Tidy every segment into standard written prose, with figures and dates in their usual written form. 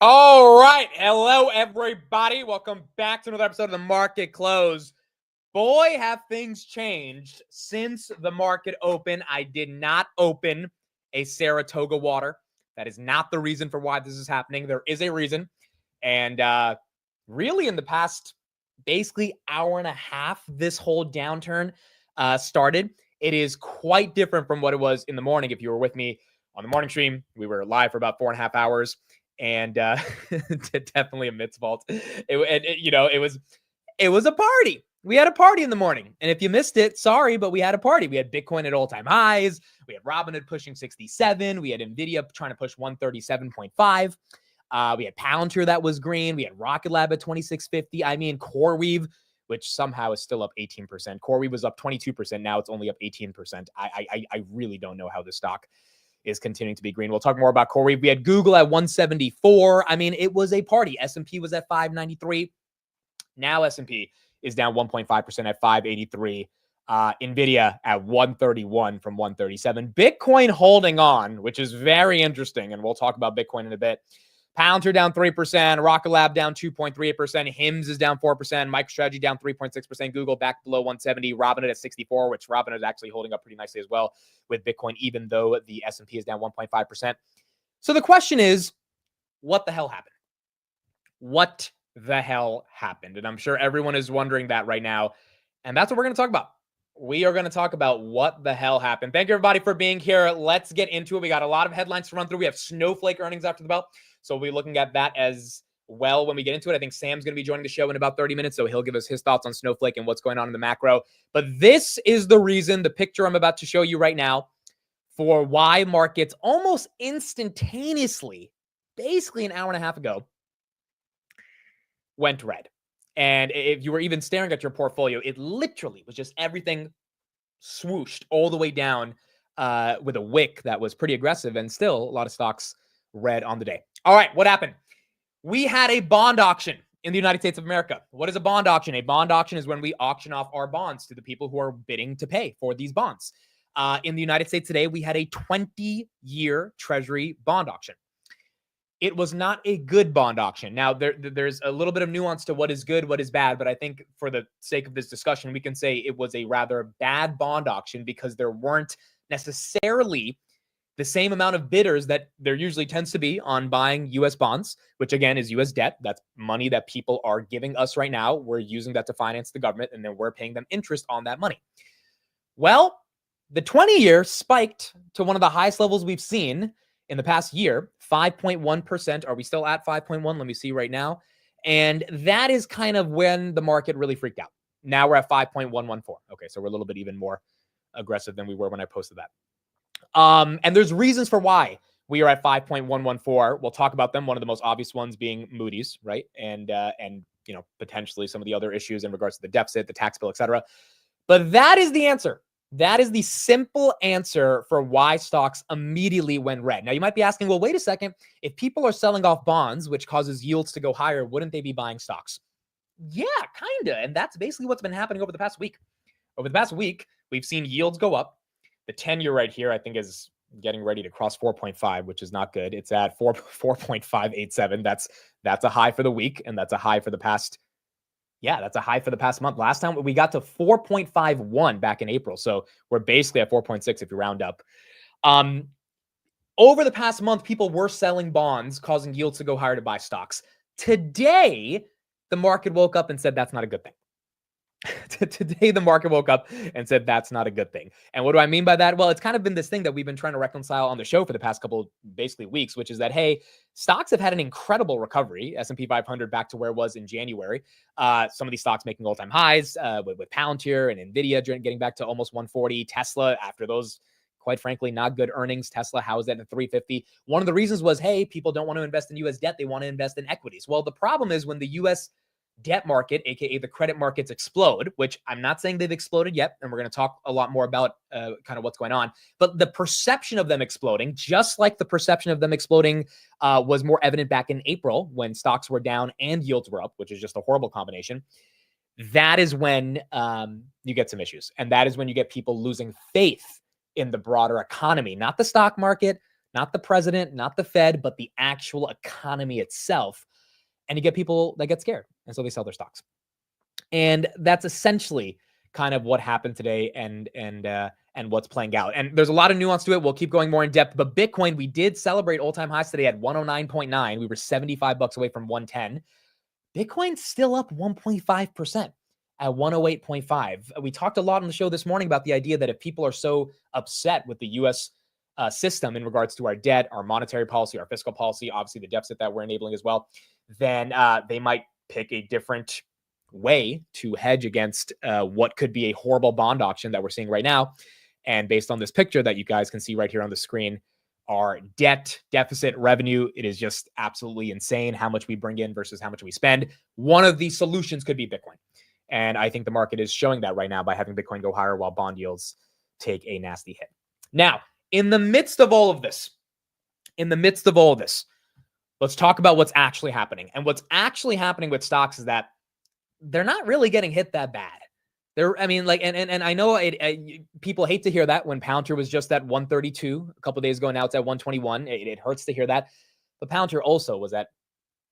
All right. Hello, everybody. Welcome back to another episode of The Market Close. Boy, have things changed since the market opened. I did not open a Saratoga water. That is not the reason for why this is happening. There is a reason. And really, in the past basically hour and a half, this whole downturn started. It is quite different from what it was in the morning. If you were with me on the morning stream, we were live for about 4.5 hours. And definitely a Mitts vault. It was a party. We had a party in the morning. And if you missed it, sorry, but we had a party. We had Bitcoin at all-time highs. We had Robinhood pushing 67. We had Nvidia trying to push 137.5. We had Palantir that was green. We had Rocket Lab at 2650. I mean, CoreWeave, which somehow is still up 18%. CoreWeave was up 22%. Now it's only up 18%. I really don't know how this stock is continuing to be green. We'll talk more about CoreWeave. We had Google at 174. I mean, it was a party. S&P was at 593. Now S&P is down 1.5% at 583. Nvidia at 131 from 137. Bitcoin holding on, which is very interesting, and we'll talk about Bitcoin in a bit. Palantir down 3%, Rocket Lab down 2.38%, HIMS is down 4%, MicroStrategy down 3.6%, Google back below 170, Robinhood at 64, which Robinhood is actually holding up pretty nicely as well with Bitcoin, even though the S&P is down 1.5%. So the question is, what the hell happened? What the hell happened? And I'm sure everyone is wondering that right now. And that's what we're going to talk about. We are going to talk about what the hell happened. Thank you, everybody, for being here. Let's get into it. We got a lot of headlines to run through. We have Snowflake earnings after the bell. So we'll be looking at that as well when we get into it. I think Sam's going to be joining the show in about 30 minutes. So he'll give us his thoughts on Snowflake and what's going on in the macro. But this is the reason, the picture I'm about to show you right now, for why markets almost instantaneously, basically an hour and a half ago, went red. And if you were even staring at your portfolio, it literally was just everything swooshed all the way down with a wick that was pretty aggressive, and still a lot of stocks red on the day. All right, what happened? We had a bond auction in the United States of America. What is a bond auction? A bond auction is when we auction off our bonds to the people who are bidding to pay for these bonds. In the United States today, we had a 20-year Treasury bond auction. It was not a good bond auction. Now, there's a little bit of nuance to what is good, what is bad, but I think for the sake of this discussion, we can say it was a rather bad bond auction because there weren't necessarily the same amount of bidders that there usually tends to be on buying U.S. bonds, which again is U.S. debt. That's money that people are giving us right now. We're using that to finance the government, and then we're paying them interest on that money. Well, the 20-year spiked to one of the highest levels we've seen in the past year, 5.1%. Are we still at 5.1? Let me see right now. And that is kind of when the market really freaked out. Now we're at 5.114. Okay, so we're a little bit even more aggressive than we were when I posted that. And there's reasons for why we are at 5.114. We'll talk about them. One of the most obvious ones being Moody's, right? And potentially some of the other issues in regards to the deficit, the tax bill, et cetera. But that is the answer. That is the simple answer for why stocks immediately went red. Now, you might be asking, well, wait a second. If people are selling off bonds, which causes yields to go higher, wouldn't they be buying stocks? Yeah, kind of. And that's basically what's been happening over the past week. Over the past week, we've seen yields go up. The 10-year right here, I think, is getting ready to cross 4.5, which is not good. It's at 4.587. That's a high for the week, and that's a high for the past. Yeah, that's a high for the past month. Last time we got to 4.51 back in April. So we're basically at 4.6 if you round up. Over the past month, people were selling bonds, causing yields to go higher to buy stocks. Today, the market woke up and said that's not a good thing. Today, the market woke up and said that's not a good thing. And what do I mean by that? Well, it's kind of been this thing that we've been trying to reconcile on the show for the past couple, basically, weeks, which is that, hey, stocks have had an incredible recovery. S&P 500 back to where it was in January. Some of these stocks making all-time highs with Palantir and Nvidia getting back to almost 140. Tesla, after those, quite frankly, not good earnings. Tesla housed at 350. One of the reasons was, hey, people don't want to invest in U.S. debt. They want to invest in equities. Well, the problem is when the U.S. debt market, aka the credit markets, explode, which I'm not saying they've exploded yet, and we're going to talk a lot more about kind of what's going on, but the perception of them exploding, just like the perception of them exploding was more evident back in April when stocks were down and yields were up, which is just a horrible combination. That is when you get some issues. And that is when you get people losing faith in the broader economy, not the stock market, not the president, not the Fed, but the actual economy itself. And you get people that get scared. And so they sell their stocks. And that's essentially kind of what happened today and what's playing out. And there's a lot of nuance to it. We'll keep going more in depth. But Bitcoin, we did celebrate all-time highs today at 109.9. We were 75 bucks away from 110. Bitcoin's still up 1.5% at 108.5. We talked a lot on the show this morning about the idea that if people are so upset with the U.S. System in regards to our debt, our monetary policy, our fiscal policy, obviously the deficit that we're enabling as well, then they might pick a different way to hedge against what could be a horrible bond auction that we're seeing right now. And based on this picture that you guys can see right here on the screen, our debt, deficit, revenue, it is just absolutely insane how much we bring in versus how much we spend. One of the solutions could be Bitcoin. And I think the market is showing that right now by having Bitcoin go higher while bond yields take a nasty hit. Now, in the midst of all of this, let's talk about what's actually happening. And what's actually happening with stocks is that they're not really getting hit that bad. I mean, like, and I know people hate to hear that when Palantir was just at 132 a couple of days ago. Now it's at 121. It hurts to hear that. But Palantir also was at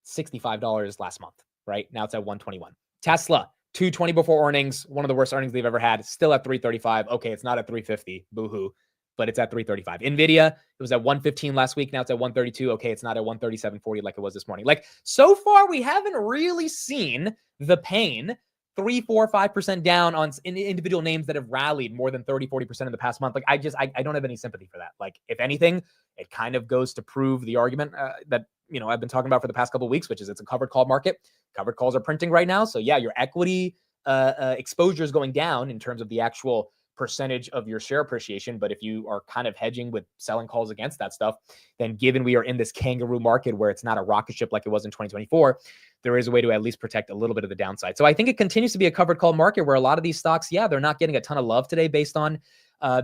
$65 last month, right? Now it's at 121. Tesla, 220 before earnings, one of the worst earnings they've ever had, still at 335. Okay, it's not at 350, boo-hoo, but it's at 335. Nvidia, it was at 115 last week. Now it's at 132. Okay, it's not at 137.40 like it was this morning. Like, so far, we haven't really seen the pain 3, 4, 5% down on individual names that have rallied more than 30, 40% in the past month. Like, I don't have any sympathy for that. Like, if anything, it kind of goes to prove the argument that, you know, I've been talking about for the past couple of weeks, which is it's a covered call market. Covered calls are printing right now. So yeah, your equity exposure is going down in terms of the actual percentage of your share appreciation. But if you are kind of hedging with selling calls against that stuff, then given we are in this kangaroo market where it's not a rocket ship like it was in 2024, there is a way to at least protect a little bit of the downside. So I think it continues to be a covered call market where a lot of these stocks, yeah, they're not getting a ton of love today based on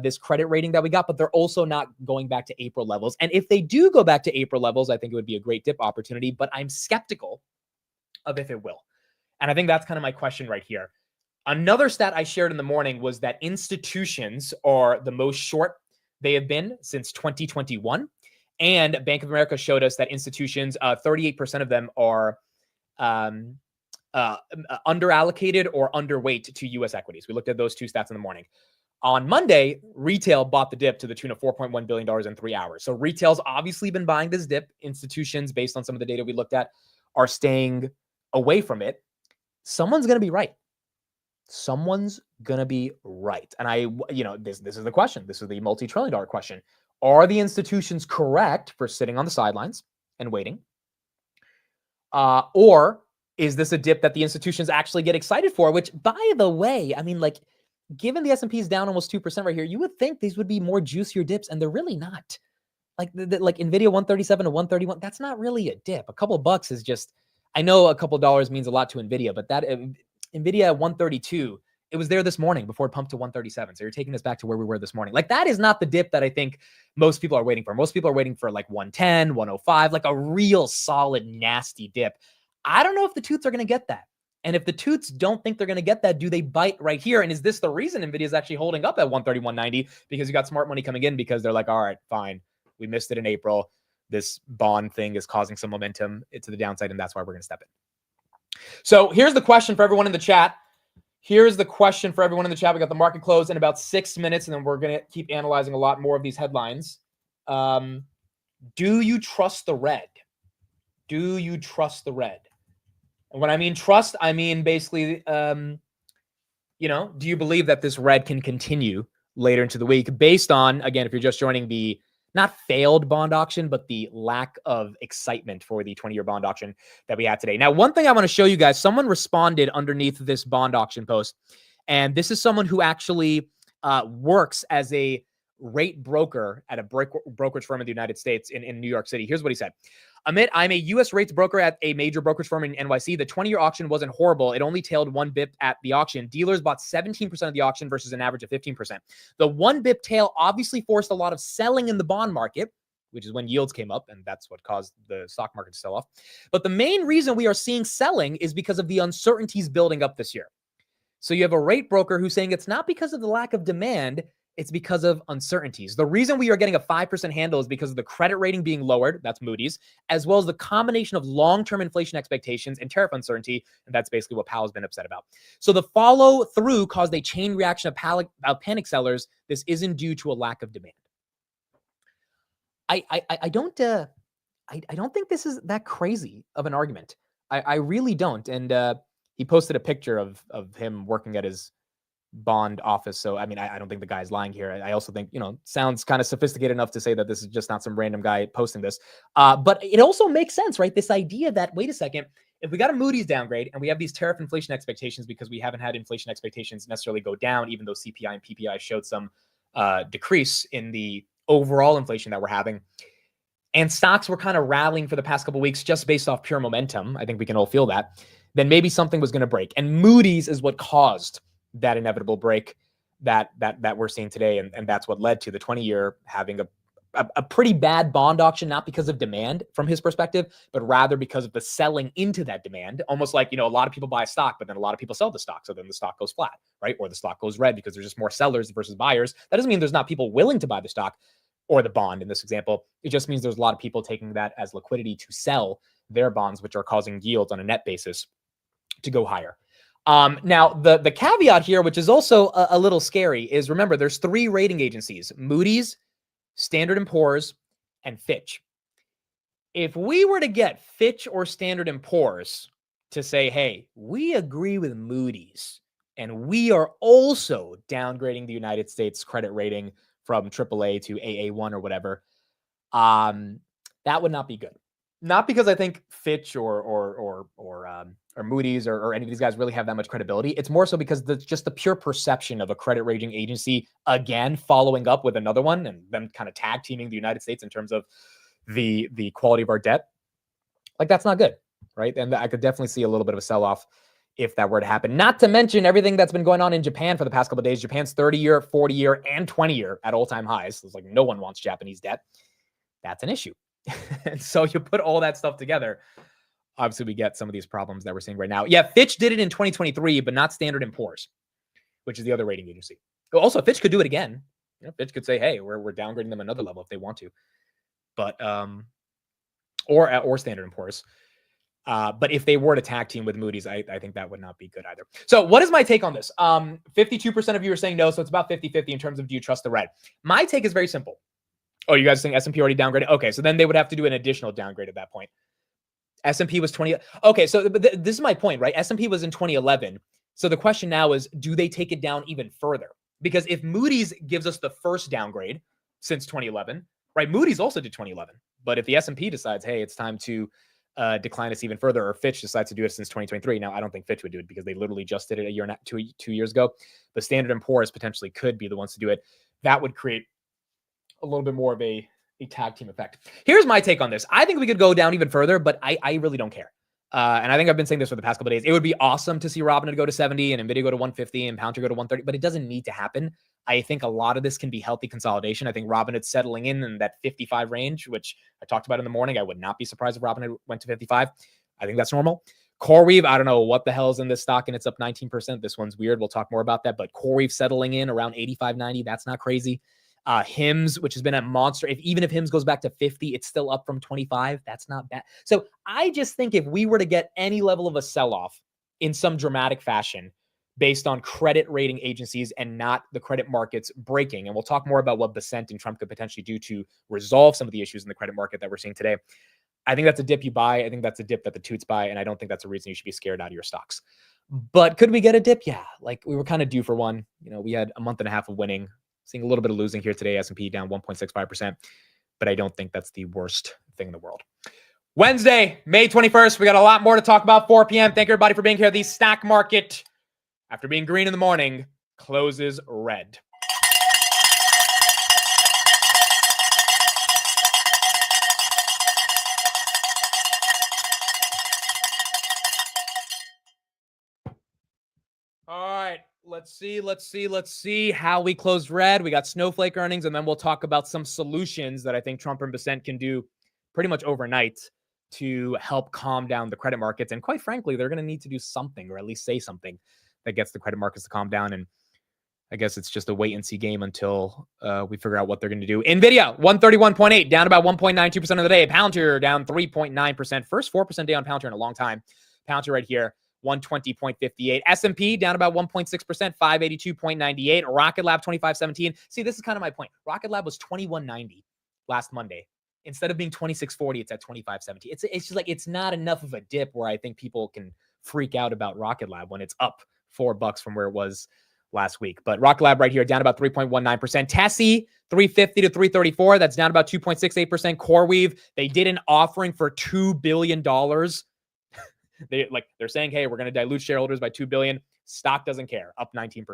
this credit rating that we got, but they're also not going back to April levels. And if they do go back to April levels, I think it would be a great dip opportunity, but I'm skeptical of if it will. And I think that's kind of my question right here. Another stat I shared in the morning was that institutions are the most short they have been since 2021. And Bank of America showed us that institutions, 38% of them are underallocated or underweight to U.S. equities. We looked at those two stats in the morning. On Monday, retail bought the dip to the tune of $4.1 billion in 3 hours. So retail's obviously been buying this dip. Institutions, based on some of the data we looked at, are staying away from it. Someone's going to be right. Someone's going to be right. And this is the question. This is the multi-trillion-dollar question. Are the institutions correct for sitting on the sidelines and waiting? Or is this a dip that the institutions actually get excited for? Which, by the way, I mean, like, given the S&P is down almost 2% right here, you would think these would be more juicier dips, and they're really not. Like Nvidia 137 to 131, that's not really a dip. A couple of bucks is just, I know a couple of dollars means a lot to Nvidia, but that Nvidia at 132, it was there this morning before it pumped to 137. So you're taking us back to where we were this morning. Like, that is not the dip that I think most people are waiting for. Most people are waiting for like 110, 105, like a real solid, nasty dip. I don't know if the tooths are going to get that. And if the tooths don't think they're going to get that, do they bite right here? And is this the reason Nvidia is actually holding up at 131.90? Because you got smart money coming in because they're like, all right, fine. We missed it in April. This bond thing is causing some momentum to the downside, and that's why we're going to step in. So here's the question for everyone in the chat. We got the market closed in about 6 minutes, and then we're going to keep analyzing a lot more of these headlines. Do you trust the red? Do you trust the red? And when I mean trust, I mean basically, do you believe that this red can continue later into the week based on, again, if you're just joining the not failed bond auction, but the lack of excitement for the 20-year bond auction that we had today. Now, one thing I want to show you guys, someone responded underneath this bond auction post, and this is someone who actually works as a rate broker at a brokerage firm in the United States in New York City. Here's what he said. Amit, I'm a U.S. rates broker at a major brokerage firm in NYC. The 20-year auction wasn't horrible. It only tailed 1 bip at the auction. Dealers bought 17% of the auction versus an average of 15%. The 1 bip tail obviously forced a lot of selling in the bond market, which is when yields came up, and that's what caused the stock market to sell off. But the main reason we are seeing selling is because of the uncertainties building up this year. So you have a rate broker who's saying it's not because of the lack of demand, It's because of uncertainties. The reason we are getting a 5% handle is because of the credit rating being lowered, that's Moody's, as well as the combination of long-term inflation expectations and tariff uncertainty, and that's basically what Powell's been upset about. So the follow through caused a chain reaction of panic sellers. This isn't due to a lack of demand. I don't think this is that crazy of an argument. I really don't. And he posted a picture of him working at his bond office. So, I mean, I don't think the guy's lying here. I also think, sounds kind of sophisticated enough to say that this is just not some random guy posting this. But it also makes sense, right? This idea that, wait a second, if we got a Moody's downgrade and we have these tariff inflation expectations because we haven't had inflation expectations necessarily go down, even though CPI and PPI showed some decrease in the overall inflation that we're having. And stocks were kind of rallying for the past couple of weeks just based off pure momentum. I think we can all feel that. Then maybe something was going to break. And Moody's is what caused that inevitable break that we're seeing today. And that's what led to the 20-year having a pretty bad bond auction, not because of demand from his perspective, but rather because of the selling into that demand. Almost like, a lot of people buy a stock, but then a lot of people sell the stock. So then the stock goes flat, right? Or the stock goes red because there's just more sellers versus buyers. That doesn't mean there's not people willing to buy the stock or the bond in this example. It just means there's a lot of people taking that as liquidity to sell their bonds, which are causing yields on a net basis to go higher. Now, the caveat here, which is also a little scary, is remember, there's 3 rating agencies: Moody's, Standard & Poor's, and Fitch. If we were to get Fitch or Standard & Poor's to say, hey, we agree with Moody's, and we are also downgrading the United States credit rating from AAA to AA1 or whatever, that would not be good. Not because I think Fitch or Moody's or any of these guys really have that much credibility. It's more so because just the pure perception of a credit rating agency, again, following up with another one and them kind of tag teaming the United States in terms of the quality of our debt. Like, that's not good, right? And I could definitely see a little bit of a sell-off if that were to happen. Not to mention everything that's been going on in Japan for the past couple of days. Japan's 30-year, 40-year, and 20-year at all-time highs. It's like no one wants Japanese debt. That's an issue. And so you put all that stuff together, obviously we get some of these problems that we're seeing right now. Yeah, Fitch did it in 2023, but not Standard & Poor's, which is the other rating agency. Also, Fitch could do it again. Fitch could say, hey, we're downgrading them another level if they want to. But or Standard & Poor's. But if they were to tag team with Moody's, I think that would not be good either. So what is my take on this? 52% of you are saying no, so it's about 50-50 in terms of do you trust the red? My take is very simple. Oh, you guys think S&P already downgraded? Okay, so then they would have to do an additional downgrade at that point. S&P was 20. Okay, so this is my point, right? S&P was in 2011. So the question now is, do they take it down even further? Because if Moody's gives us the first downgrade since 2011, right? Moody's also did 2011. But if the S&P decides, hey, it's time to decline us even further, or Fitch decides to do it since 2023. Now, I don't think Fitch would do it because they literally just did it a year and 2 years ago. But Standard & Poor's potentially could be the ones to do it. That would create a little bit more of a tag team effect. Here's my take on this. I think we could go down even further, but I really don't care. And I think I've been saying this for the past couple of days. It would be awesome to see Robinhood go to 70 and NVIDIA go to 150 and Palantir go to 130, but it doesn't need to happen. I think a lot of this can be healthy consolidation. I think Robinhood settling in that 55 range, which I talked about in the morning. I would not be surprised if Robinhood went to 55. I think that's normal. CoreWeave, I don't know what the hell is in this stock, and it's up 19%. This one's weird. We'll talk more about that, but CoreWeave settling in around 85, 90. That's not crazy. HIMS, which has been a monster. Even if HIMS goes back to 50, it's still up from 25. That's not bad. So I just think if we were to get any level of a sell-off in some dramatic fashion based on credit rating agencies and not the credit markets breaking, and we'll talk more about what Bessent and Trump could potentially do to resolve some of the issues in the credit market that we're seeing today. I think that's a dip you buy. I think that's a dip that the toots buy, and I don't think that's a reason you should be scared out of your stocks. But could we get a dip? Yeah, like we were kind of due for one. We had a month and a half of winning. Seeing a little bit of losing here today, S&P down 1.65%, but I don't think that's the worst thing in the world. Wednesday, May 21st, we got a lot more to talk about, 4 p.m. Thank you, everybody, for being here. The stock market, after being green in the morning, closes red. All right, let's see how we closed red. We got Snowflake earnings, and then we'll talk about some solutions that I think Trump and Bessent can do pretty much overnight to help calm down the credit markets. And quite frankly, they're going to need to do something, or at least say something that gets the credit markets to calm down. And I guess it's just a wait and see game until we figure out what they're going to do. NVIDIA, 131.8, down about 1.92% of the day. Palantir down 3.9%. First 4% day on Palantir in a long time. Palantir right here, 120.58. S&P down about 1.6%, 582.98. Rocket Lab, 25.17. See, this is kind of my point. Rocket Lab was 21.90 last Monday. Instead of being 26.40, it's at 25.17. It's just like, it's not enough of a dip where I think people can freak out about Rocket Lab when it's up $4 from where it was last week. But Rocket Lab right here, down about 3.19%. Tessie, 350 to 334. That's down about 2.68%. CoreWeave, they did an offering for $2 billion. They're saying, hey, we're going to dilute shareholders by $2 billion. Stock doesn't care, up 19%.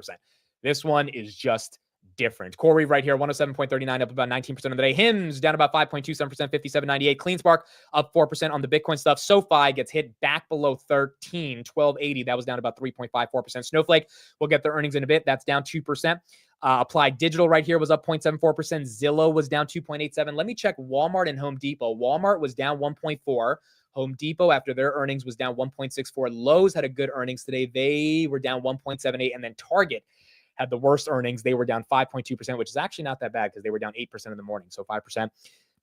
This one is just different. CoreWeave right here, 107.39, up about 19% of the day. HIMS down about 5.27%, 57.98. CleanSpark up 4% on the Bitcoin stuff. SoFi gets hit back below 13, 1280. That was down about 3.54%. Snowflake, we'll get their earnings in a bit. That's down 2%. Applied Digital right here was up 0.74%. Zillow was down 2.87. Let me check Walmart and Home Depot. Walmart was down 1.4. Home Depot, after their earnings, was down 1.64. Lowe's had a good earnings today. They were down 1.78. And then Target had the worst earnings. They were down 5.2%, which is actually not that bad because they were down 8% in the morning. So 5%,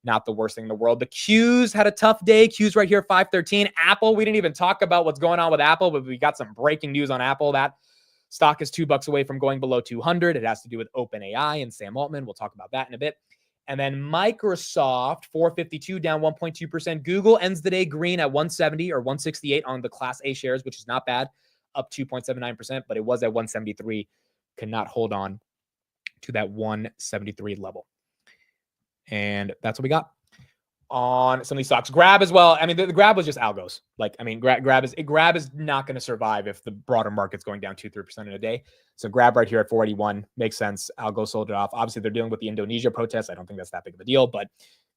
not the worst thing in the world. The Qs had a tough day. Qs right here, 513. Apple, we didn't even talk about what's going on with Apple, but we got some breaking news on Apple. That stock is $2 away from going below 200. It has to do with OpenAI and Sam Altman. We'll talk about that in a bit. And then Microsoft, 452, down 1.2%. Google ends the day green at 170 or 168 on the Class A shares, which is not bad, up 2.79%, but it was at 173. Cannot hold on to that 173 level. And that's what we got on some of these stocks. Grab as well. I mean, the Grab was just algos. Grab is not going to survive if the broader market's going down 2-3% in a day. So Grab right here at 481 makes sense. Algo sold it off. Obviously, they're dealing with the Indonesia protests. I don't think that's that big of a deal, but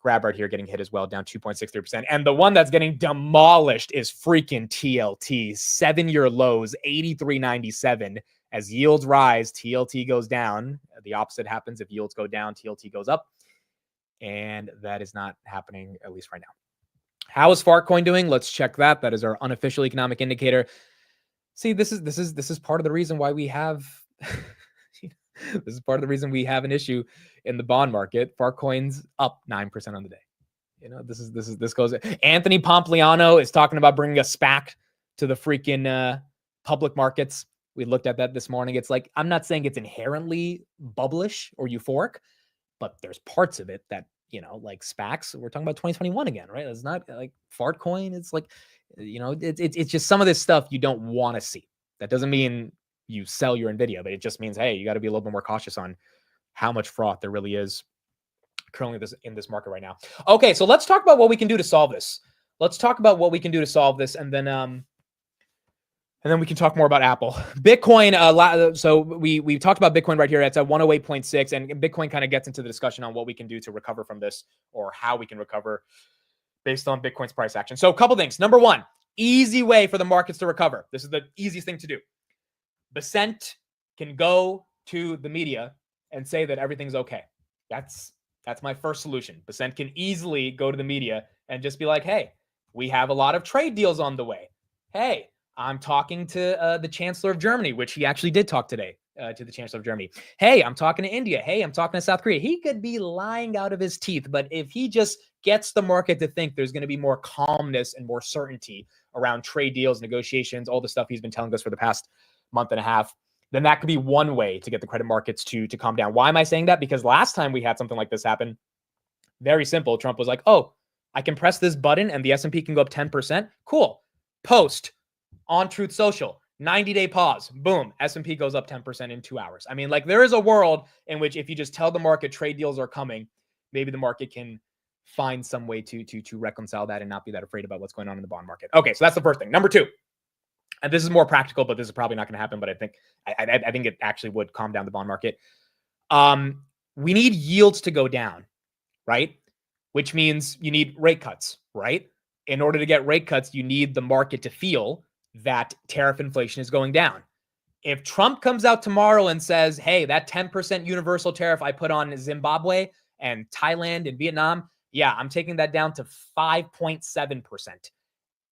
Grab right here getting hit as well, down 2.63%. And the one that's getting demolished is freaking TLT. 7-year lows, 83.97. As yields rise, TLT goes down. The opposite happens. If yields go down, TLT goes up. And that is not happening, at least right now. How is Fartcoin doing? Let's check that. That is our unofficial economic indicator. See, this is part of the reason why we have this is part of the reason we have an issue in the bond market. Fartcoin's up 9% on the day. You know, this goes. Anthony Pompliano is talking about bringing us back to the freaking public markets. We looked at that this morning. It's like, I'm not saying it's inherently bubblish or euphoric, but there's parts of it that, you know, like SPACs, we're talking about 2021 again, right? It's not like Fartcoin. It's like, you know, it's just some of this stuff you don't want to see. That doesn't mean you sell your NVIDIA, but it just means, hey, you got to be a little bit more cautious on how much froth there really is currently in this market right now. Okay, so let's talk about what we can do to solve this. And then we can talk more about Apple. Bitcoin, so we talked about Bitcoin right here. It's at 108.6, and Bitcoin kind of gets into the discussion on what we can do to recover from this, or how we can recover based on Bitcoin's price action. So a couple things. Number one, easy way for the markets to recover. This is the easiest thing to do. Bessent can go to the media and say that everything's okay. That's my first solution. Bessent can easily go to the media and just be like, hey, we have a lot of trade deals on the way. Hey, I'm talking to the Chancellor of Germany, which he actually did talk today to the Chancellor of Germany. Hey, I'm talking to India. Hey, I'm talking to South Korea. He could be lying out of his teeth, but if he just gets the market to think there's going to be more calmness and more certainty around trade deals, negotiations, all the stuff he's been telling us for the past month and a half, then that could be one way to get the credit markets to calm down. Why am I saying that? Because last time we had something like this happen, very simple. Trump was like, oh, I can press this button and the S&P can go up 10%. Cool. Post on Truth Social, 90-day pause, boom, S&P goes up 10% in 2 hours. I mean, like, there is a world in which if you just tell the market trade deals are coming, maybe the market can find some way to reconcile that and not be that afraid about what's going on in the bond market. Okay, so that's the first thing. Number two, and this is more practical, but this is probably not going to happen, but I think it actually would calm down the bond market. We need yields to go down, right? Which means you need rate cuts, right? In order to get rate cuts, you need the market to feel that tariff inflation is going down. If Trump comes out tomorrow and says, hey, that 10% universal tariff I put on Zimbabwe and Thailand and Vietnam, yeah, I'm taking that down to 5.7%.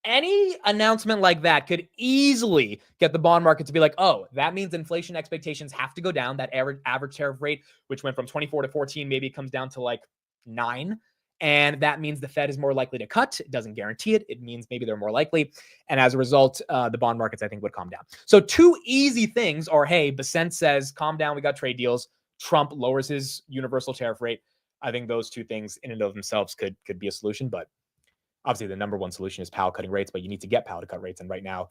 Any announcement like that could easily get the bond market to be like, oh, that means inflation expectations have to go down. That average tariff rate, which went from 24 to 14, maybe it comes down to like 9. And that means the Fed is more likely to cut. It doesn't guarantee it. It means maybe they're more likely. And as a result, the bond markets, I think, would calm down. So 2 easy things are, hey, Bessent says, calm down, we got trade deals. Trump lowers his universal tariff rate. I think those 2 things in and of themselves could be a solution. But obviously, the number one solution is Powell cutting rates, but you need to get Powell to cut rates. And right now,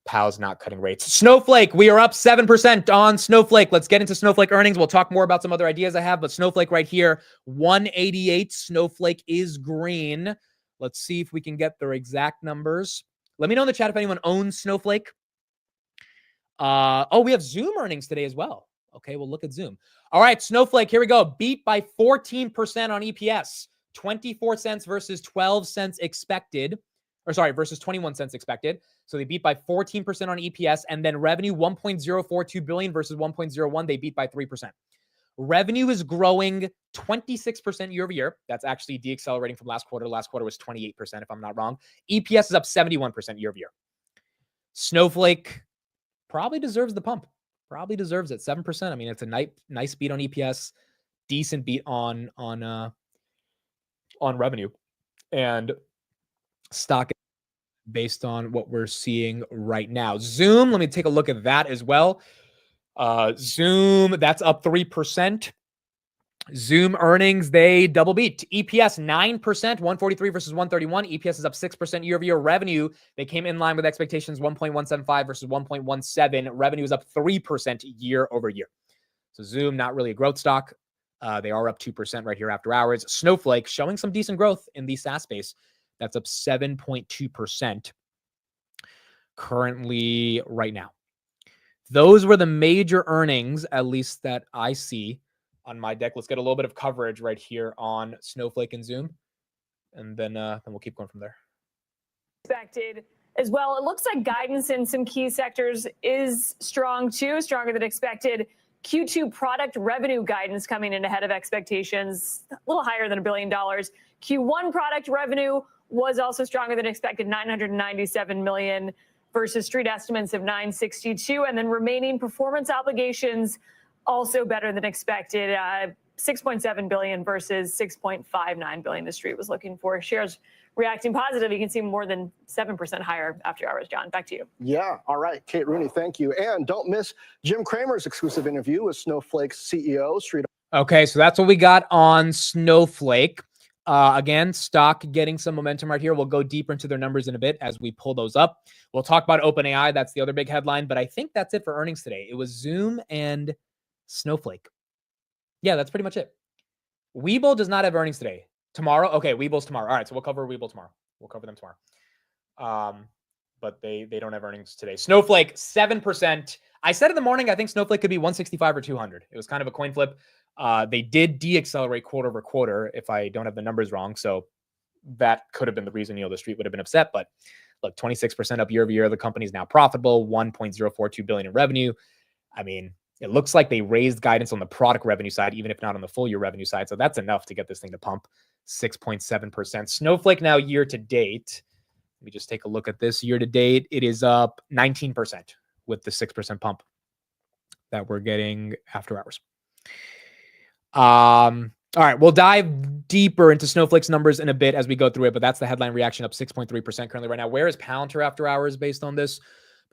Powell's not cutting rates. Snowflake, we are up 7% on Snowflake. Let's get into Snowflake earnings. We'll talk more about some other ideas I have, but Snowflake right here, 188. Snowflake is green. Let's see if we can get their exact numbers. Let me know in the chat if anyone owns Snowflake. We have Zoom earnings today as well. Okay, we'll look at Zoom. All right, Snowflake, here we go. Beat by 14% on EPS. 24 cents versus 12 cents expected, versus 21 cents expected. So they beat by 14% on EPS, and then revenue 1.042 billion versus 1.01. They beat by 3%. Revenue is growing 26% year over year. That's actually deaccelerating from last quarter. Last quarter was 28%, if I'm not wrong. EPS is up 71% year over year. Snowflake probably deserves the pump. Probably deserves it. 7%. I mean, it's a nice beat on EPS, decent beat on revenue, and stock based on what we're seeing right now. Zoom, let me take a look at that as well. Zoom, that's up 3%. Zoom earnings, they double beat. EPS 9%, 143 versus 131. EPS is up 6% year over year. Revenue, they came in line with expectations, 1.175 versus 1.17. Revenue is up 3% year over year. So Zoom, not really a growth stock. They are up 2% right here after hours. Snowflake showing some decent growth in the SaaS space. That's up 7.2% currently right now. Those were the major earnings, at least that I see on my deck. Let's get a little bit of coverage right here on Snowflake and Zoom, and then we'll keep going from there. Expected as well. It looks like guidance in some key sectors is strong too, stronger than expected. Q2 product revenue guidance coming in ahead of expectations, a little higher than $1 billion. Q1 product revenue was also stronger than expected, $997 million versus street estimates of $962. And then remaining performance obligations also better than expected, $6.7 billion versus $6.59 billion the street was looking for. Shares reacting positive. You can see more than 7% higher after hours. John, back to you. Yeah. All right. Kate Rooney, thank you. And don't miss Jim Cramer's exclusive interview with Snowflake's CEO, Street. Okay, so that's what we got on Snowflake. Again, stock getting some momentum right here. We'll go deeper into their numbers in a bit as we pull those up. We'll talk about OpenAI. That's the other big headline, but I think that's it for earnings today. It was Zoom and Snowflake. Yeah, that's pretty much it. Webull does not have earnings today. Tomorrow? Okay, Webull's tomorrow. All right, so we'll cover Webull tomorrow. We'll cover them tomorrow. But they don't have earnings today. Snowflake, 7%. I said in the morning, I think Snowflake could be 165 or 200. It was kind of a coin flip. They did deaccelerate quarter over quarter, if I don't have the numbers wrong. So that could have been the reason, the street would have been upset. But look, 26% up year over year. The company's now profitable, 1.042 billion in revenue. I mean, it looks like they raised guidance on the product revenue side, even if not on the full year revenue side. So that's enough to get this thing to pump 6.7%. Snowflake now year to date. Let me just take a look at this. Year to date, it is up 19% with the 6% pump that we're getting after hours. All right, we'll dive deeper into Snowflake's numbers in a bit as we go through it, but that's the headline reaction, up 6.3% currently right now. Where is Palantir after hours based on this?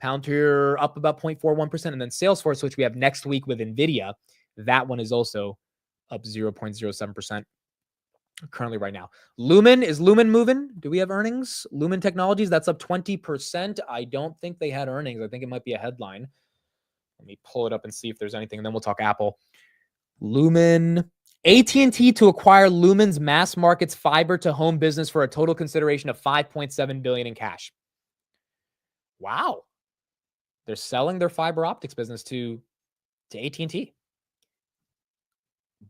Palantir up about 0.41%, and then Salesforce, which we have next week with NVIDIA, that one is also up 0.07% currently right now. Lumen, is Lumen moving? Do we have earnings? Lumen Technologies, that's up 20%. I don't think they had earnings. I think it might be a headline. Let me pull it up and see if there's anything, and then we'll talk Apple. Lumen, AT&T to acquire Lumen's mass markets fiber to home business for a total consideration of $5.7 billion in cash. Wow. They're selling their fiber optics business to AT&T.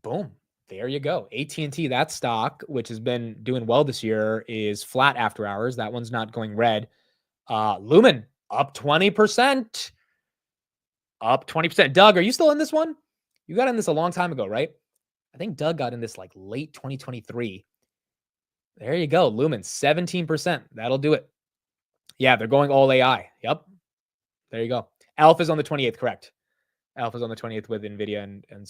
Boom. There you go. AT&T, that stock, which has been doing well this year, is flat after hours. That one's not going red. Lumen, up 20%. Up 20%. Doug, are you still in this one? You got in this a long time ago, right? I think Doug got in this like late 2023. There you go. Lumen, 17%. That'll do it. Yeah, they're going all AI. Yep. There you go. Alpha's on the 28th, correct. Alpha's on the 20th with NVIDIA and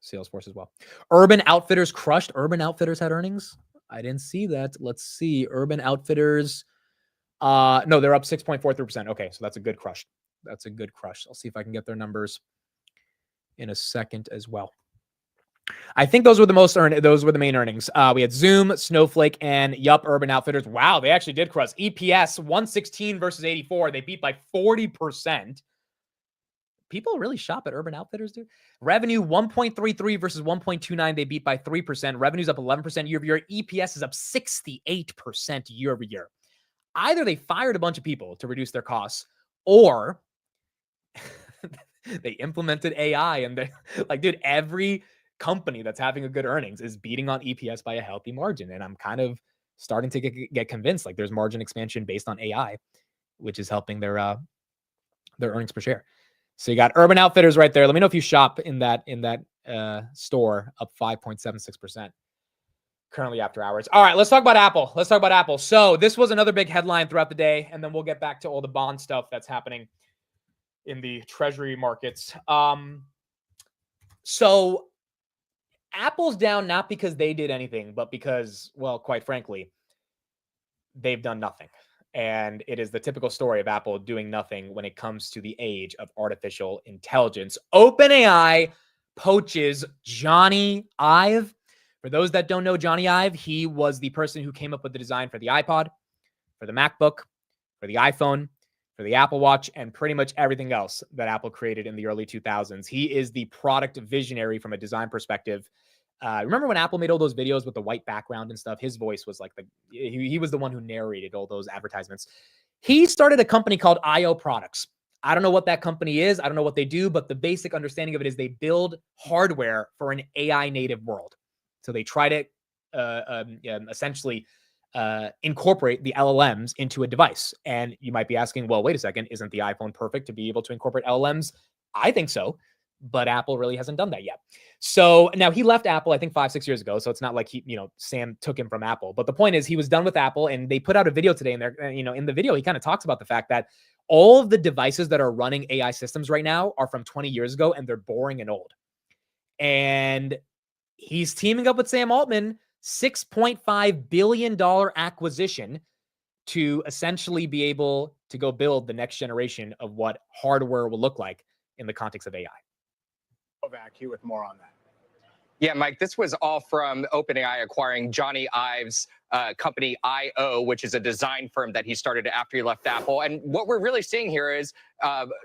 Salesforce as well. Urban Outfitters crushed. Urban Outfitters had earnings. I didn't see that. Let's see. Urban Outfitters. No, they're up 6.43%. Okay, so that's a good crush. That's a good crush. I'll see if I can get their numbers in a second as well. I think those were the main earnings. We had Zoom, Snowflake, and Urban Outfitters. Wow, they actually did crush. EPS 116 versus 84. They beat by 40%. People really shop at Urban Outfitters, dude. Revenue 1.33 versus 1.29. They beat by 3%. Revenue's up 11% year over year. EPS is up 68% year over year. Either they fired a bunch of people to reduce their costs, or they implemented AI. And they're like, dude, every company that's having a good earnings is beating on EPS by a healthy margin. And I'm kind of starting to get convinced like there's margin expansion based on AI, which is helping their earnings per share. So you got Urban Outfitters right there. Let me know if you shop in that store, up 5.76% currently after hours. All right, let's talk about Apple. So this was another big headline throughout the day, and then we'll get back to all the bond stuff that's happening in the treasury markets. So Apple's down not because they did anything, but because, well, quite frankly, they've done nothing. And it is the typical story of Apple doing nothing when it comes to the age of artificial intelligence. OpenAI poaches Johnny Ive. For those that don't know Johnny Ive, he was the person who came up with the design for the iPod, for the MacBook, for the iPhone, for the Apple Watch, and pretty much everything else that Apple created in the early 2000s. He is the product visionary from a design perspective. Remember when Apple made all those videos with the white background and stuff? His voice was like he was the one who narrated all those advertisements. He started a company called IO Products. I don't know what that company is. I don't know what they do, but the basic understanding of it is they build hardware for an AI native world. So they try to essentially incorporate the LLMs into a device. And you might be asking, well, wait a second, isn't the iPhone perfect to be able to incorporate LLMs? I think so. But Apple really hasn't done that yet. So now he left Apple, I think 5-6 years ago. So it's not like Sam took him from Apple. But the point is he was done with Apple, and they put out a video today. And they're, in the video, he kind of talks about the fact that all of the devices that are running AI systems right now are from 20 years ago, and they're boring and old. And he's teaming up with Sam Altman, $6.5 billion acquisition to essentially be able to go build the next generation of what hardware will look like in the context of AI. Back here with more on that. Yeah, Mike, this was all from OpenAI acquiring Johnny Ive's company IO, which is a design firm that he started after he left Apple. And what we're really seeing here is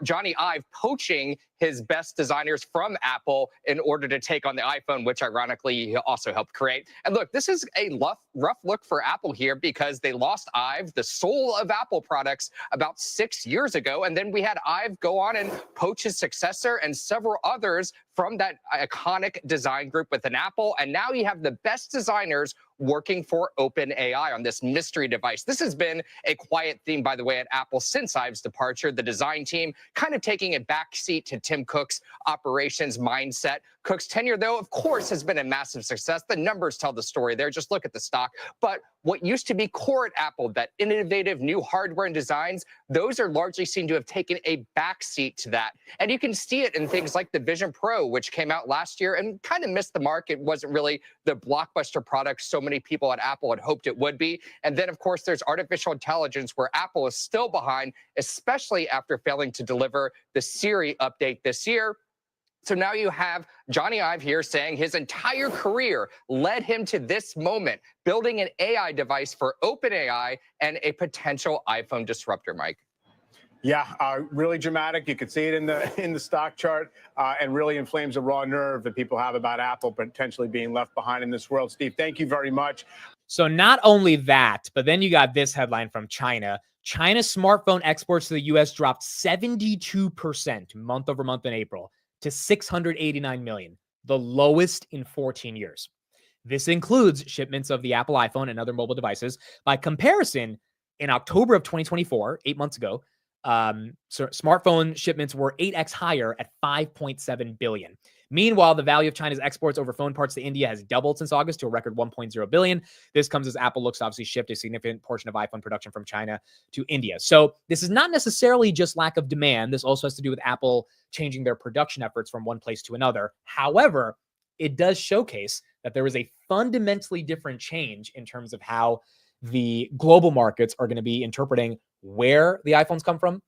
Johnny Ive poaching his best designers from Apple in order to take on the iPhone, which ironically he also helped create. And look, this is a rough look for Apple here because they lost Ive, the soul of Apple products, about 6 years ago. And then we had Ive go on and poach his successor and several others from that iconic design group within Apple. And now you have the best designers working for OpenAI on this mystery device. This has been a quiet theme, by the way, at Apple since Ive's departure. The design team kind of taking a backseat to Tim Cook's operations mindset. Cook's tenure, though, of course, has been a massive success. The numbers tell the story there. Just look at the stock. But what used to be core at Apple, that innovative new hardware and designs, those are largely seen to have taken a backseat to that. And you can see it in things like the Vision Pro, which came out last year and kind of missed the mark. It wasn't really the blockbuster product so many people at Apple had hoped it would be. And then, of course, there's artificial intelligence, where Apple is still behind, especially after failing to deliver the Siri update this year. So now you have Johnny Ive here saying his entire career led him to this moment, building an AI device for OpenAI and a potential iPhone disruptor, Mike. Yeah, really dramatic. You can see it in the stock chart, and really inflames a raw nerve that people have about Apple potentially being left behind in this world. Steve, thank you very much. So not only that, but then you got this headline from China. China's smartphone exports to the U.S. dropped 72% month over month in April to 689 million, the lowest in 14 years. This includes shipments of the Apple iPhone and other mobile devices. By comparison, in October of 2024, 8 months ago, so smartphone shipments were 8x higher at 5.7 billion. Meanwhile, the value of China's exports over phone parts to India has doubled since August to a record 1.0 billion. This comes as Apple looks to obviously shift a significant portion of iPhone production from China to India. So this is not necessarily just lack of demand. This also has to do with Apple changing their production efforts from one place to another. However, it does showcase that there is a fundamentally different change in terms of how the global markets are going to be interpreting where the iPhones come from,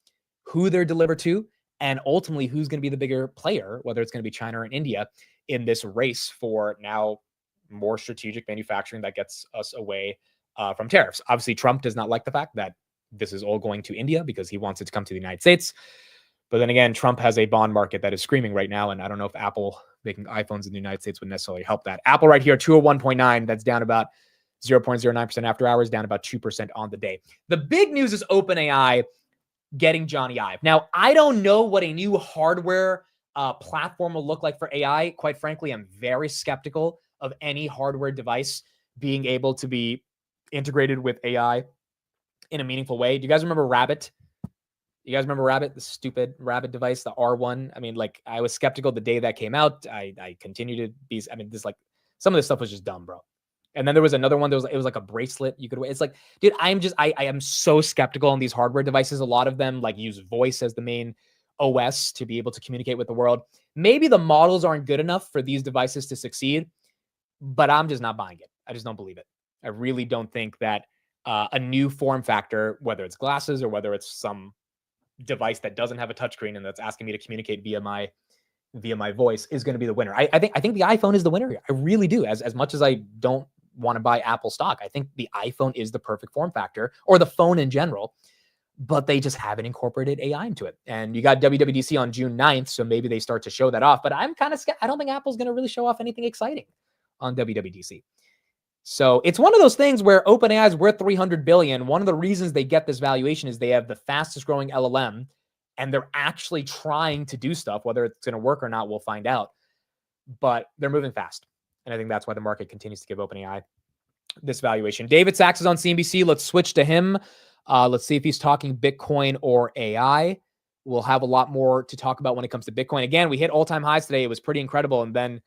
who they're delivered to, and ultimately who's going to be the bigger player, whether it's going to be China or India, in this race for now more strategic manufacturing that gets us away from tariffs. Obviously, Trump does not like the fact that this is all going to India because he wants it to come to the United States. But then again, Trump has a bond market that is screaming right now, and I don't know if Apple making iPhones in the United States would necessarily help that. Apple right here, 201.9, that's down about 0.09% after hours, down about 2% on the day. The big news is OpenAI getting Johnny Ive. Now, I don't know what a new hardware platform will look like for AI. Quite frankly, I'm very skeptical of any hardware device being able to be integrated with AI in a meaningful way. Do you guys remember Rabbit? You guys remember Rabbit, the stupid Rabbit device, the R1? I mean, like, I was skeptical the day that came out. I continue to be, I mean, this, like, some of this stuff was just dumb, bro. And then there was another one. It was like a bracelet you could wear. It's like, dude, I am so skeptical on these hardware devices. A lot of them like use voice as the main OS to be able to communicate with the world. Maybe the models aren't good enough for these devices to succeed, but I'm just not buying it. I just don't believe it. I really don't think that a new form factor, whether it's glasses or whether it's some device that doesn't have a touchscreen and that's asking me to communicate via my voice, is going to be the winner. I think the iPhone is the winner here. I really do. As much as I don't want to buy Apple stock, I think the iPhone is the perfect form factor, or the phone in general, but they just haven't incorporated AI into it. And you got WWDC on June 9th, so maybe they start to show that off, but I'm kind of scared. I don't think Apple's going to really show off anything exciting on WWDC. So it's one of those things where OpenAI is worth $300 billion. One of the reasons they get this valuation is they have the fastest growing LLM, and they're actually trying to do stuff. Whether it's going to work or not, we'll find out. But they're moving fast. And I think that's why the market continues to give OpenAI this valuation. David Sachs is on CNBC. Let's switch to him. Let's see if he's talking Bitcoin or AI. We'll have a lot more to talk about when it comes to Bitcoin. Again, we hit all-time highs today. It was pretty incredible. And then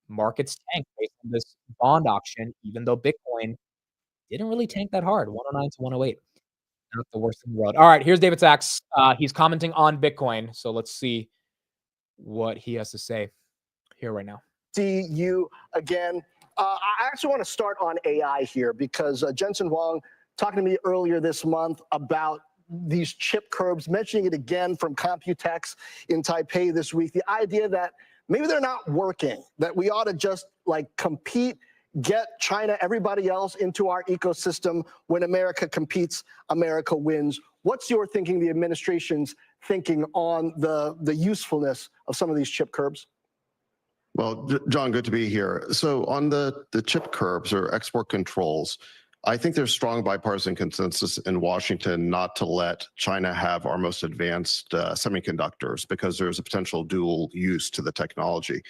markets tanked based on this bond auction, even though Bitcoin didn't really tank that hard, 109 to 108. Not the worst in the world. All right, here's David Sachs. He's commenting on Bitcoin. So let's see what he has to say here right now. See you again. I actually want to start on AI here because Jensen Huang talking to me earlier this month about these chip curbs, mentioning it again from Computex in Taipei this week. The idea that maybe they're not working, that we ought to just like compete, get China, everybody else into our ecosystem. When America competes, America wins. What's your thinking, the administration's thinking on the usefulness of some of these chip curbs? Well, John, good to be here. So on the chip curbs or export controls, I think there's strong bipartisan consensus in Washington not to let China have our most advanced semiconductors because there's a potential dual use to the technology.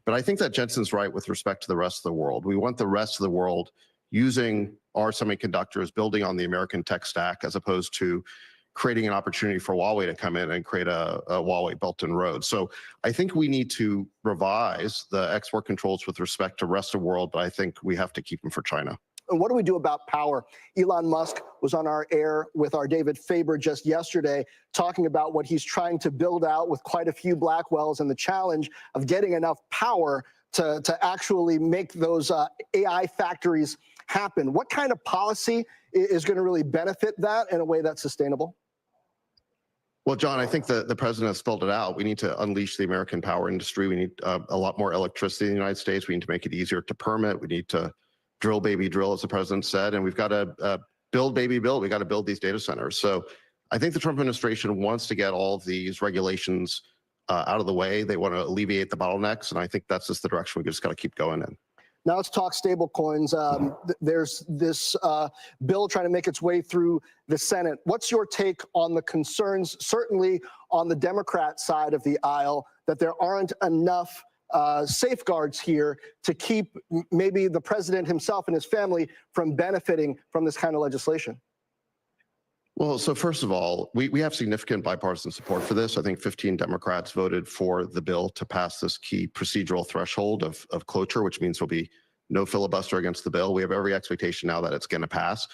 But I think that Jensen's right with respect to the rest of the world. We want the rest of the world using our semiconductors, building on the American tech stack, as opposed to creating an opportunity for Huawei to come in and create a Huawei Belt and Road. So I think we need to revise the export controls with respect to the rest of the world, but I think we have to keep them for China. And what do we do about power? Elon Musk was on our air with our David Faber just yesterday, talking about what he's trying to build out with quite a few Blackwells and the challenge of getting enough power to actually make those AI factories happen. What kind of policy is going to really benefit that in a way that's sustainable? Well, John, I think the president has spelled it out. We need to unleash the American power industry. We need a lot more electricity in the United States. We need to make it easier to permit. We need to drill, baby, drill, as the president said. And we've got to build, baby, build. We got to build these data centers. So I think the Trump administration wants to get all of these regulations out of the way. They want to alleviate the bottlenecks. And I think that's just the direction we just got to keep going in. Now let's talk stable coins. There's this bill trying to make its way through the Senate. What's your take on the concerns, certainly on the Democrat side of the aisle, that there aren't enough safeguards here to keep maybe the president himself and his family from benefiting from this kind of legislation? Well, so first of all, we have significant bipartisan support for this. I think 15 Democrats voted for the bill to pass this key procedural threshold of cloture, which means there'll be no filibuster against the bill. We have every expectation now that it's going to pass.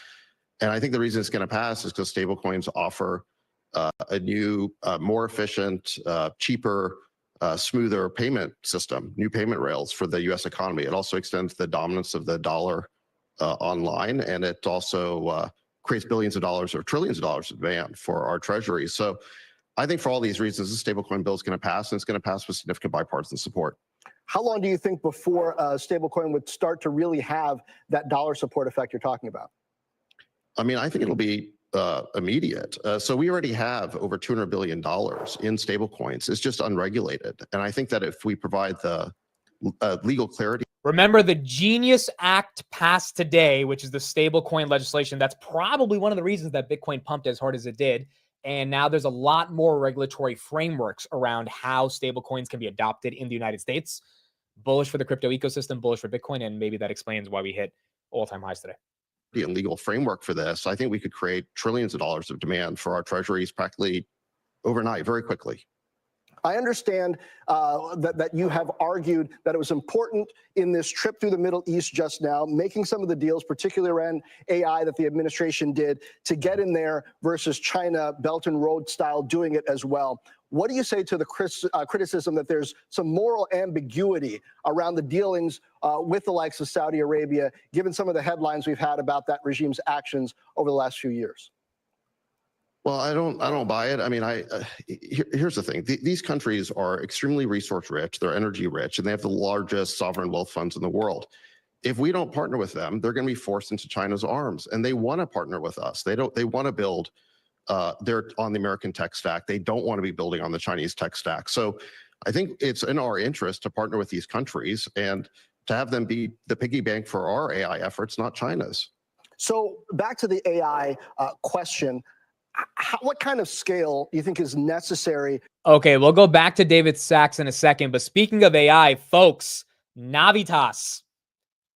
And I think the reason it's going to pass is because stablecoins offer a new, more efficient, cheaper, smoother payment system, new payment rails for the U.S. economy. It also extends the dominance of the dollar online, and it also creates billions of dollars or trillions of dollars of demand for our treasuries. So I think for all these reasons, the stablecoin bill is going to pass, and it's going to pass with significant bipartisan support. How long do you think before stablecoin would start to really have that dollar support effect you're talking about? I mean, I think it'll be immediate. So we already have over $200 billion in stablecoins. It's just unregulated. And I think that if we provide the legal clarity. Remember the Genius Act passed today, which is the stablecoin legislation. That's probably one of the reasons that Bitcoin pumped as hard as it did. And now there's a lot more regulatory frameworks around how stablecoins can be adopted in the United States. Bullish for the crypto ecosystem, bullish for Bitcoin, and maybe that explains why we hit all-time highs today. And legal framework for this, I think we could create trillions of dollars of demand for our treasuries practically overnight, very quickly. I understand that you have argued that it was important in this trip through the Middle East just now, making some of the deals, particularly around AI that the administration did, to get in there versus China, Belt and Road style, doing it as well. What do you say to the criticism that there's some moral ambiguity around the dealings with the likes of Saudi Arabia, given some of the headlines we've had about that regime's actions over the last few years? Well, I don't buy it. I mean, here's the thing. These countries are extremely resource rich. They're energy rich, and they have the largest sovereign wealth funds in the world. If we don't partner with them, they're going to be forced into China's arms, and they want to partner with us. They want to build they're on the American tech stack. They don't want to be building on the Chinese tech stack. So I think it's in our interest to partner with these countries and to have them be the piggy bank for our AI efforts, not China's. So back to the AI question. What kind of scale do you think is necessary? Okay, we'll go back to David Sachs in a second. But speaking of AI, folks, Navitas.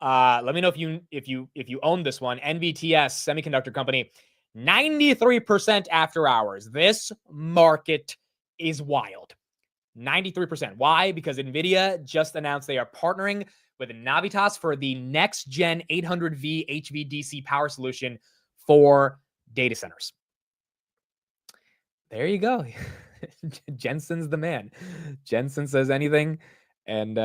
Let me know if you own this one. NVTS semiconductor company, 93% after hours. This market is wild. 93%. Why? Because NVIDIA just announced they are partnering with Navitas for the next gen 800V HVDC power solution for data centers. There you go. Jensen's the man. Jensen says anything, and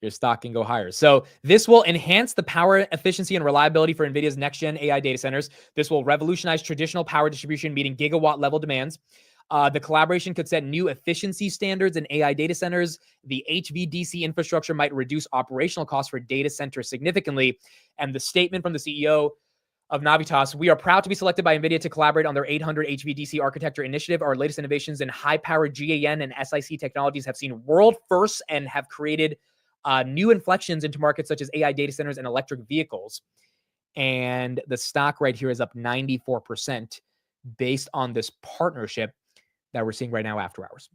your stock can go higher. So this will enhance the power efficiency and reliability for NVIDIA's next-gen AI data centers. This will revolutionize traditional power distribution, meeting gigawatt-level demands. The collaboration could set new efficiency standards in AI data centers. The HVDC infrastructure might reduce operational costs for data centers significantly. And the statement from the CEO of Navitas: we are proud to be selected by NVIDIA to collaborate on their 800 HVDC architecture initiative. Our latest innovations in high-power GaN and SiC technologies have seen world firsts and have created new inflections into markets such as AI data centers and electric vehicles. And the stock right here is up 94% based on this partnership that we're seeing right now after hours.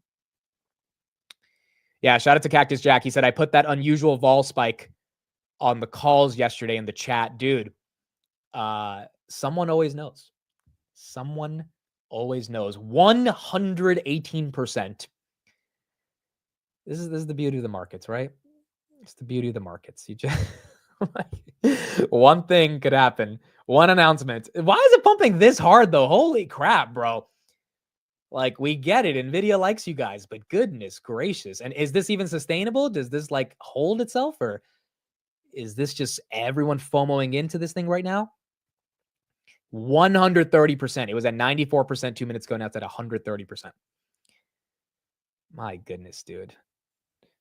Yeah, shout out to Cactus Jack. He said, I put that unusual vol spike on the calls yesterday in the chat. Dude, someone always knows. Someone always knows. 118%. This is the beauty of the markets, right? It's the beauty of the markets. You just one thing could happen. One announcement. Why is it pumping this hard though? Holy crap, bro. Like, we get it. NVIDIA likes you guys, but goodness gracious. And is this even sustainable? Does this like hold itself, or is this just everyone FOMOing into this thing right now? 130%. It was at 94% 2 minutes ago. Now it's at 130%. My goodness, dude.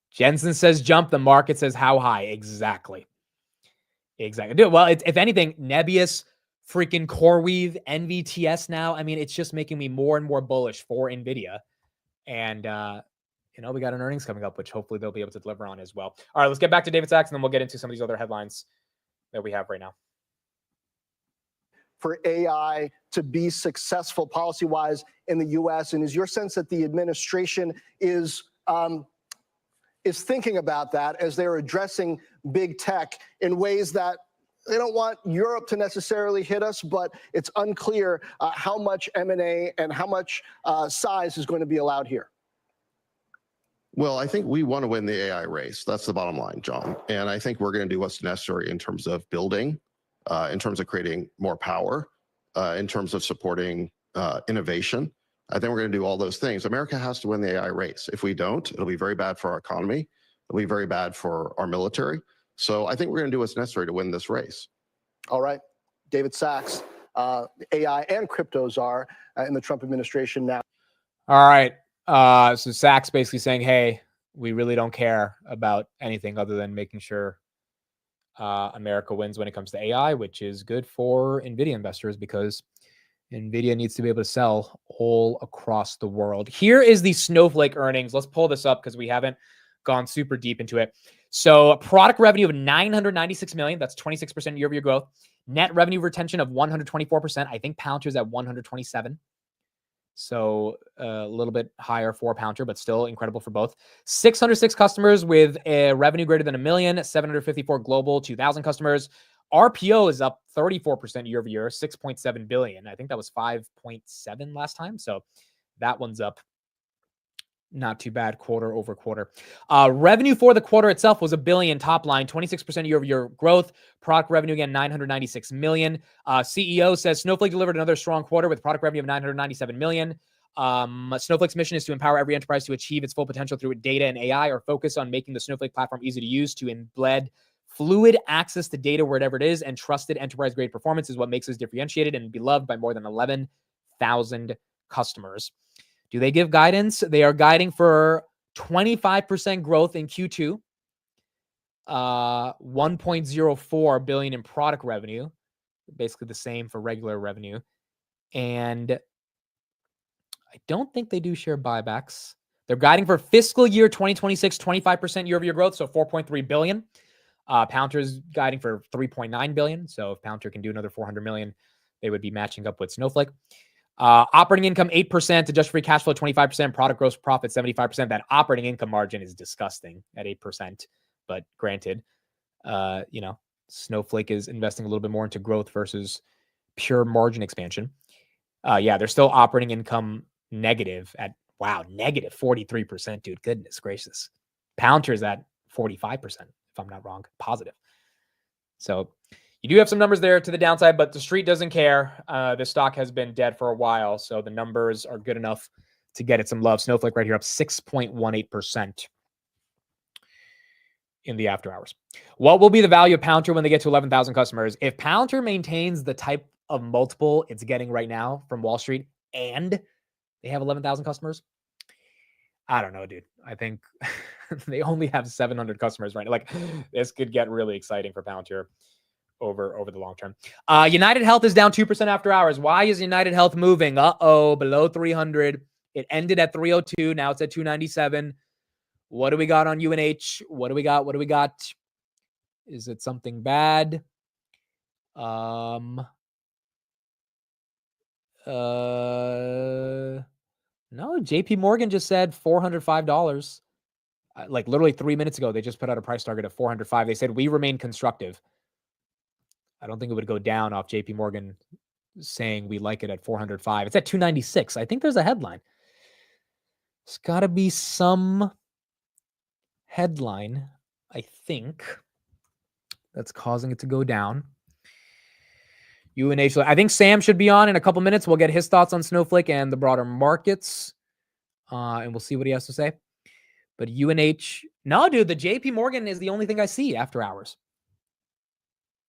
Jensen says jump. The market says how high? Exactly. Exactly. Dude, well, if anything, Nebius, freaking CoreWeave, NVTS now. I mean, it's just making me more and more bullish for NVIDIA. And, we got an earnings coming up, which hopefully they'll be able to deliver on as well. All right, let's get back to David Sachs, and then we'll get into some of these other headlines that we have right now. For AI to be successful policy-wise in the U.S., and is your sense that the administration is thinking about that as they're addressing big tech in ways that they don't want Europe to necessarily hit us, but it's unclear how much M&A and how much size is going to be allowed here. Well, I think we want to win the AI race. That's the bottom line, John. And I think we're going to do what's necessary in terms of building, in terms of creating more power, in terms of supporting innovation. I think we're going to do all those things. America has to win the AI race. If we don't, it'll be very bad for our economy. It'll be very bad for our military. So I think we're going to do what's necessary to win this race. All right. David Sachs, AI and cryptos are in the Trump administration now. All right. So Sachs basically saying, hey, we really don't care about anything other than making sure America wins when it comes to AI, which is good for NVIDIA investors because NVIDIA needs to be able to sell all across the world. Here is the Snowflake earnings. Let's pull this up because we haven't gone super deep into it. So product revenue of $996 million. That's 26% year-over-year growth. Net revenue retention of 124%. I think Palantir's at 127. So a little bit higher for Palantir, but still incredible for both. 606 customers with a revenue greater than $1 million, 754 global, 2,000 customers. RPO is up 34% year over year, 6.7 billion. I think that was 5.7 last time. So that one's up. Not too bad quarter over quarter. Revenue for the quarter itself was $1 billion top line, 26% year over year growth. Product revenue again, 996 million. CEO says Snowflake delivered another strong quarter with product revenue of 997 million. Snowflake's mission is to empower every enterprise to achieve its full potential through data and AI, or focus on making the Snowflake platform easy to use to embed fluid access to data wherever it is, and trusted enterprise-grade performance is what makes us differentiated and beloved by more than 11,000 customers. Do they give guidance? They are guiding for 25% growth in Q2, 1.04 billion in product revenue, basically the same for regular revenue. And I don't think they do share buybacks. They're guiding for fiscal year 2026, 25% year-over-year growth, so 4.3 billion. Palantir's guiding for 3.9 billion. So if Palantir can do another 400 million, they would be matching up with Snowflake. Operating income 8%, adjusted free cash flow 25%, product gross profit 75%. That operating income margin is disgusting at 8%. But granted, Snowflake is investing a little bit more into growth versus pure margin expansion. Yeah, they're still operating income negative at negative 43%, dude. Goodness gracious. Palantir is at 45%, if I'm not wrong, positive. So you do have some numbers there to the downside, but the street doesn't care. The stock has been dead for a while, so the numbers are good enough to get it some love. Snowflake right here up 6.18% in the after hours. What will be the value of Palantir when they get to 11,000 customers? If Palantir maintains the type of multiple it's getting right now from Wall Street and they have 11,000 customers, I don't know, dude. I think they only have 700 customers right now. Like, this could get really exciting for Palantir over the long term. United Health is down 2% after hours. Why is United Health moving? Below 300. It ended at 302. Now it's at 297. What do we got on UNH? What do we got? Is it something bad? No, JP Morgan just said $405. Like literally 3 minutes ago, they just put out a price target of 405. They said we remain constructive. I don't think it would go down off JP Morgan saying we like it at 405. It's at 296. I think there's a headline. It's got to be some headline, I think, that's causing it to go down. UNH, I think Sam should be on in a couple minutes. We'll get his thoughts on Snowflake and the broader markets, and we'll see what he has to say. But UNH, no, dude, the JP Morgan is the only thing I see after hours.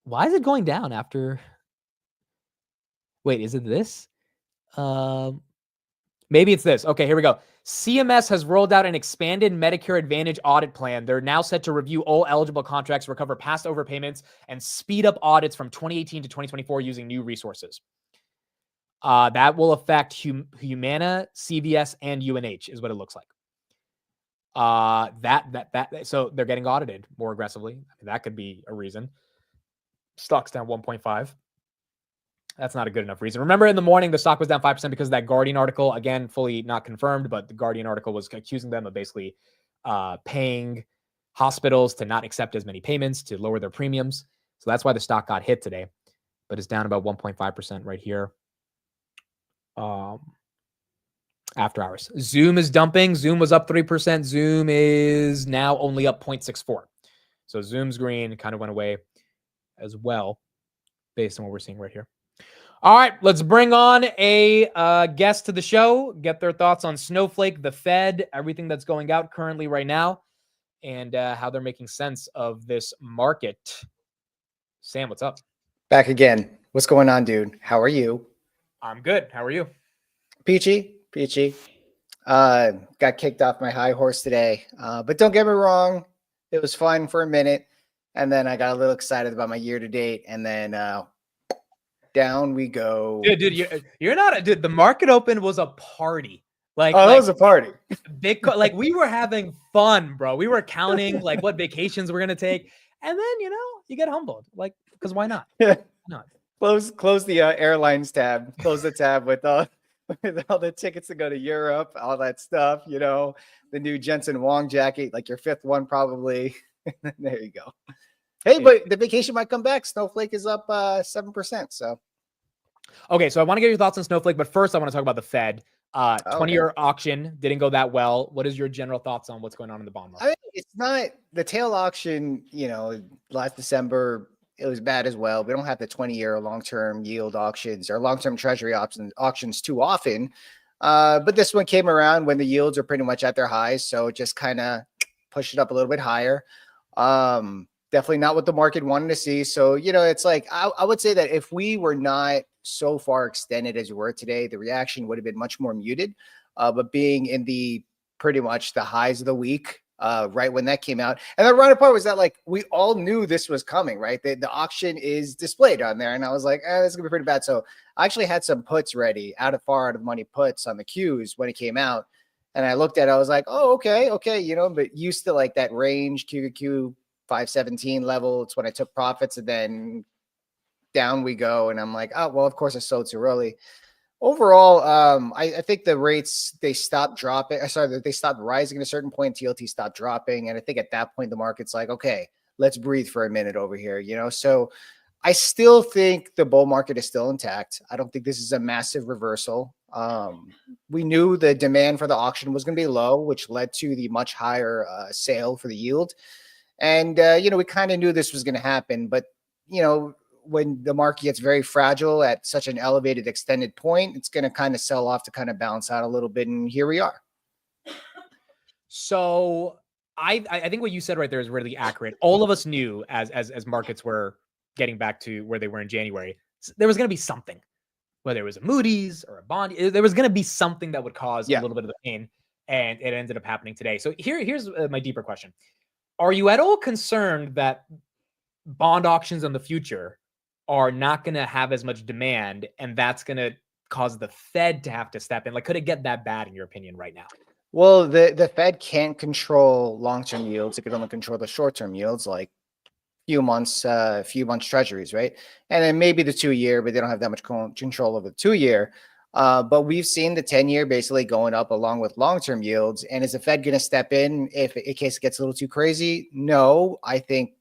Why is it going down after? Wait, is it this? Maybe it's this. Okay, here we go. CMS has rolled out an expanded Medicare Advantage audit plan. They're now set to review all eligible contracts, recover past overpayments, and speed up audits from 2018 to 2024 using new resources. That will affect Humana, CVS, and UNH is what it looks like. So they're getting audited more aggressively. I mean, that could be a reason. Stock's down 1.5. That's not a good enough reason. Remember, in the morning, the stock was down 5% because of that Guardian article. Again, fully not confirmed, but the Guardian article was accusing them of basically paying hospitals to not accept as many payments to lower their premiums. So that's why the stock got hit today, but it's down about 1.5% right here. After hours. Zoom is dumping. Zoom was up 3%. Zoom is now only up 0.64. So Zoom's green kind of went away as well, based on what we're seeing right here. All right, let's bring on a guest to the show, get their thoughts on Snowflake, the Fed, everything that's going out currently right now, and how they're making sense of this market. Sam, what's up? Back again. What's going on, dude? How are you? I'm good. How are you? Peachy. Got kicked off my high horse today. But don't get me wrong, it was fun for a minute. And then I got a little excited about my year to date. And then down we go. Dude, you're not dude. The market open was a party. Like, it was a party. Like we were having fun, bro. We were counting like what vacations we're gonna take. And then, you get humbled. Like, because why not? Yeah. Why not? Close the airlines tab. Close the tab with all the tickets to go to Europe, all that stuff, the new Jensen Wong jacket, like your fifth one probably. There you go. Hey, but the vacation might come back. Snowflake is up 7%. So okay, so I want to get your thoughts on Snowflake, but first I want to talk about the Fed. 20-year auction didn't go that well. What is your general thoughts on what's going on in the bond market? I mean, it's not the tail auction, last December. It was bad as well. We don't have the 20-year long-term yield auctions or long-term treasury auctions too often. But this one came around when the yields are pretty much at their highs. So it just kind of pushed it up a little bit higher. Definitely not what the market wanted to see. So, it's like, I would say that if we were not so far extended as we were today, the reaction would have been much more muted. But being in the pretty much the highs of the week, right when that came out. And the ironic part was that like we all knew this was coming, right? The auction is displayed on there. And I was like, this is gonna be pretty bad. So I actually had some puts ready, far out of money puts on the Qs when it came out. And I looked at it, I was like, oh, okay, but used to like that range QQQ 517 level. It's when I took profits, and then down we go. And I'm like, oh, well, of course I sold too early. Overall, I think the rates, they stopped dropping. They stopped rising at a certain point. TLT stopped dropping. And I think at that point, the market's like, okay, let's breathe for a minute over here, So I still think the bull market is still intact. I don't think this is a massive reversal. We knew the demand for the auction was going to be low, which led to the much higher sale for the yield. And, we kind of knew this was going to happen. But, when the market gets very fragile at such an elevated extended point, it's going to kind of sell off to kind of balance out a little bit. And here we are. So I think what you said right there is really accurate. All of us knew as markets were getting back to where they were in January, there was going to be something, whether it was a Moody's or a bond, there was going to be something that would cause a little bit of the pain. And it ended up happening today. So here's my deeper question. Are you at all concerned that bond auctions in the future are not going to have as much demand, and that's going to cause the Fed to have to step in? Like, could it get that bad in your opinion right now? Well, the Fed can't control long-term yields. It can only control the short-term yields, like few months treasuries, right? And then maybe the 2-year, but they don't have that much control over the 2-year. But we've seen the 10-year basically going up along with long-term yields. And is the Fed going to step in in case it gets a little too crazy? No, I think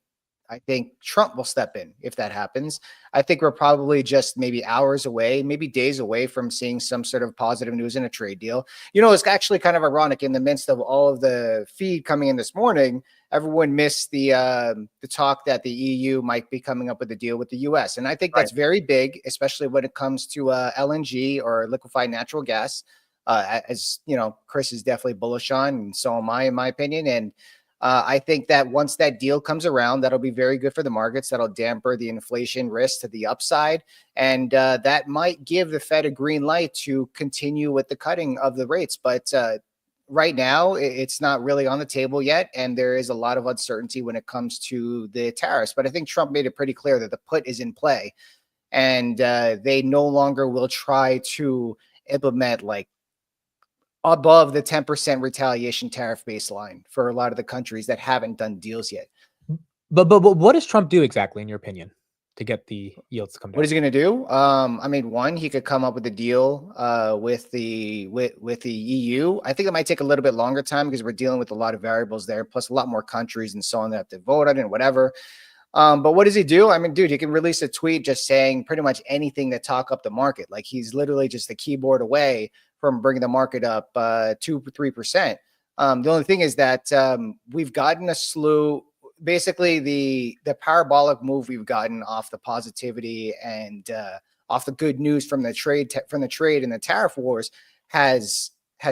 Trump will step in if that happens. I think we're probably just maybe hours away, maybe days away from seeing some sort of positive news in a trade deal. It's actually kind of ironic in the midst of all of the feed coming in this morning, everyone missed the talk that the EU might be coming up with a deal with the US. And I think that's very big, especially when it comes to LNG or liquefied natural gas, as Chris is definitely bullish on, and so am I, in my opinion. And I think that once that deal comes around, that'll be very good for the markets. That'll damper the inflation risk to the upside. And that might give the Fed a green light to continue with the cutting of the rates. But right now, it's not really on the table yet. And there is a lot of uncertainty when it comes to the tariffs. But I think Trump made it pretty clear that the put is in play. And they no longer will try to implement like above the 10% retaliation tariff baseline for a lot of the countries that haven't done deals yet. But what does Trump do exactly, in your opinion, to get the yields to come down? What is he going to do? I mean, one, he could come up with a deal with the EU. I think it might take a little bit longer time because we're dealing with a lot of variables there, plus a lot more countries and so on that have to vote on it and whatever. But what does he do? I mean, dude, he can release a tweet just saying pretty much anything to talk up the market. Like he's literally just a keyboard away from bringing the market up 2-3%. The only thing is that we've gotten a slew. Basically, the parabolic move we've gotten off the positivity and off the good news from the trade and the tariff wars has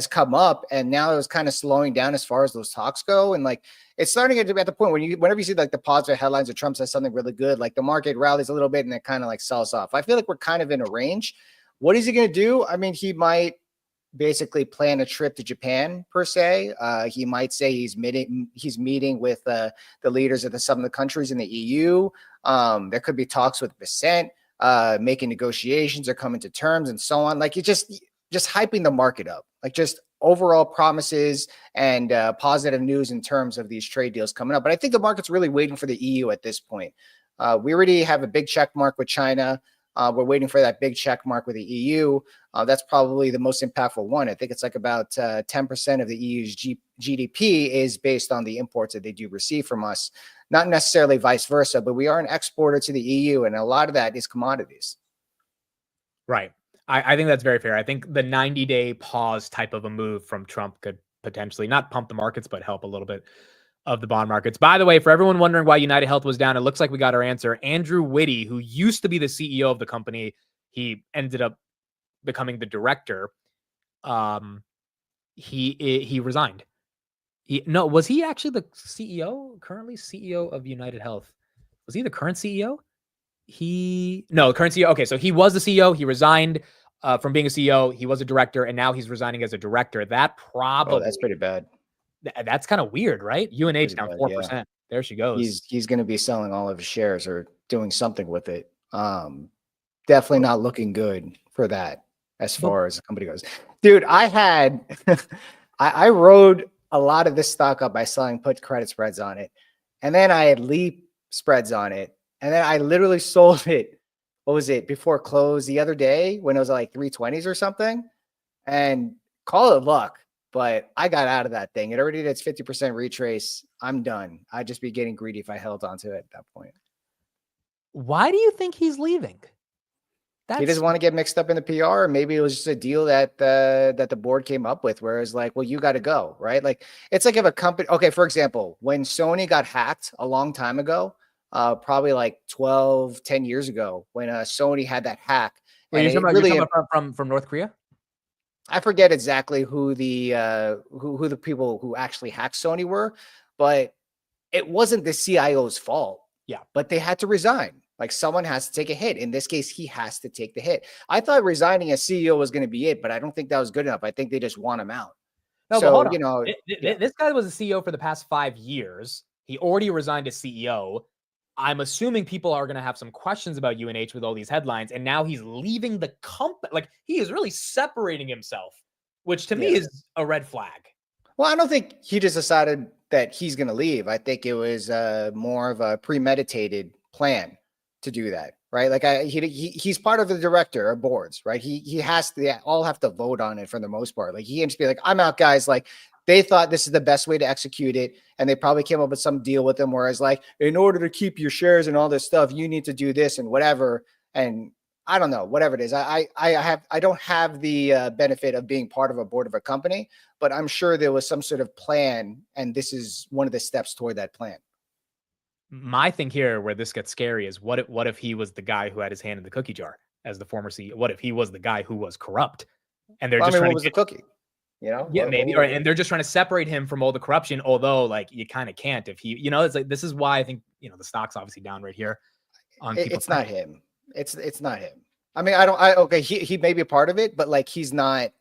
come up, and now it's kind of slowing down as far as those talks go. And like it's starting to get at the point whenever you see like the positive headlines or Trump says something really good, like the market rallies a little bit and it kind of like sells off. I feel like we're kind of in a range. What is he going to do? I mean, he might basically plan a trip to Japan per se. He might say he's meeting with the leaders of some of the countries in the EU. There could be talks with Vicent, making negotiations or coming to terms and so on. Like you just hyping the market up, like just overall promises and positive news in terms of these trade deals coming up. But I think the market's really waiting for the EU at this point. We already have a big check mark with China. We're waiting for that big check mark with the EU. That's probably the most impactful one. I think it's like about 10% of the EU's GDP is based on the imports that they do receive from us, not necessarily vice versa, but we are an exporter to the EU, and a lot of that is commodities. Right. I think that's very fair. I think the 90-day pause type of a move from Trump could potentially not pump the markets, but help a little bit of the bond markets. By the way, for everyone wondering why United Health was down, it looks like we got our answer. Andrew Whitty, who used to be the CEO of the company, he ended up becoming the director. He resigned. Was he actually the CEO? Currently CEO of United Health? Was he the current CEO? The current CEO. Okay, so he was the CEO. He resigned from being a CEO. He was a director, and now he's resigning as a director. That probably that's pretty bad. That's kind of weird, right? UNH down 4%. Yeah. There she goes. He's going to be selling all of his shares or doing something with it. Definitely not looking good for that as far as the company goes. Dude, I rode a lot of this stock up by selling put credit spreads on it. And then I had leap spreads on it. And then I literally sold it. What was it? Before close the other day when it was like 320s or something. And call it luck. But I got out of that thing. It already did its 50% retrace. I'm done. I'd just be getting greedy if I held onto it at that point. Why do you think he's leaving? He doesn't want to get mixed up in the PR, or maybe it was just a deal that the board came up with, where it's like, well, you got to go, right? Like it's like if a company, okay, for example, when Sony got hacked a long time ago, probably like 10 years ago, when Sony had that hack. Wait, you're talking about from North Korea? I forget exactly who the people who actually hacked Sony were, but it wasn't the CIO's fault. Yeah, but they had to resign. Like someone has to take a hit. In this case, he has to take the hit. I thought resigning as CEO was going to be it, but I don't think that was good enough. I think they just want him out. No, so, but hold on. This guy was a CEO for the past 5 years. He already resigned as CEO. I'm assuming people are going to have some questions about UNH with all these headlines, and now he's leaving the company. Like he is really separating himself, which to me is a red flag. Well, I don't think he just decided that he's going to leave. I think it was more of a premeditated plan to do that, right? Like he's part of the director of boards, right? He has to, they all have to vote on it for the most part. Like he can just be like, I'm out, guys. Like they thought this is the best way to execute it. And they probably came up with some deal with them, whereas like, in order to keep your shares and all this stuff, you need to do this and whatever. And I don't know, whatever it is. I don't have the benefit of being part of a board of a company, but I'm sure there was some sort of plan. And this is one of the steps toward that plan. My thing here where this gets scary is what if he was the guy who had his hand in the cookie jar as the former CEO? What if he was the guy who was corrupt and they're just trying to the cookie, you know? Yeah, maybe. Or, and they're just trying to separate him from all the corruption. Although like you kind of can't if he, it's like, this is why I think, the stock's obviously down right here. It's not him. It's not him. I mean, okay. He may be a part of it, but like, it's not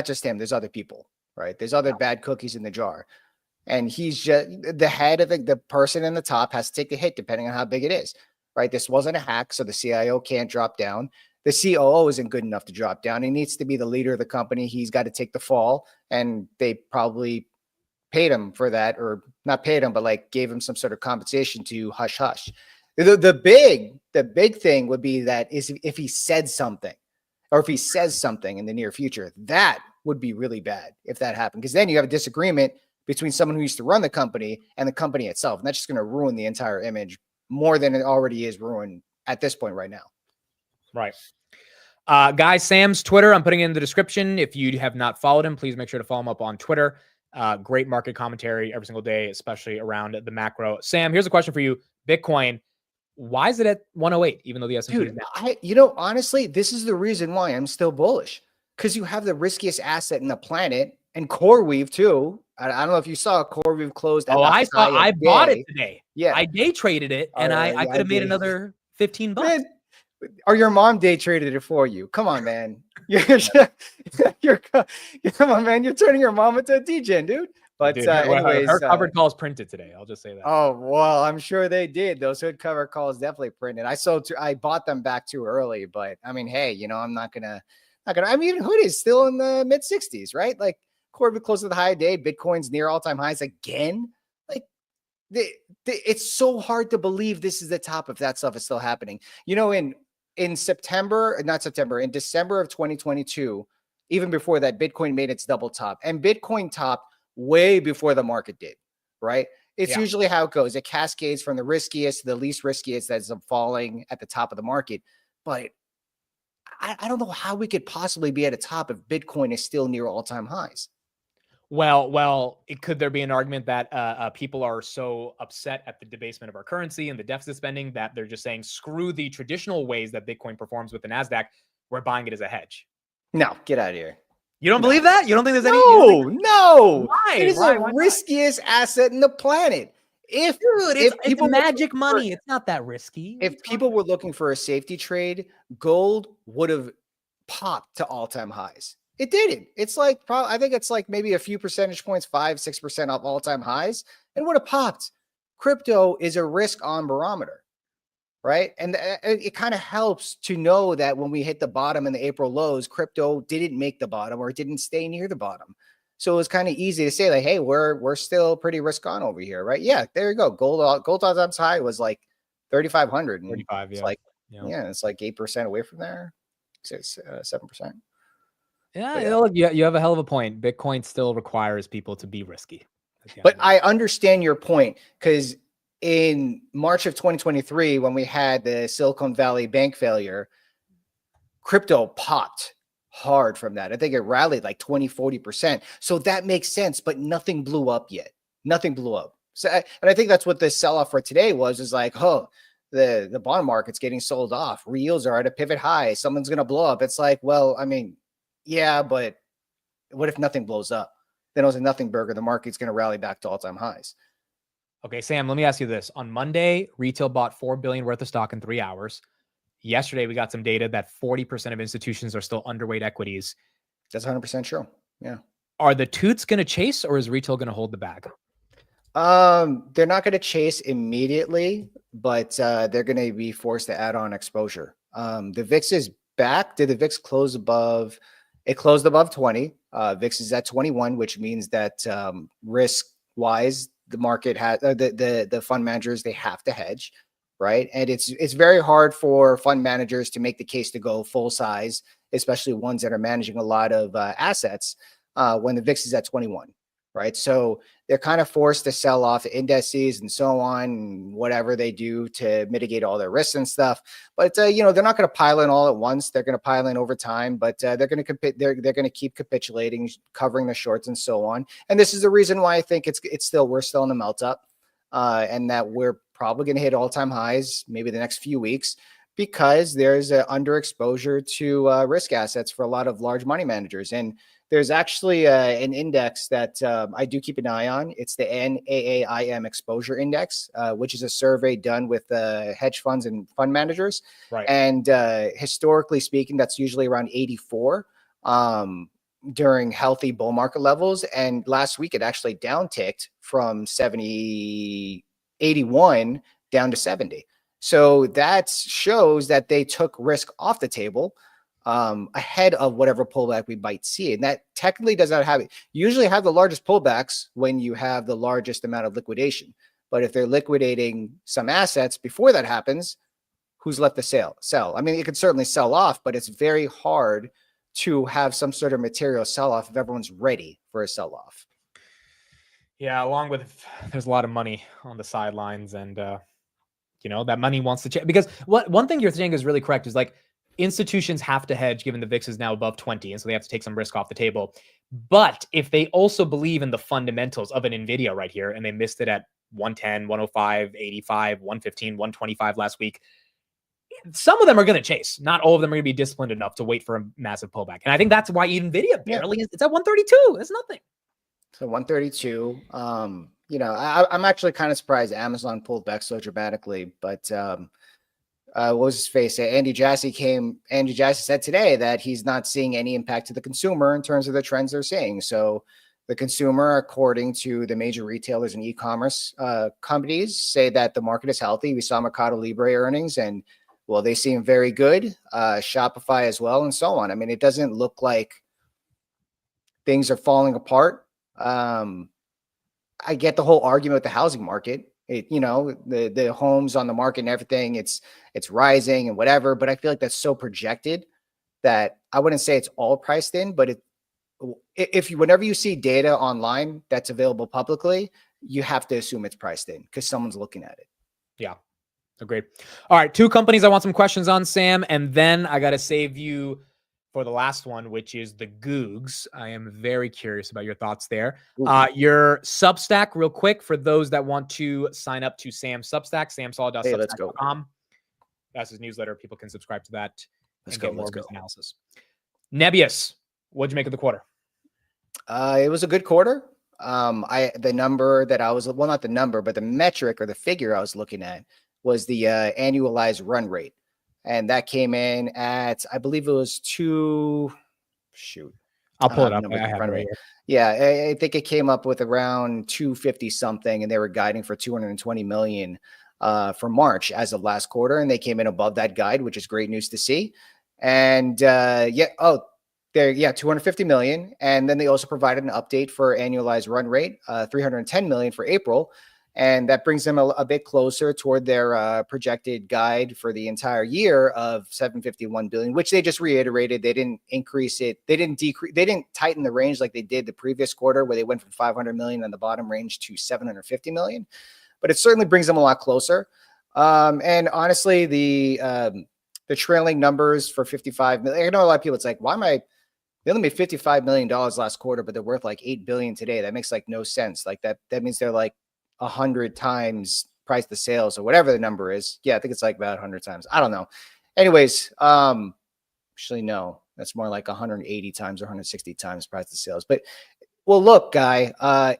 just him. There's other people, right? There's other bad cookies in the jar. And he's just the head of the person in the top has to take the hit depending on how big it is, right? This wasn't a hack, so the CIO can't drop down. The COO isn't good enough to drop down. He needs to be the leader of the company. He's got to take the fall, and they probably paid him for that, or not paid him, but like gave him some sort of compensation to hush hush. The big thing would be that is if he said something, or if he says something in the near future, that would be really bad if that happened, because then you have a disagreement between someone who used to run the company and the company itself. And that's just going to ruin the entire image more than it already is ruined at this point right now. Right. Guys, Sam's Twitter, I'm putting it in the description. If you have not followed him, please make sure to follow him up on Twitter. Great market commentary every single day, especially around the macro. Sam, here's a question for you. Bitcoin, why is it at 108, even though the S&P is down? Honestly, this is the reason why I'm still bullish, because you have the riskiest asset in the planet, and CoreWeave too. I don't know if you saw CoreWeave closed. I bought it today. Yeah, I day traded it, and I could have made another $15. Man, or your mom day traded it for you. Come on, man. Come on, man. You're turning your mom into a DJ, dude. But dude, anyways, her covered calls printed today. I'll just say that. Oh well, I'm sure they did. Those hood cover calls definitely printed. I bought them back too early, but I mean, hey, I'm not gonna. I mean, hood is still in the mid 60s, right? Like CoreWeave close to the high day. Bitcoin's near all-time highs again. Like it's so hard to believe this is the top if that stuff is still happening. In December of 2022, even before that, Bitcoin made its double top, and Bitcoin topped way before the market did, right? It's usually how it goes. It cascades from the riskiest to the least riskiest that's falling at the top of the market. But I don't know how we could possibly be at a top if Bitcoin is still near all-time highs. Well, could there be an argument that people are so upset at the debasement of our currency and the deficit spending that they're just saying, screw the traditional ways that Bitcoin performs with the NASDAQ, we're buying it as a hedge? No, get out of here. You don't believe that? You don't think there's any? No. Why? It is the riskiest asset in the planet. It's magic money. It's not that risky. If people were looking for a safety trade, gold would have popped to all-time highs. It didn't. It's like, I think it's like maybe a few percentage points, 5-6% off all-time highs, and would have popped. Crypto is a risk-on barometer, right? And it kind of helps to know that when we hit the bottom in the April lows, crypto didn't make the bottom or it didn't stay near the bottom. So it was kind of easy to say like, hey, we're still pretty risk-on over here, right? Yeah, there you go. Gold all-time high was like 3,500. 35, yeah. It's like, it's like 8% away from there, 7%. Yeah, look, you have a hell of a point. Bitcoin still requires people to be risky. But I understand your point, because in March of 2023, when we had the Silicon Valley bank failure, crypto popped hard from that. I think it rallied like 20-40%. So that makes sense, but nothing blew up yet. Nothing blew up. So, and I think that's what the sell-off for today is like, the bond market's getting sold off. Real yields are at a pivot high. Someone's going to blow up. It's like, well, I mean, yeah, but what if nothing blows up? Then it was a nothing burger. The market's going to rally back to all-time highs. Okay, Sam, let me ask you this. On Monday, retail bought $4 billion worth of stock in 3 hours. Yesterday, we got some data that 40% of institutions are still underweight equities. That's 100% true. Yeah. Are the toots going to chase, or is retail going to hold the bag? They're not going to chase immediately, but they're going to be forced to add on exposure. The VIX is back. Did the VIX close above? It closed above 20. VIX is at 21, which means that risk-wise, the market has the fund managers, they have to hedge, right? And it's very hard for fund managers to make the case to go full size, especially ones that are managing a lot of assets when the VIX is at 21, right? So they're kind of forced to sell off indices and so on, and whatever they do to mitigate all their risks and stuff. But they're not going to pile in all at once. They're going to pile in over time, but they're going to keep capitulating, covering the shorts and so on. And this is the reason why I think we're still in a melt up, and that we're probably going to hit all-time highs maybe the next few weeks, because there's an underexposure to risk assets for a lot of large money managers. And there's actually an index that I do keep an eye on. It's the NAAIM Exposure Index, which is a survey done with hedge funds and fund managers. Right. And historically speaking, that's usually around 84 during healthy bull market levels. And last week, it actually downticked from 81 down to 70. So that shows that they took risk off the table ahead of whatever pullback we might see. And that technically does not have it. You usually have the largest pullbacks when you have the largest amount of liquidation. But if they're liquidating some assets before that happens, who's left to sell? I mean, it could certainly sell off, but it's very hard to have some sort of material sell off if everyone's ready for a sell off. Yeah, along with there's a lot of money on the sidelines, and that money wants to change. Because one thing you're saying is really correct is like institutions have to hedge given the VIX is now above 20, and so they have to take some risk off the table. But if they also believe in the fundamentals of an Nvidia right here, and they missed it at 110, 105, 85, 115, 125 last week, some of them are going to chase. Not all of them are going to be disciplined enough to wait for a massive pullback. And I think that's why Nvidia barely is. It's at 132. It's nothing. So 132. I'm actually kind of surprised Amazon pulled back so dramatically. But what was his face? Andy Jassy said today that he's not seeing any impact to the consumer in terms of the trends they're seeing. So the consumer, according to the major retailers and e-commerce companies, say that the market is healthy. We saw Mercado Libre earnings, and well, they seem very good. Shopify as well, and so on. I mean, it doesn't look like things are falling apart. I get the whole argument with the housing market. The homes on the market and everything, it's rising and whatever, but I feel like that's so projected that I wouldn't say it's all priced in, but whenever you see data online that's available publicly, you have to assume it's priced in because someone's looking at it. Yeah, agreed. All right, 2 companies I want some questions on, Sam, and then I got to save you for the last one, which is the Googs. I am very curious about your thoughts there. Your Substack, real quick, for those that want to sign up to Sam's Substack, samsaw.substack.com. Hey, let's go. That's his newsletter. People can subscribe to that and get more of his analysis. Nebius, what'd you make of the quarter? It was a good quarter. The number that I was, well, not the number, but the metric or the figure I was looking at was the annualized run rate. And that came in at, I believe it was I'll pull it up. I have it right here. Yeah, I think it came up with around 250 something, and they were guiding for 220 million for March as of last quarter, and they came in above that guide, which is great news to see. And 250 million. And then they also provided an update for annualized run rate, 310 million for April. And that brings them a bit closer toward their projected guide for the entire year of 751 billion, which they just reiterated. They didn't increase it. They didn't decrease. They didn't tighten the range like they did the previous quarter, where they went from 500 million on the bottom range to 750 million. But it certainly brings them a lot closer. And honestly, the trailing numbers for 55 million. I know a lot of people. It's like, why am I? They only made $55 million last quarter, but they're worth like 8 billion today. That makes like no sense. Like that means they're like 100 times price to sales or whatever the number is. Yeah, I think it's like about 100 times. I don't know. Anyways, actually, no, that's more like 180 times or 160 times price to sales. But well, look, Guy,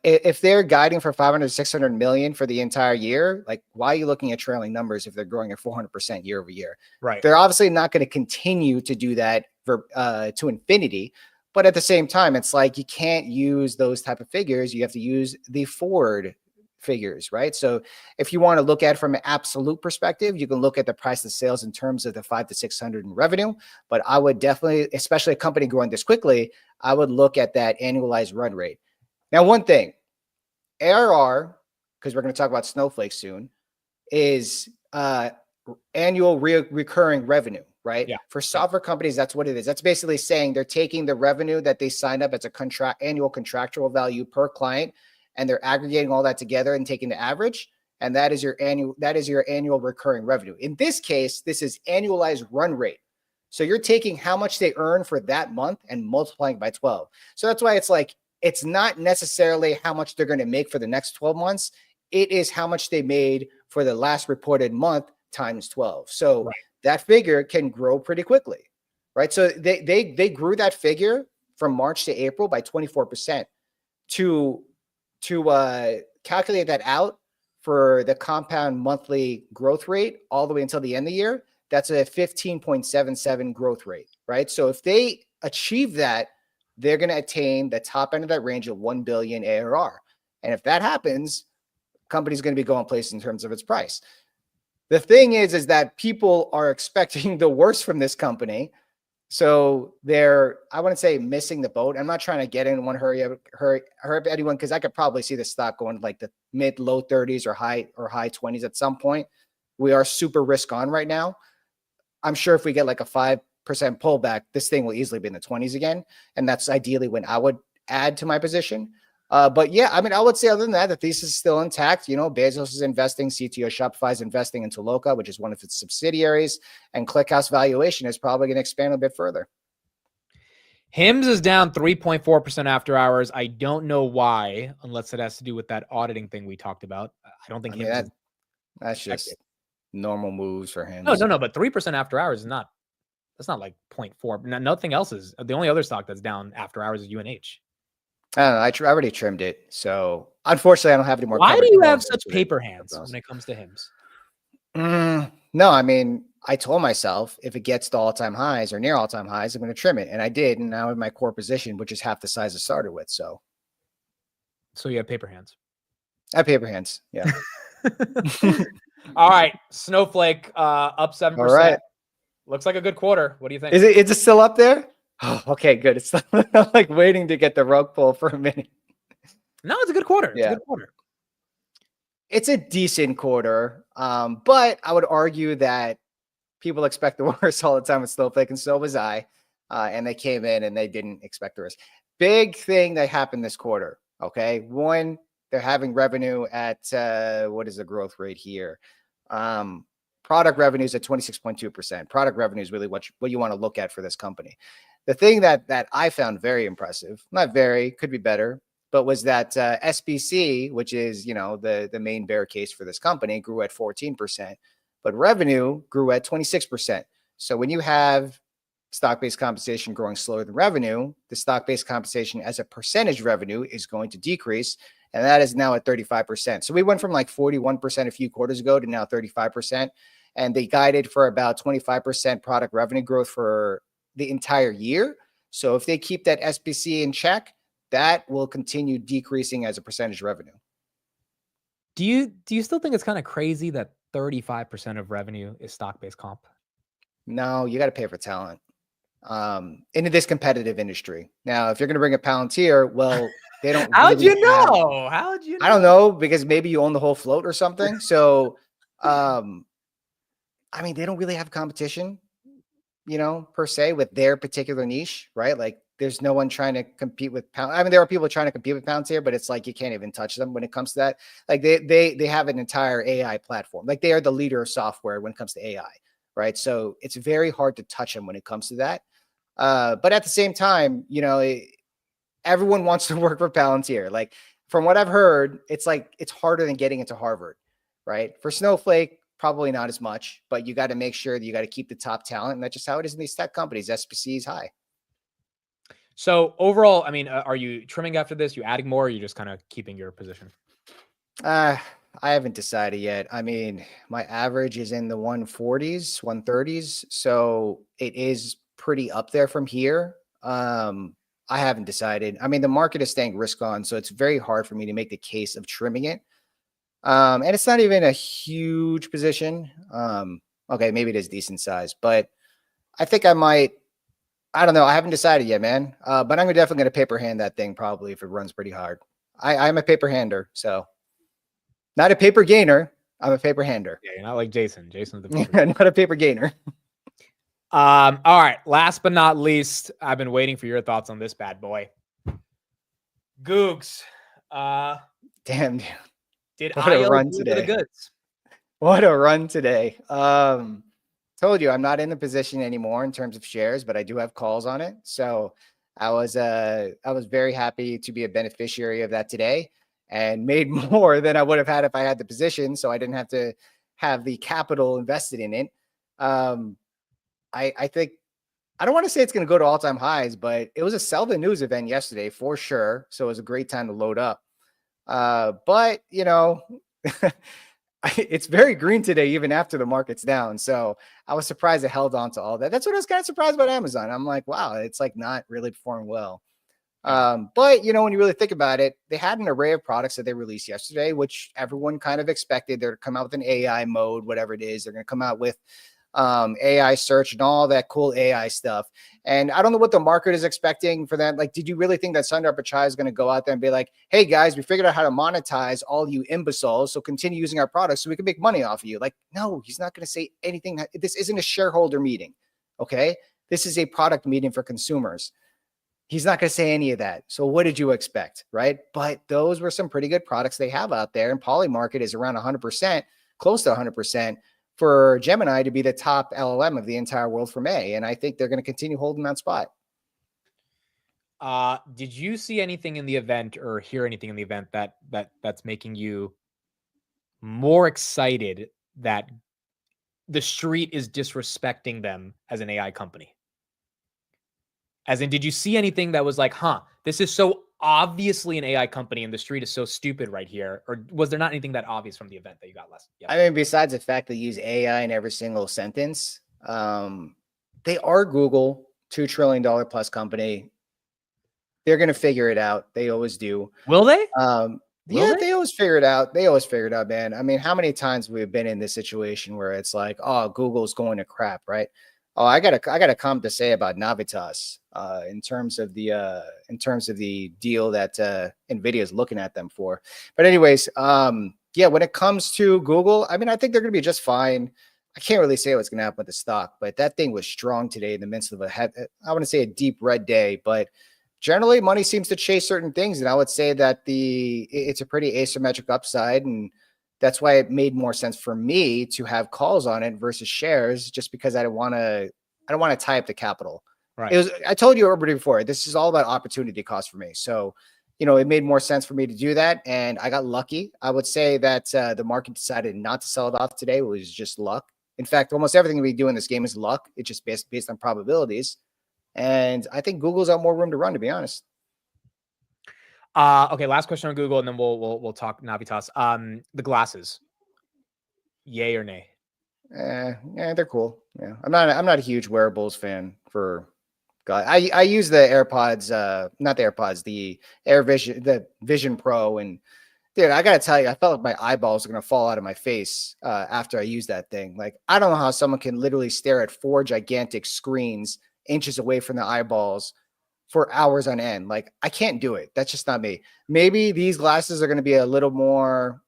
if they're guiding for 500, 600 million for the entire year, like, why are you looking at trailing numbers if they're growing at 400% year over year? Right. They're obviously not going to continue to do that to infinity. But at the same time, it's like you can't use those type of figures. You have to use the forward figures, right? So if you want to look at it from an absolute perspective, you can look at the price of sales in terms of the 500 to 600 in revenue. But I would definitely, especially a company growing this quickly, I would look at that annualized run rate. Now, one thing, ARR, because we're going to talk about Snowflake soon, is annual recurring revenue, right? Yeah. For software companies, that's what it is. That's basically saying they're taking the revenue that they signed up as a annual contractual value per client, and they're aggregating all that together and taking the average, and that is your annual recurring revenue. In this case, this is annualized run rate. So you're taking how much they earn for that month and multiplying by 12. So that's why it's like, it's not necessarily how much they're going to make for the next 12 months. It is how much they made for the last reported month times 12. So that figure can grow pretty quickly, right? So they grew that figure from March to April by 24%. To calculate that out for the compound monthly growth rate all the way until the end of the year, that's a 15.77 growth rate, right? So if they achieve that, they're going to attain the top end of that range of 1 billion ARR. And if that happens, the company's going to be going places in terms of its price. The thing is that people are expecting the worst from this company. So they're, I wouldn't say missing the boat. I'm not trying to get in one hurry up anyone, because I could probably see the stock going like the mid low 30s or high 20s at some point. We are super risk on right now. I'm sure if we get like a 5% pullback, this thing will easily be in the 20s again. And that's ideally when I would add to my position. But yeah, I mean, I would say other than that, the thesis is still intact. You know, Bezos is investing, CTO Shopify is investing into Loka, which is one of its subsidiaries, and ClickHouse valuation is probably going to expand a bit further. Hims is down 3.4% after hours. I don't know why, unless it has to do with that auditing thing we talked about. I don't think I mean, Hims is that's just affected. normal moves for him. No, but 3% after hours is not, that's not like 0.4. Nothing else is. The only other stock that's down after hours is UNH. I don't know. I already trimmed it. So unfortunately, I don't have any more. Why do coverage you going have into such it. paper hands when it comes to Hims? No, I mean, I told myself if it gets to all-time highs or near all-time highs, I'm going to trim it. And I did. And now in my core position, which is half the size I started with. So You have paper hands. I have paper hands. Yeah. All right. Snowflake up 7%. All right. Looks like a good quarter. What do you think? Is it still up there? Oh, okay, good. It's like waiting to get the rug pull for a minute. No, it's a good quarter. It's Yeah. a good quarter. It's a decent quarter. But I would argue that people expect the worst all the time with Snowflake, and so was I. And they came in and they didn't expect the worst. Big thing that happened this quarter. Okay. One, they're having revenue at what is the growth rate here? Product revenues at 26.2%. Product revenue is really what you want to look at for this company. The thing that I found very impressive, not very, could be better, but was that SBC, which is, you know, the main bear case for this company, grew at 14%, but revenue grew at 26%. So when you have stock-based compensation growing slower than revenue, the stock-based compensation as a percentage revenue is going to decrease, and that is now at 35%. So we went from like 41% a few quarters ago to now 35%, and they guided for about 25% product revenue growth for the entire year. So if they keep that SBC in check, that will continue decreasing as a percentage revenue. Do you still think it's kind of crazy that 35% of revenue is stock-based comp? No, you got to pay for talent in this competitive industry. Now, if you're going to bring a Palantir, well, they don't. How'd really you know? How'd you know? I don't know, because maybe you own the whole float or something. So, I mean, they don't really have competition, you know, per se with their particular niche, right? Like there's no one trying to compete with I mean, there are people trying to compete with Palantir, but it's like you can't even touch them when it comes to that. Like they have an entire AI platform. Like they are the leader of software when it comes to AI, right? So it's very hard to touch them when it comes to that. But at the same time, you know, everyone wants to work for Palantir. Like from what I've heard, it's like it's harder than getting into Harvard, right? For Snowflake, probably not as much, but you got to make sure that you got to keep the top talent. And that's just how it is in these tech companies. SBC is high. So overall, I mean, are you trimming after this? You adding more? Or are you just kind of keeping your position? I haven't decided yet. I mean, my average is in the 140s, 130s. So it is pretty up there from here. I haven't decided. I mean, the market is staying risk on, so it's very hard for me to make the case of trimming it. And it's not even a huge position. Okay, maybe it is decent size, but I think I might. I don't know. I haven't decided yet, man. But I'm definitely going to paper hand that thing probably if it runs pretty hard. I'm a paper hander, so not a paper gainer. I'm a paper hander. Yeah, you're not like Jason. Jason's the paper Not a paper gainer. All right. Last but not least, I've been waiting for your thoughts on this bad boy. Googs. Damn, dude. Did What a IO run do today. the goods? What a run today. Told you I'm not in the position anymore in terms of shares, but I do have calls on it. So I was very happy to be a beneficiary of that today and made more than I would have had if I had the position. So I didn't have to have the capital invested in it. I think I don't want to say it's going to go to all-time highs, but it was a sell the news event yesterday for sure. So it was a great time to load up. But you know, it's very green today, even after the market's down. So I was surprised it held on to all that. That's what I was kind of surprised about Amazon. I'm like, wow, it's like not really performing well. But you know, when you really think about it, they had an array of products that they released yesterday, which everyone kind of expected. They're to come out with an AI mode, whatever it is. They're going to come out with AI search and all that cool AI stuff. And I don't know what the market is expecting for that. Like, did you really think that Sundar Pichai is going to go out there and be like, hey guys, we figured out how to monetize all you imbeciles. So continue using our products so we can make money off of you. Like, no, he's not going to say anything. This isn't a shareholder meeting. Okay. This is a product meeting for consumers. He's not going to say any of that. So what did you expect, right? But those were some pretty good products they have out there. And Polymarket is around 100%, close to 100% for Gemini to be the top LLM of the entire world for May. And I think they're going to continue holding that spot. Did you see anything in the event or hear anything in the event that's making you more excited that the street is disrespecting them as an AI company? As in, did you see anything that was like, huh, this is so obviously an AI company and the street is so stupid right here? Or was there not anything that obvious from the event that you got less? Yeah. I mean, besides the fact they use AI in every single sentence, they are Google, $2 trillion plus company. They're going to figure it out. They always do. Will they? They always figure it out. They always figure it out, man. I mean, how many times we've been in this situation where it's like, oh, Google's going to crap, right? Oh, I got a comment to say about Navitas in terms of the deal that NVIDIA is looking at them for. But anyways, when it comes to Google, I mean, I think they're going to be just fine. I can't really say what's going to happen with the stock, but that thing was strong today in the midst of I want to say a deep red day, but generally money seems to chase certain things. And I would say that it's a pretty asymmetric upside. And that's why it made more sense for me to have calls on it versus shares, just because I don't want to tie up the capital. Right. I told you already before, this is all about opportunity cost for me. So, it made more sense for me to do that. And I got lucky. I would say that the market decided not to sell it off today. It was just luck. In fact, almost everything we do in this game is luck. It's just based on probabilities. And I think Google's got more room to run, to be honest. Okay, last question on Google, and then we'll talk Navitas. The glasses, yay or nay? Yeah, they're cool. Yeah, I'm not a huge wearables fan. I use the AirPods, not the AirPods, the the Vision Pro, and dude, I gotta tell you, I felt like my eyeballs are gonna fall out of my face after I use that thing. Like, I don't know how someone can literally stare at 4 gigantic screens inches away from the eyeballs for hours on end. Like, I can't do it. That's just not me. Maybe these glasses are going to be a little more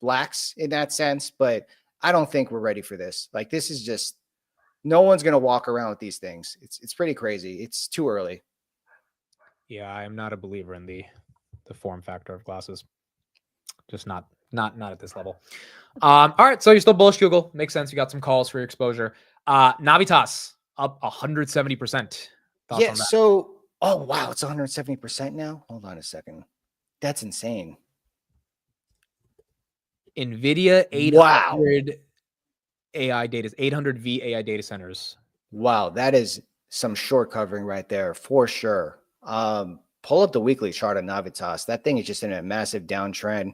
lax in that sense, but I don't think we're ready for this. Like, this is just, no one's going to walk around with these things. It's pretty crazy. It's too early. Yeah, I am not a believer in the form factor of glasses. Just not at this level. All right, so you're still bullish Google. Makes sense. You got some calls for your exposure. Navitas up 170%. Yeah, so, oh, wow, it's 170% now? Hold on a second. That's insane. NVIDIA 800 AI data, 800V AI data centers. Wow, that is some short covering right there for sure. Pull up the weekly chart on Navitas. That thing is just in a massive downtrend.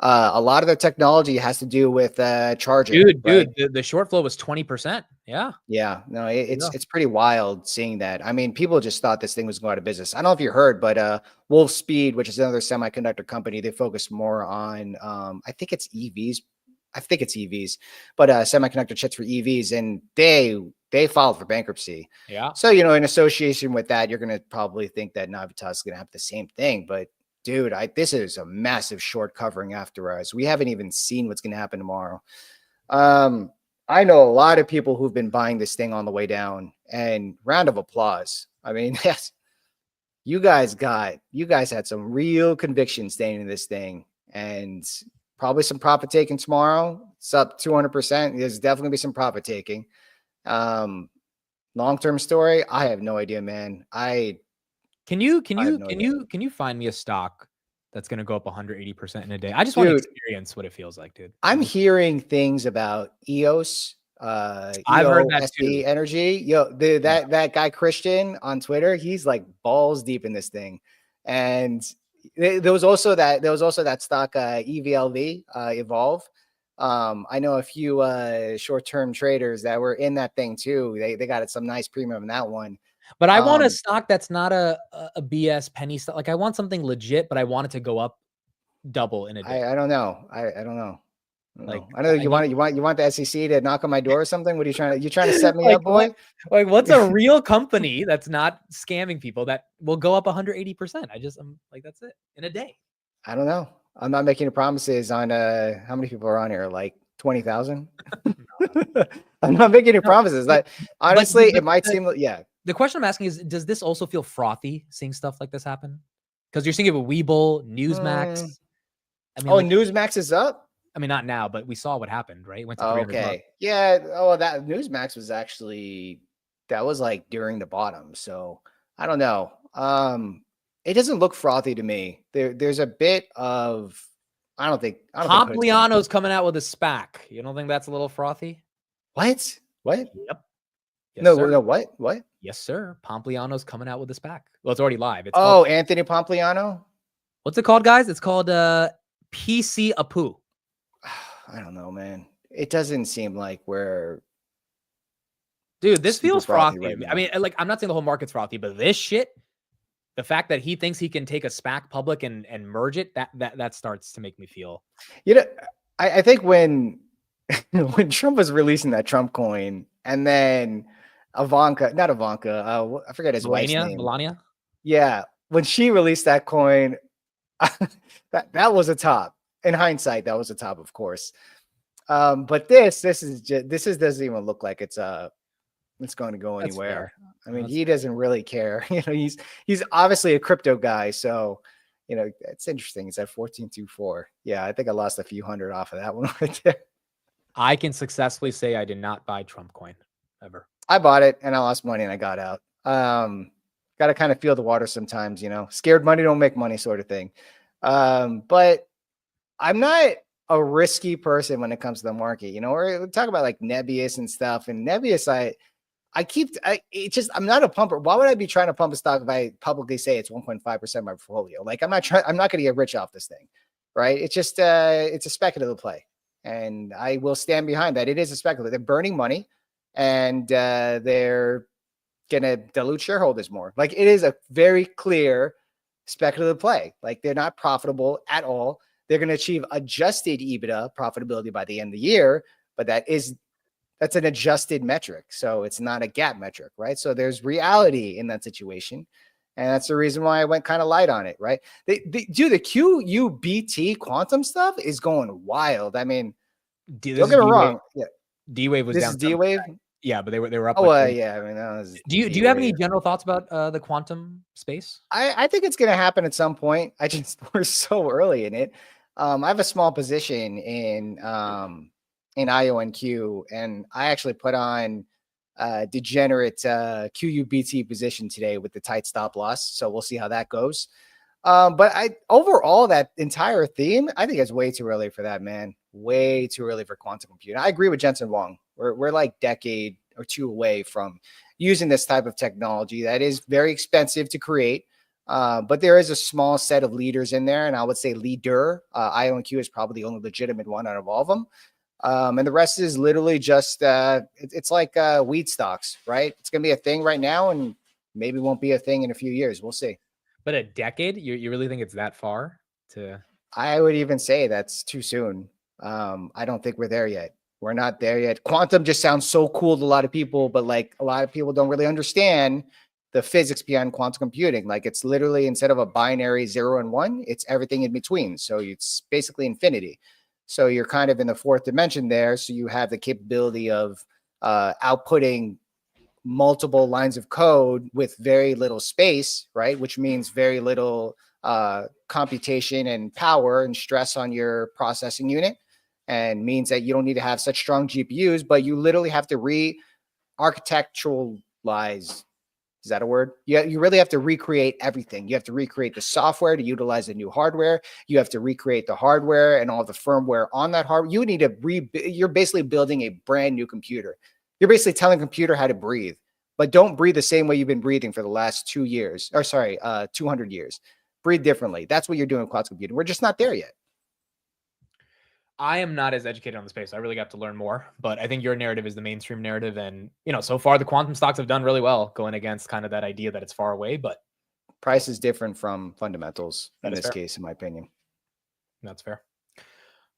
A lot of their technology has to do with charging. Dude, the short flow was 20%. Yeah. Yeah. No, it's pretty wild seeing that. I mean, people just thought this thing was going out of business. I don't know if you heard, but Wolfspeed, which is another semiconductor company, they focus more on I think it's EVs. But semiconductor chips for EVs, and they filed for bankruptcy. Yeah. So, in association with that, you're going to probably think that Navitas is going to have the same thing, but dude, this is a massive short covering after us. We haven't even seen what's going to happen tomorrow. I know a lot of people who've been buying this thing on the way down, and round of applause. I mean, yes, you guys had some real conviction staying in this thing, and probably some profit taking tomorrow. It's up 200%. There's definitely gonna be some profit taking. Long-term story, I have no idea, man. Can you find me a stock that's going to go up 180% in a day? I just want to experience what it feels like, dude. I'm hearing things about EOS. I've heard that too. Energy. That guy Christian on Twitter, he's like balls deep in this thing. And there was also that stock EVLV, Evolve. I know a few short-term traders that were in that thing too. They got some nice premium in that one. But I want a stock that's not a BS penny stock. Like, I want something legit, but I want it to go up double in a day. I don't know. I don't know. Like, I know you want the SEC to knock on my door or something. What are you trying to set me up, boy? What's a real company that's not scamming people that will go up 180%? I'm like, that's it in a day. I don't know. I'm not making promises on how many people are on here, like 20,000. I'm not making any promises. Like, honestly, it might seem, yeah. the question I'm asking is, does this also feel frothy seeing stuff like this happen? Because you're seeing it with Webull, Newsmax. I mean, Oh, like, Newsmax is up? I mean, not now, but we saw what happened, right? It went to Oh, 300 bucks. okay. Yeah. Oh, that Newsmax was actually, that was like during the bottom. So I don't know. It doesn't look frothy to me. There's a bit of, I don't think Pompliano's coming out with a SPAC. You don't think that's a little frothy? What? What? Yep. Yes, No, sir. no, what? What? Yes, sir. Pompliano's coming out with a SPAC. Well, it's already live. It's Oh, called, Anthony Pompliano? what's it called, guys? It's called PC Apu. I don't know, man. It doesn't seem like we're Dude, this super feels frothy frothy. right I mean, like, I'm not saying the whole market's frothy, but this shit, the fact that he thinks he can take a SPAC public and merge it, that starts to make me feel. You know, I think when when Trump was releasing that Trump coin, and then not Ivanka, I forget his wife's name. Melania? Yeah, when she released that coin, that was a top. In hindsight, that was a top, of course. But this doesn't even look like it's going to go That's anywhere. fair. I mean, That's he doesn't really care. You know, he's obviously a crypto guy, so you know, it's interesting. It's at 1424. Yeah, I think I lost a few hundred off of that one right there. I can successfully say I did not buy Trump coin ever. I bought it and I lost money and I got out. Got to kind of feel the water sometimes, you know, scared money don't make money sort of thing. But I'm not a risky person when it comes to the market. You know, we talk about like Nebius and stuff, and Nebius, I'm not a pumper. Why would I be trying to pump a stock if I publicly say it's 1.5% of my portfolio? Like I'm not going to get rich off this thing, right? It's just, it's a speculative play, and I will stand behind that. It is a speculative. They're burning money, and they're going to dilute shareholders more. Like it is a very clear speculative play. Like they're not profitable at all. They're going to achieve adjusted EBITDA profitability by the end of the year, but that's an adjusted metric. So it's not a GAAP metric, right? So there's reality in that situation. And that's the reason why I went kind of light on it, right? Dude, the QUBT quantum stuff is going wild. I mean, don't get me wrong. Yeah. D-Wave was This down. is D-Wave? Yeah, but they were up. Oh, like yeah. I mean, that was do you have any general thoughts about the quantum space? I think it's going to happen at some point. We're so early in it. I have a small position in IONQ, and I actually put on degenerate QUBT position today with the tight stop loss. So we'll see how that goes. But overall, that entire theme, I think it's way too early for that, man. Way too early for quantum computing. I agree with Jensen Huang. We're like decade or two away from using this type of technology that is very expensive to create. But there is a small set of leaders in there, and I would say leader. IONQ is probably the only legitimate one out of all of them. And the rest is literally just, it's like weed stocks, right? It's going to be a thing right now and maybe won't be a thing in a few years. We'll see. But a decade? You really think it's that far to? I would even say that's too soon. I don't think we're there yet. We're not there yet. Quantum just sounds so cool to a lot of people, but like a lot of people don't really understand the physics behind quantum computing. Like it's literally, instead of a binary 0 and 1, it's everything in between. So it's basically infinity. So you're kind of in the fourth dimension there. So you have the capability of outputting multiple lines of code with very little space, right? Which means very little computation and power and stress on your processing unit, and means that you don't need to have such strong GPUs, but you literally have to re-architecturalize. Is that a word? You really have to recreate everything. You have to recreate the software to utilize the new hardware. You have to recreate the hardware and all the firmware on that hardware. You need to you're basically building a brand new computer. You're basically telling a computer how to breathe, but don't breathe the same way you've been breathing for the last 200 years. Breathe differently. That's what you're doing with quantum computing. We're just not there yet. I am not as educated on the space. I really got to learn more, but I think your narrative is the mainstream narrative. And, so far the quantum stocks have done really well going against kind of that idea that it's far away, but price is different from fundamentals in this fair. case, in my opinion. That's fair.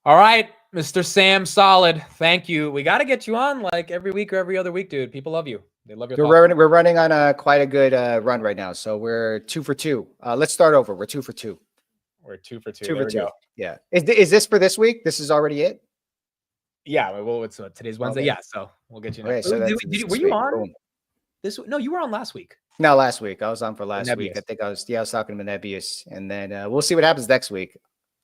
All right, Mr. Sam Solid. Thank you. We got to get you on like every week or every other week, dude. People love you. They love your thoughts. We're running on quite a good run right now. So we're 2 for 2. Let's start over. We're 2 for 2. We're 2 for 2. 2 for 2. Yeah. Is this for this week? This is already it? Yeah. Well, it's today's Wednesday. Okay. Yeah. So we'll get you next. Okay, so were you on? Boom. No, you were on last week. No, last week. I was on for last week. Nebius. I think I was talking to Nebius, and then we'll see what happens next week.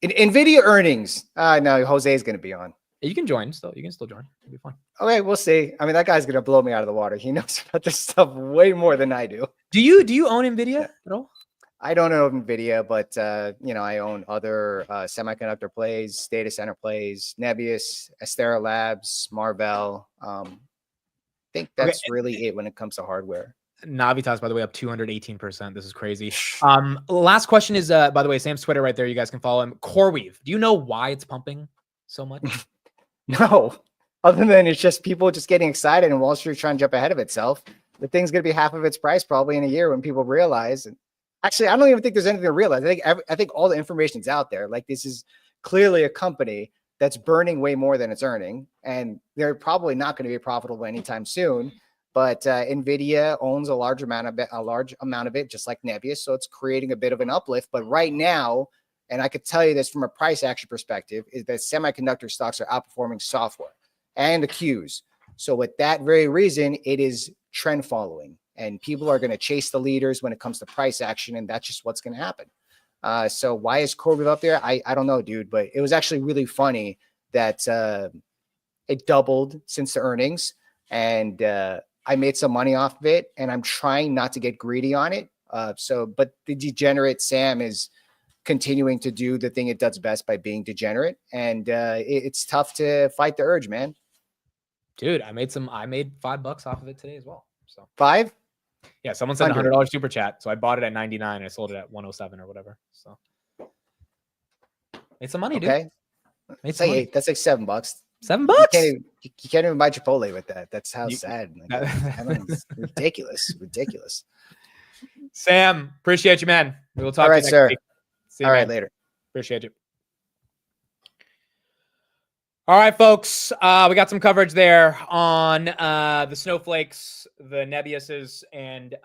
Nvidia earnings. No, Jose is going to be on. You can join still. You can still join. It'll be fun. Okay, we'll see. I mean, that guy's going to blow me out of the water. He knows about this stuff way more than I do. Do you own Nvidia at all? I don't own Nvidia, but I own other semiconductor plays, data center plays, Nebius, Astera Labs, Marvell. I think that's really it when it comes to hardware. Navitas, by the way, up 218%. This is crazy. Last question is, by the way, Sam's Twitter right there. You guys can follow him. CoreWeave. Do you know why it's pumping so much? No, other than it's just people just getting excited and Wall Street trying to jump ahead of itself. The thing's going to be half of its price probably in a year when people realize. And actually, I don't even think there's anything to realize. I think all the information's out there. Like, this is clearly a company that's burning way more than it's earning, and they're probably not going to be profitable anytime soon. But Nvidia owns a large amount of it, just like Nebius. So it's creating a bit of an uplift. But right now, and I could tell you this from a price action perspective, is that semiconductor stocks are outperforming software and the Qs. So with that very reason, it is trend following, and people are going to chase the leaders when it comes to price action, and that's just what's going to happen. So why is CoreWeave up there? I don't know, dude, but it was actually really funny that it doubled since the earnings, and I made some money off of it, and I'm trying not to get greedy on it. But the degenerate Sam is continuing to do the thing it does best by being degenerate, and it's tough to fight the urge, man. Dude, I made $5 off of it today as well. So 5? Yeah, someone sent a $100 super chat, so I bought it at 99 and I sold it at 107 or whatever. So made some money, dude. Okay, Made some money. that's like $7. $7? You can't even buy Chipotle with that. That's how sad. Like, it's ridiculous. Sam, appreciate you, man. We will talk All to right, you next sir. week. See you, All man. right, later. Appreciate you. All right, folks. We got some coverage there on the Snowflakes, the Nebiuses, and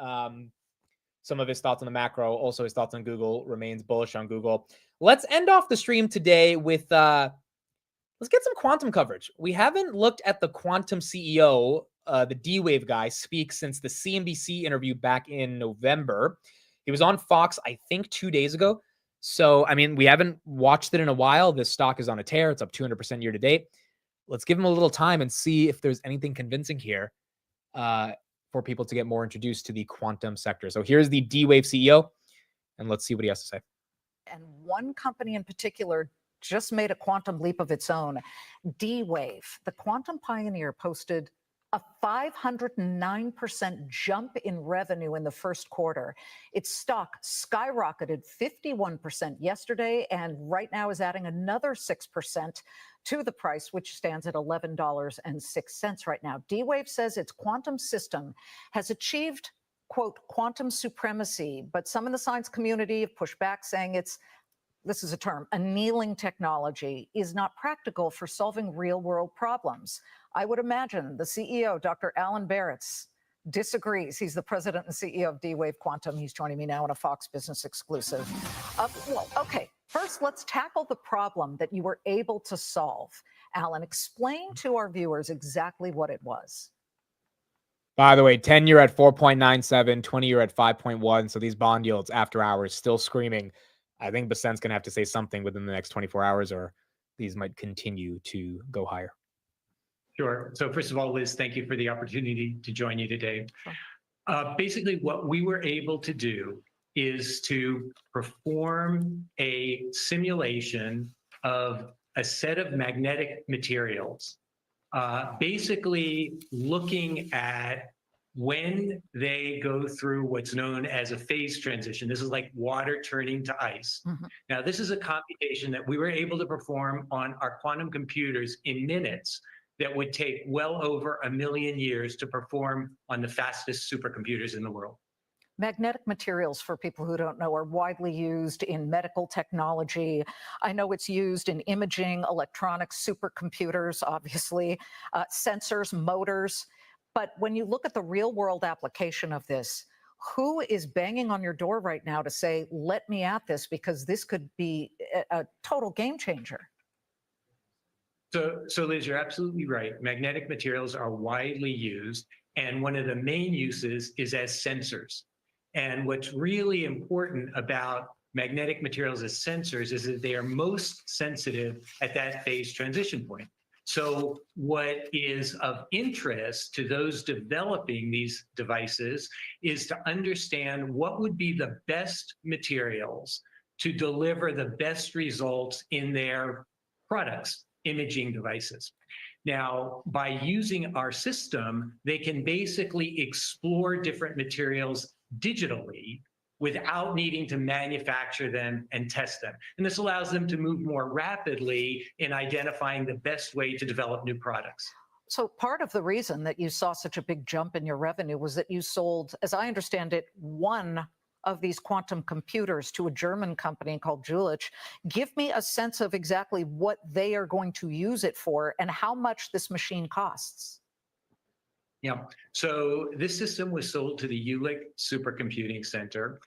some of his thoughts on the macro. Also, his thoughts on Google. Remains bullish on Google. Let's end off the stream today with let's get some quantum coverage. We haven't looked at the quantum CEO, the D-Wave guy, speak since the CNBC interview back in November. He was on Fox, I think, 2 days ago. So, I mean, we haven't watched it in a while. This stock is on a tear. It's up 200% year to date. Let's give him a little time and see if there's anything convincing here for people to get more introduced to the quantum sector. So here's the D-Wave CEO, and let's see what he has to say. And one company in particular just made a quantum leap of its own. D-Wave, the quantum pioneer, posted a 509% jump in revenue in the first quarter. Its stock skyrocketed 51% yesterday, and right now is adding another 6% to the price, which stands at $11.06 right now. D-Wave says its quantum system has achieved, quote, quantum supremacy, but some in the science community have pushed back, saying this is a term, annealing technology is not practical for solving real-world problems. I would imagine the CEO, Dr. Alan Baratz, disagrees. He's the president and CEO of D-Wave Quantum. He's joining me now in a Fox Business exclusive. Okay, first let's tackle the problem that you were able to solve. Alan, explain to our viewers exactly what it was. By the way, 10-year at 4.97, 20-year at 5.1. So these bond yields after hours still screaming. I think Basent's going to have to say something within the next 24 hours or these might continue to go higher. Sure. So first of all, Liz, thank you for the opportunity to join you today. Basically, what we were able to do is to perform a simulation of a set of magnetic materials, basically looking at when they go through what's known as a phase transition. This is like water turning to ice. Mm-hmm. Now, this is a computation that we were able to perform on our quantum computers in minutes that would take well over 1 million years to perform on the fastest supercomputers in the world. Magnetic materials, for people who don't know, are widely used in medical technology. I know it's used in imaging, electronics, supercomputers, obviously, sensors, motors. But when you look at the real world application of this, who is banging on your door right now to say, let me at this, because this could be a total game changer? So Liz, you're absolutely right. Magnetic materials are widely used. And one of the main uses is as sensors. And what's really important about magnetic materials as sensors is that they are most sensitive at that phase transition point. So what is of interest to those developing these devices is to understand what would be the best materials to deliver the best results in their products, imaging devices. Now, by using our system, they can basically explore different materials digitally without needing to manufacture them and test them. And this allows them to move more rapidly in identifying the best way to develop new products. So part of the reason that you saw such a big jump in your revenue was that you sold, as I understand it, one of these quantum computers to a German company called Jülich. Give me a sense of exactly what they are going to use it for and how much this machine costs. Yeah, so this system was sold to the Jülich Supercomputing Center.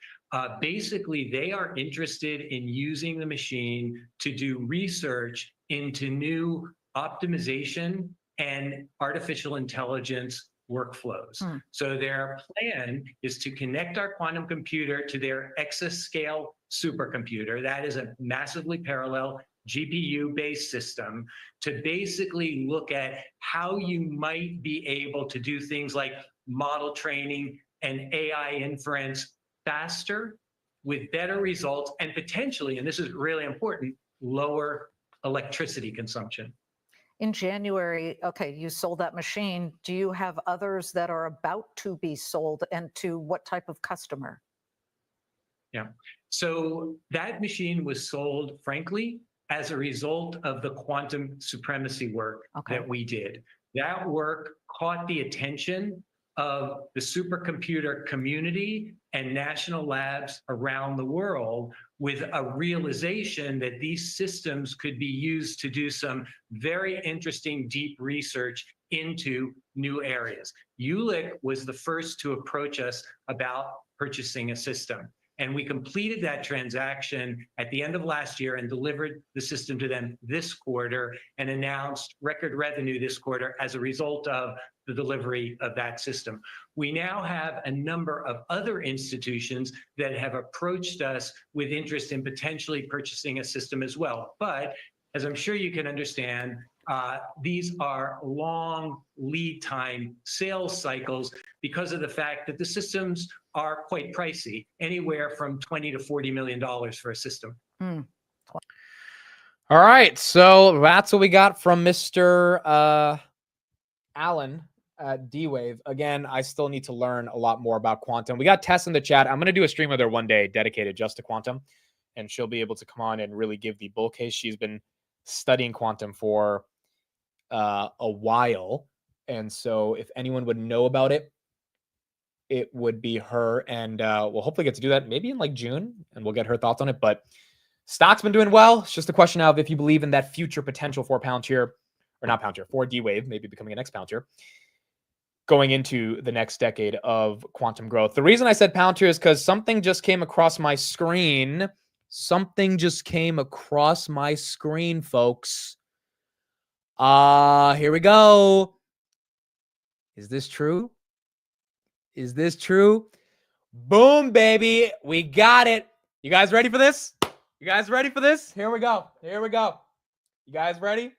Basically, they are interested in using the machine to do research into new optimization and artificial intelligence workflows. So their plan is to connect our quantum computer to their exascale supercomputer. That is a massively parallel GPU-based system to basically look at how you might be able to do things like model training and AI inference faster with better results and potentially, and this is really important, lower electricity consumption. In January, okay, you sold that machine. Do you have others that are about to be sold, and to what type of customer? Yeah, so that machine was sold, frankly, as a result of the quantum supremacy work that we did. That work caught the attention of the supercomputer community and national labs around the world, with a realization that these systems could be used to do some very interesting deep research into new areas. Jülich was the first to approach us about purchasing a system. And we completed that transaction at the end of last year and delivered the system to them this quarter and announced record revenue this quarter as a result of the delivery of that system. We now have a number of other institutions that have approached us with interest in potentially purchasing a system as well. But as I'm sure you can understand, these are long lead time sales cycles because of the fact that the systems are quite pricey, anywhere from $20 to $40 million for a system. All right, so that's what we got from Mr. Allen at D-Wave. Again, I still need to learn a lot more about quantum. We got Tess in the chat. I'm going to do a stream with her one day dedicated just to quantum, and she'll be able to come on and really give the bull case. She's been studying quantum for a while, and so if anyone would know about it, it would be her, and we'll hopefully get to do that maybe in like June, and we'll get her thoughts on it. But stock's been doing well. It's just a question of if you believe in that future potential for Palantir, or not Palantir, for D-Wave, maybe becoming a next Palantir, going into the next decade of quantum growth. The reason I said Palantir is because something just came across my screen. Something just came across my screen, folks. Here we go. Is this true? Is this true? Boom, baby. We got it. You guys ready for this? You guys ready for this? Here we go. Here we go. You guys ready?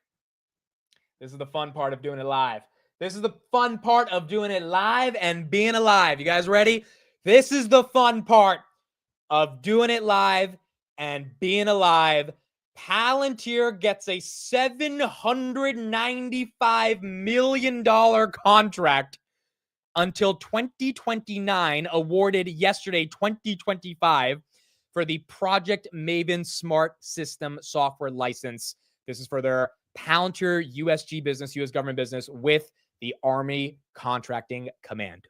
This is the fun part of doing it live. This is the fun part of doing it live and being alive. You guys ready? This is the fun part of doing it live and being alive. Palantir gets a $795 million contract until 2029, awarded yesterday, 2025, for the Project Maven Smart System software license. This is for their Palantir USG business, U.S. government business, with the Army Contracting Command.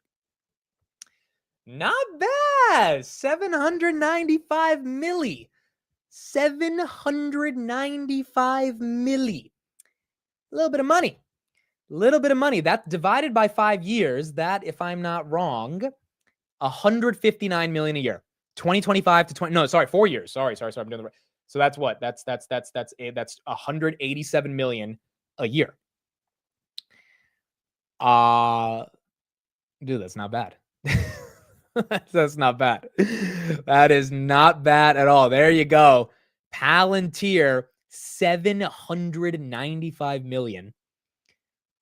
Not bad. 795 milli. 795 milli. A little bit of money. Little bit of money. That divided by 5 years, that, if I'm not wrong, 159 million a year. 2025 to 20. No, sorry, 4 years. Sorry. I'm doing the right. So that's what? That's 187 million a year. Dude, that's not bad. That's not bad. That is not bad at all. There you go. Palantir, 795 million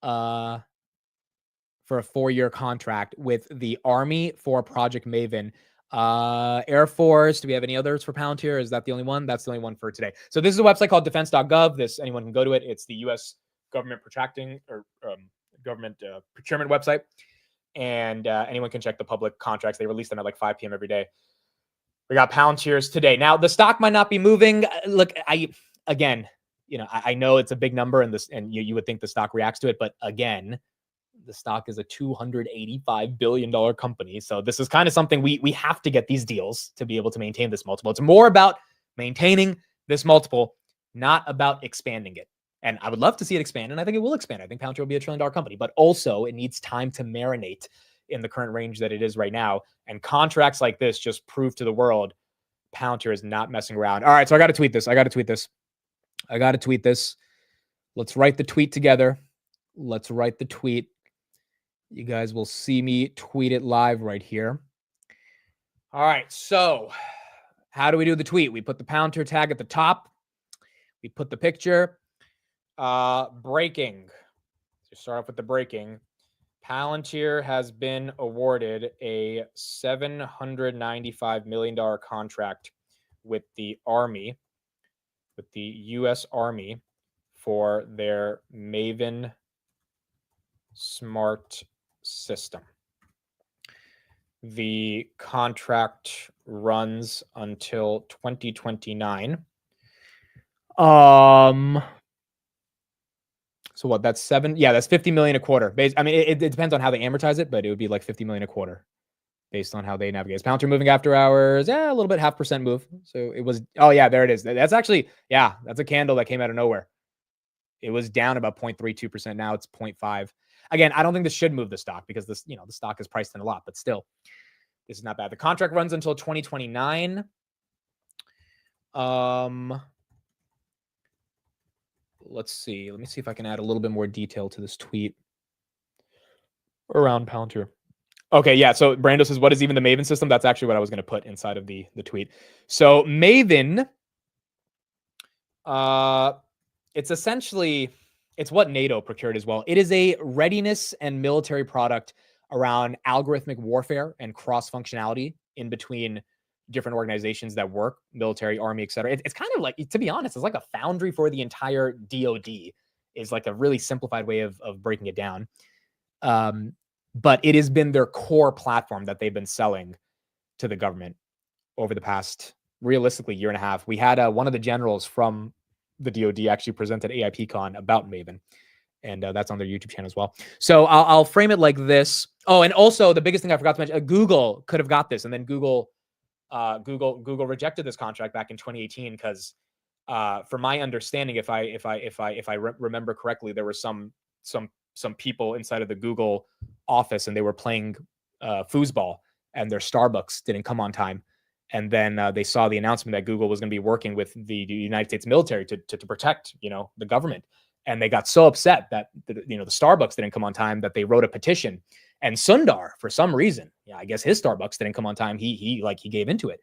for a 4-year contract with the Army for Project Maven. Air Force, do we have any others for Palantir? Is that the only one? That's the only one for today. So this is a website called defense.gov. Anyone can go to it. It's the U.S. government government procurement website. And anyone can check the public contracts. They release them at like 5 p.m. every day. We got Palantirs today. Now, the stock might not be moving. Look, I know it's a big number, and you would think the stock reacts to it, but again, the stock is a $285 billion company. So this is kind of something we have to get these deals to be able to maintain this multiple. It's more about maintaining this multiple, not about expanding it. And I would love to see it expand, and I think it will expand. I think Palantir will be a $1 trillion company, but also it needs time to marinate in the current range that it is right now. And contracts like this just prove to the world Palantir is not messing around. All right, so I got to tweet this. Let's write the tweet together. Let's write the tweet. You guys will see me tweet it live right here. All right, so how do we do the tweet? We put the Palantir tag at the top. We put the picture. Breaking. So start off with the breaking. Palantir has been awarded a $795 million contract with the Army, with the U.S. Army, for their Maven Smart System. The contract runs until 2029. So what? That's that's 50 million a quarter. I mean, it depends on how they amortize it, but it would be like 50 million a quarter based on how they navigate. Is Palantir moving after hours? Yeah, a little bit, 0.5% move. So it was, oh yeah, there it is. That's actually, that's a candle that came out of nowhere. It was down about 0.32%. Now it's 0.5. Again, I don't think this should move the stock because this, the stock is priced in a lot, but still, this is not bad. The contract runs until 2029. Let's see. Let me see if I can add a little bit more detail to this tweet around Palantir. Okay, yeah. So Brando says, what is even the Maven system? That's actually what I was going to put inside of the tweet. So Maven, it's essentially, it's what NATO procured as well. It is a readiness and military product around algorithmic warfare and cross-functionality in between different organizations that work, military, army, etc. It's kind of like, to be honest, it's like a foundry for the entire DoD, is like a really simplified way of breaking it down. But it has been their core platform that they've been selling to the government over the past, realistically, year and a half. We had one of the generals from the DoD actually presented AIPCon about Maven, and that's on their YouTube channel as well. So I'll frame it like this. Oh, and also the biggest thing I forgot to mention, Google could have got this, and then Google rejected this contract back in 2018 because, for my understanding, if I remember correctly, there were some people inside of the Google office and they were playing foosball, and their Starbucks didn't come on time, and then they saw the announcement that Google was going to be working with the United States military to protect the government, and they got so upset that the Starbucks didn't come on time that they wrote a petition. And Sundar, for some reason, I guess his Starbucks didn't come on time. He gave into it,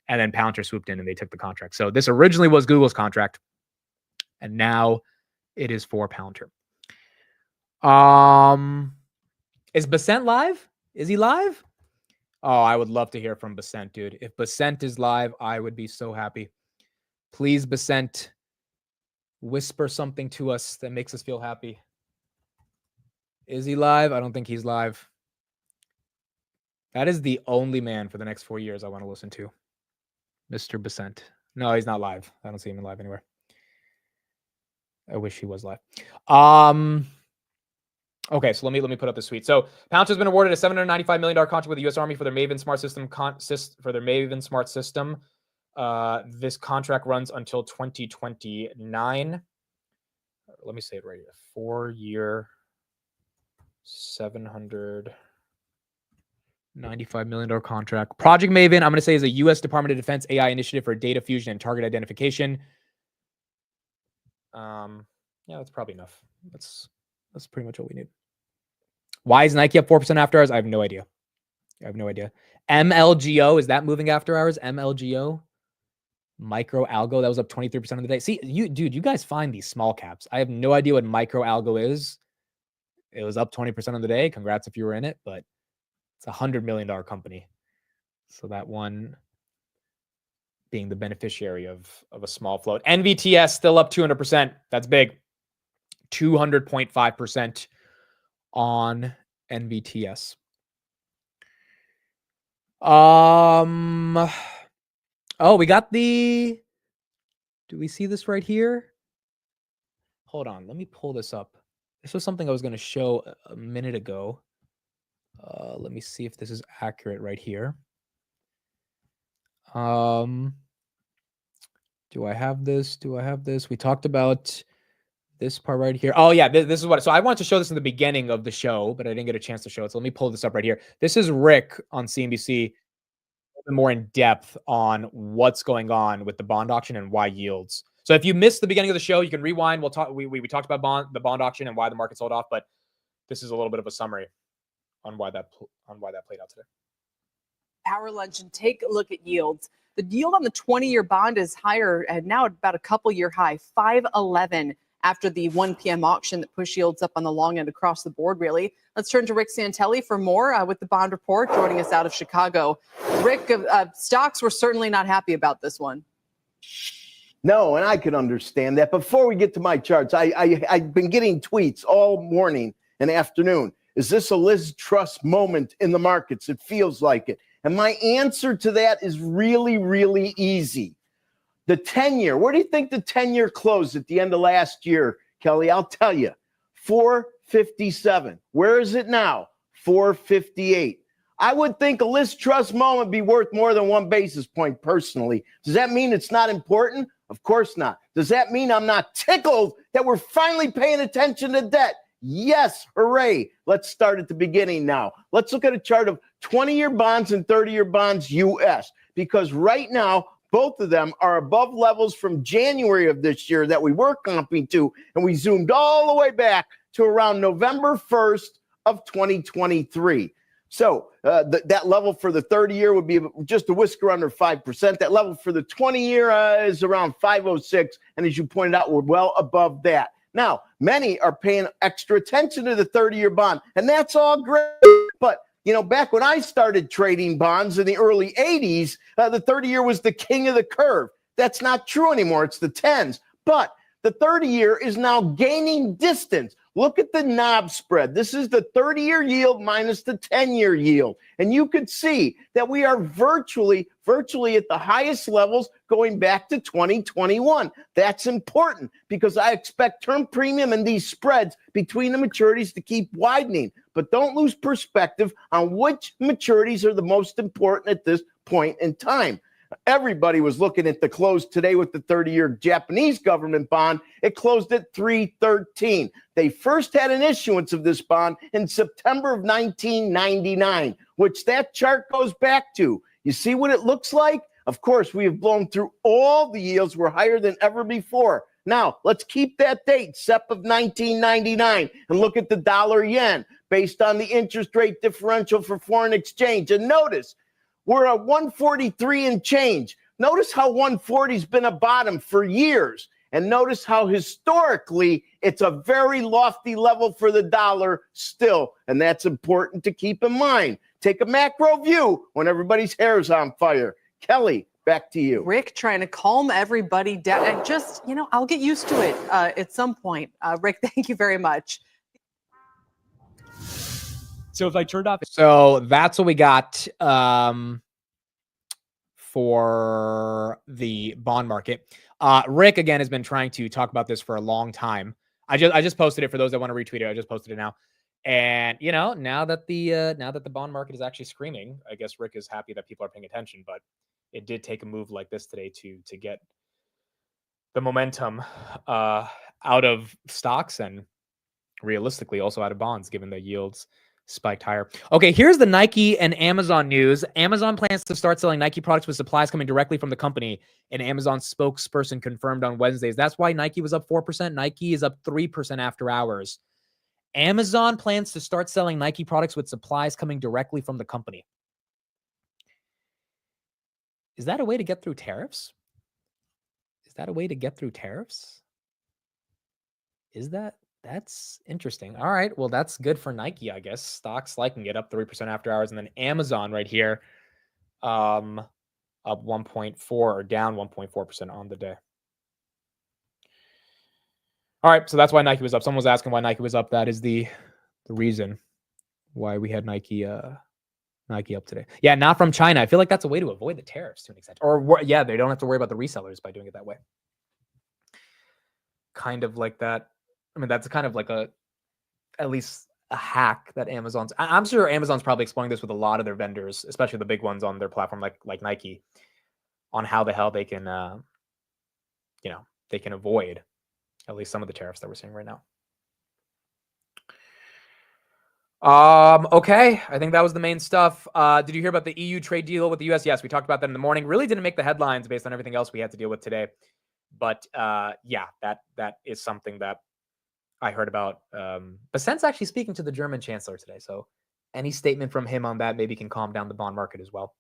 and then Palantir swooped in and they took the contract. So this originally was Google's contract, and now it is for Palantir. Is Basent live? Is he live? Oh, I would love to hear from Basent, dude. If Basent is live, I would be so happy. Please, Basent, whisper something to us that makes us feel happy. Is he live? I don't think he's live. That is the only man for the next 4 years I want to listen to. Mr. Basent. No, he's not live. I don't see him live anywhere. I wish he was live. Okay, so let me put up the tweet. So Palantir's been awarded a $795 million contract with the U.S. Army for their Maven Smart System Smart System. This contract runs until 2029. Let me say it right here. 4-year, $795 million contract. Project Maven, I'm going to say, is a U.S. Department of Defense AI initiative for data fusion and target identification. Yeah, that's probably enough. That's pretty much what we need. Why is Nike up 4% after hours? I have no idea. MLGO, is that moving after hours? MLGO? Micro Algo, that was up 23% of the day. See, you guys find these small caps. I have no idea what Micro Algo is. It was up 20% of the day. Congrats if you were in it, but it's a $100 million company. So that one being the beneficiary of a small float. NVTS still up 200%. That's big. 200.5% on NVTS. Oh, we got do we see this right here? Hold on, let me pull this up. This was something I was going to show a minute ago. Let me see if this is accurate right here. Do I have this? We talked about this part right here. Oh yeah, this is what. So I wanted to show this in the beginning of the show, but I didn't get a chance to show it. So let me pull this up right here. This is Rick on CNBC, more in depth on what's going on with the bond auction and why yields. So if you missed the beginning of the show, you can rewind. We'll talk. We talked about the bond auction and why the market sold off, but this is a little bit of a summary on why that played out today. Power lunch and take a look at yields. The yield on the 20-year bond is higher, and now at about a couple-year high, 5.11 after the 1 p.m. auction that pushed yields up on the long end across the board, really. Let's turn to Rick Santelli for more with the Bond Report, joining us out of Chicago. Rick, stocks were certainly not happy about this one. No, and I can understand that. Before we get to my charts, I've been getting tweets all morning and afternoon. Is this a Liz Truss moment in the markets? It feels like it. And my answer to that is really, really easy. The 10-year, where do you think the 10-year closed at the end of last year, Kelly? I'll tell you, 457. Where is it now? 458. I would think a Liz Truss moment be worth more than 1 basis point personally. Does that mean it's not important? Of course not. Does that mean I'm not tickled that we're finally paying attention to debt? Yes, hooray. Let's start at the beginning now. Let's look at a chart of 20-year bonds and 30-year bonds U.S. because right now, both of them are above levels from January of this year that we were comping to, and we zoomed all the way back to around November 1st of 2023. So that level for the 30-year would be just a whisker under 5%. That level for the 20-year is around 5.06, and as you pointed out, we're well above that. Now, many are paying extra attention to the 30-year bond, and that's all great. But, you know, back when I started trading bonds in the early 80s, the 30-year was the king of the curve. That's not true anymore. It's the 10s. But the 30-year is now gaining distance. Look at the knob spread. This is the 30-year yield minus the 10-year yield. And you could see that we are virtually at the highest levels going back to 2021. That's important because I expect term premium and these spreads between the maturities to keep widening. But don't lose perspective on which maturities are the most important at this point in time. Everybody was looking at the close today with the 30-year Japanese government bond. It closed at 313. They first had an issuance of this bond in September of 1999, which that chart goes back to. You see what it looks like? Of course, we have blown through all the yields. We're higher than ever before. Now, let's keep that date, SEP of 1999, and look at the dollar yen based on the interest rate differential for foreign exchange. And notice, we're at 143 and change. Notice how 140 has been a bottom for years. And notice how historically it's a very lofty level for the dollar still. And that's important to keep in mind. Take a macro view when everybody's hair is on fire. Kelly, back to you. Rick trying to calm everybody down. And just, you know, I'll get used to it at some point. Rick, thank you very much. So if I turned off, so that's what we got for the bond market. Rick again has been trying to talk about this for a long time. I just posted it for those that want to retweet it. I just posted it now, and you know now that the bond market is actually screaming, I guess Rick is happy that people are paying attention. But it did take a move like this today to get the momentum out of stocks and realistically also out of bonds, given the yields spiked higher. Okay, here's the Nike and Amazon news. Amazon plans to start selling Nike products with supplies coming directly from the company. An Amazon spokesperson confirmed on Wednesdays. That's why Nike was up 4%. Nike is up 3% after hours. Amazon plans to start selling Nike products with supplies coming directly from the company. Is that a way to get through tariffs? Is that a way to get through tariffs? Is that? That's interesting. All right. Well, that's good for Nike, I guess. Stocks liking it up 3% after hours. And then Amazon right here, up 1.4 or down 1.4% on the day. All right. So that's why Nike was up. Someone was asking why Nike was up. That is the reason why we had Nike up today. Yeah, not from China. I feel like that's a way to avoid the tariffs to an extent. Or yeah, they don't have to worry about the resellers by doing it that way. Kind of like that. I mean, that's kind of like at least a hack that I'm sure Amazon's probably exploring this with a lot of their vendors, especially the big ones on their platform like Nike, on how the hell they can, they can avoid at least some of the tariffs that we're seeing right now. Okay. I think that was the main stuff. Did you hear about the EU trade deal with the US? Yes, we talked about that in the morning. Really didn't make the headlines based on everything else we had to deal with today. But yeah, that is something that I heard about. Basen's actually speaking to the German chancellor today. So any statement from him on that maybe can calm down the bond market as well.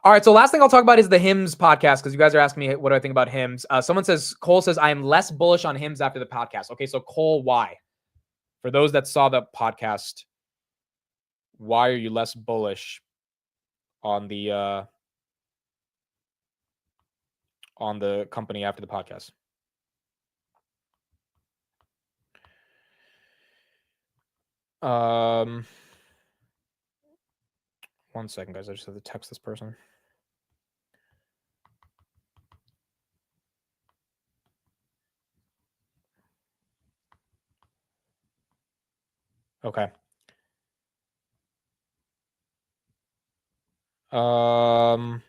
All right. So last thing I'll talk about is the Hims podcast, because you guys are asking me what do I think about Hims. Cole says, I am less bullish on Hims after the podcast. Okay. So Cole, why? For those that saw the podcast, why are you less bullish on the company after the podcast? One second, guys. I just have to text this person. Okay. All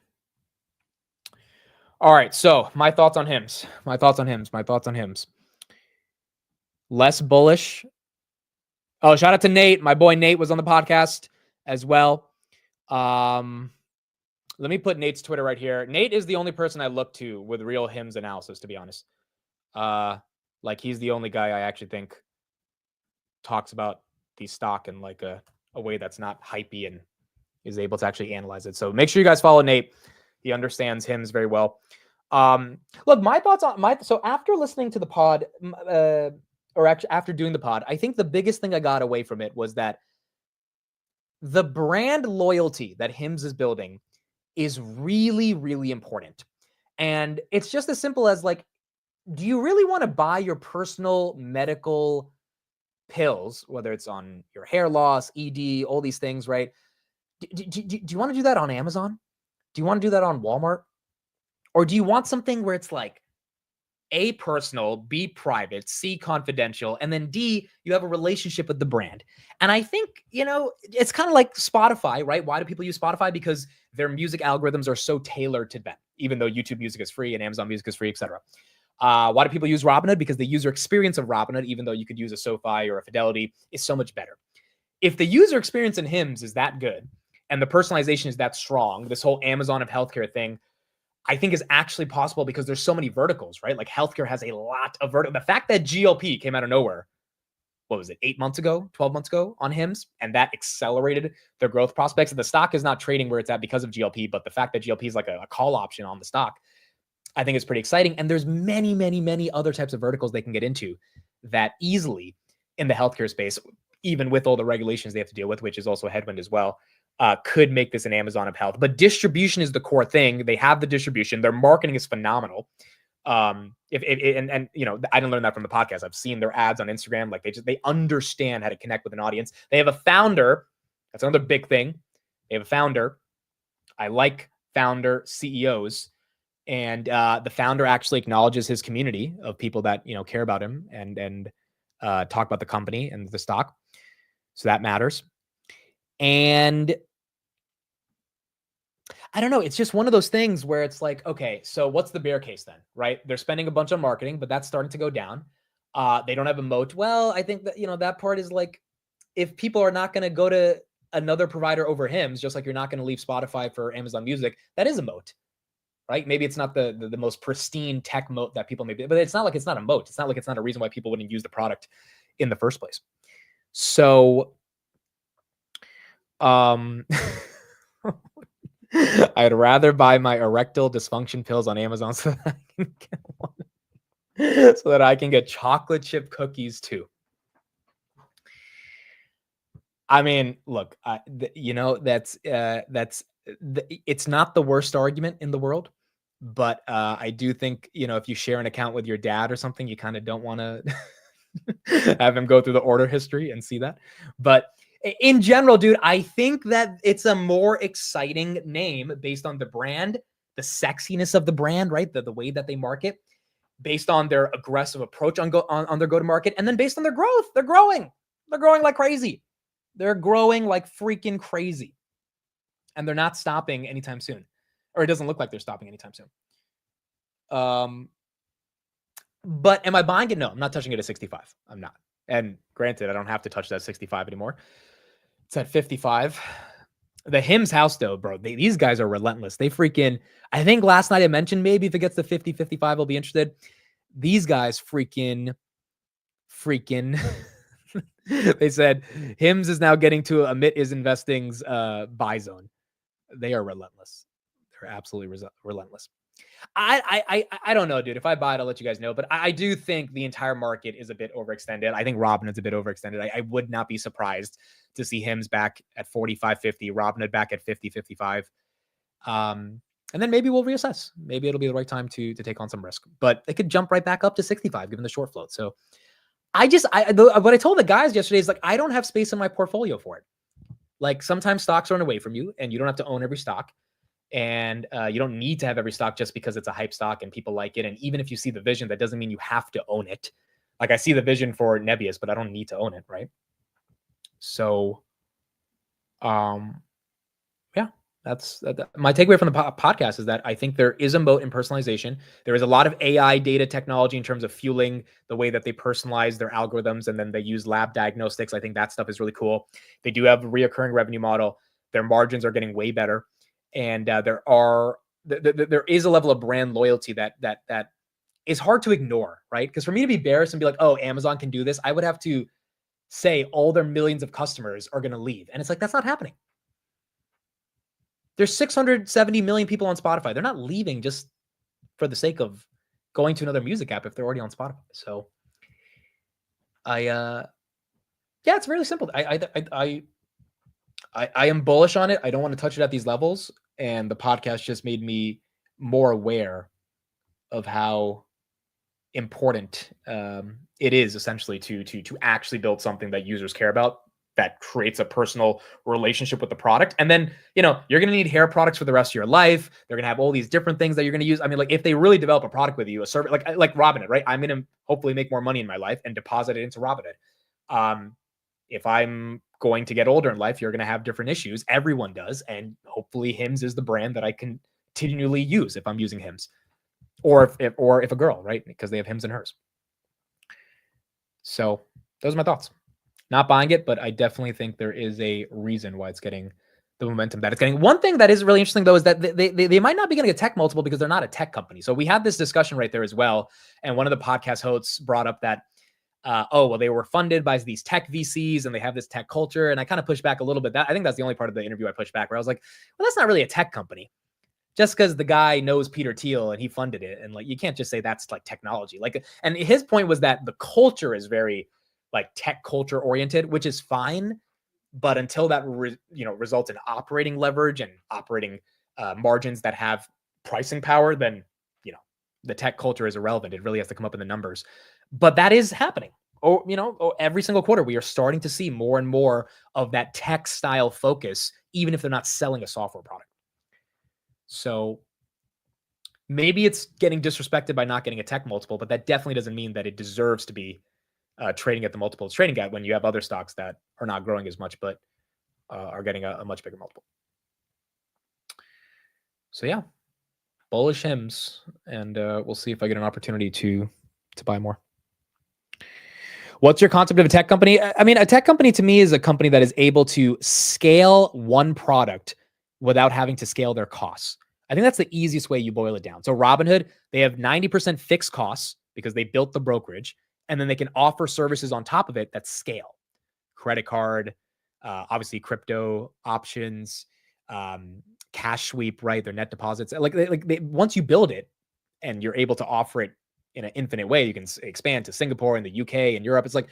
right. So my thoughts on Hims. Less bullish. Oh, shout out to Nate. My boy Nate was on the podcast as well. Let me put Nate's Twitter right here. Nate is the only person I look to with real Hims analysis, to be honest. Like he's the only guy I actually think talks about the stock in like a way that's not hypey and is able to actually analyze it. So make sure you guys follow Nate. He understands Hims very well. Look, my thoughts on so after listening to the pod, or actually after doing the pod, I think the biggest thing I got away from it was that the brand loyalty that Hims is building is really, really important. And it's just as simple as like, do you really want to buy your personal medical pills, whether it's on your hair loss, ED, all these things, right? Do you want to do that on Amazon? Do you want to do that on Walmart? Or do you want something where it's like A, personal, B, private, C, confidential, and then D, you have a relationship with the brand? And I think, it's kind of like Spotify, right? Why do people use Spotify? Because their music algorithms are so tailored to them, even though YouTube Music is free and Amazon Music is free, etc. Why do people use Robinhood? Because the user experience of Robinhood, even though you could use a SoFi or a Fidelity, is so much better. If the user experience in Hims is that good and the personalization is that strong, this whole Amazon of healthcare thing, I think is actually possible because there's so many verticals, right? Like healthcare has a lot of verticals. The fact that GLP came out of nowhere, what was it, 8 months ago, 12 months ago on Hims, and that accelerated their growth prospects. The stock is not trading where it's at because of GLP, but the fact that GLP is like a call option on the stock, I think is pretty exciting. And there's many, many, many other types of verticals they can get into that easily in the healthcare space, even with all the regulations they have to deal with, which is also a headwind as well, could make this an Amazon of health. But distribution is the core thing. They have the distribution. Their marketing is phenomenal. I didn't learn that from the podcast. I've seen their ads on Instagram. Like they understand how to connect with an audience. They have a founder. That's another big thing. They have a founder. I like founder CEOs. And the founder actually acknowledges his community of people that, care about him and talk about the company and the stock. So that matters. And I don't know. It's just one of those things where it's like, okay, so what's the bear case then, right? They're spending a bunch on marketing, but that's starting to go down. They don't have a moat. Well, I think that, that part is like, if people are not going to go to another provider over Hims, just like you're not going to leave Spotify for Amazon Music, that is a moat, right? Maybe it's not the most pristine tech moat that people maybe, but it's not like it's not a moat. It's not like it's not a reason why people wouldn't use the product in the first place. So, I'd rather buy my erectile dysfunction pills on Amazon so that I can get one, so that I can get chocolate chip cookies too. I mean, look, it's not the worst argument in the world, but I do think, if you share an account with your dad or something, you kind of don't want to have him go through the order history and see that. But in general, dude, I think that it's a more exciting name based on the brand, the sexiness of the brand, right? The way that they market, based on their aggressive approach on their go-to-market, and then based on their growth. They're growing like crazy. They're growing like freaking crazy. And they're not stopping anytime soon. Or it doesn't look like they're stopping anytime soon. But am I buying it? No, I'm not touching it at 65. I'm not. And granted, I don't have to touch that 65 anymore. It's at 55. The Hims house, though, bro, these guys are relentless. They freaking, I think last night I mentioned maybe if it gets to 50, 55, I'll be interested. These guys freaking. They said Hims is now getting to Amit is Investing's buy zone. They are relentless. They're absolutely relentless. I don't know, dude. If I buy it, I'll let you guys know. But I do think the entire market is a bit overextended. I think Robinhood's a bit overextended. I would not be surprised to see Hims back at 45.50, Robinhood back at 50.55. And then maybe we'll reassess. Maybe it'll be the right time to take on some risk. But it could jump right back up to 65 given the short float. So what I told the guys yesterday is like, I don't have space in my portfolio for it. Like sometimes stocks run away from you and you don't have to own every stock. And you don't need to have every stock just because it's a hype stock and people like it. And even if you see the vision, that doesn't mean you have to own it. Like I see the vision for Nebius, but I don't need to own it, right? So, yeah, that's my takeaway from the podcast is that I think there is a moat in personalization. There is a lot of AI data technology in terms of fueling the way that they personalize their algorithms, and then they use lab diagnostics. I think that stuff is really cool. They do have a reoccurring revenue model. Their margins are getting way better. And there is a level of brand loyalty that is hard to ignore, right? Because for me to be bearish and be like, oh, Amazon can do this, I would have to say all their millions of customers are going to leave. And it's like, that's not happening. There's 670 million people on Spotify. They're not leaving just for the sake of going to another music app if they're already on Spotify. So yeah, it's really simple. I am bullish on it. I don't want to touch it at these levels. And the podcast just made me more aware of how important it is essentially to actually build something that users care about, that creates a personal relationship with the product. And then, you're going to need hair products for the rest of your life. They're going to have all these different things that you're going to use. I mean, like if they really develop a product with you, a service like Robinhood, right? I'm going to hopefully make more money in my life and deposit it into Robinhood. If I'm going to get older in life, you're going to have different issues. Everyone does. And hopefully Hims is the brand that I continually use if I'm using Hims, or if a girl, right? Because they have Hims and hers. So those are my thoughts. Not buying it, but I definitely think there is a reason why it's getting the momentum that it's getting. One thing that is really interesting though, is that they might not be getting a tech multiple because they're not a tech company. So we had this discussion right there as well. And one of the podcast hosts brought up that, they were funded by these tech VCs and they have this tech culture. And I kind of pushed back a little bit. I think that's the only part of the interview I pushed back, where I was like, well, that's not really a tech company. Just because the guy knows Peter Thiel and he funded it. And like, you can't just say that's like technology. Like, and his point was that the culture is very like tech culture oriented, which is fine. But until that, results in operating leverage and operating margins that have pricing power, then, the tech culture is irrelevant. It really has to come up in the numbers. But that is happening. Every single quarter, we are starting to see more and more of that tech style focus, even if they're not selling a software product. So maybe it's getting disrespected by not getting a tech multiple, but that definitely doesn't mean that it deserves to be trading at the multiple it's trading at when you have other stocks that are not growing as much, but are getting a much bigger multiple. So yeah, bullish Hims, and we'll see if I get an opportunity to buy more. What's your concept of a tech company? I mean, a tech company to me is a company that is able to scale one product without having to scale their costs. I think that's the easiest way you boil it down. So Robinhood, they have 90% fixed costs because they built the brokerage, and then they can offer services on top of it that scale. credit card, obviously crypto options, cash sweep, right? Their net deposits. Once you build it and you're able to offer it in an infinite way, you can expand to Singapore and the UK and Europe. It's like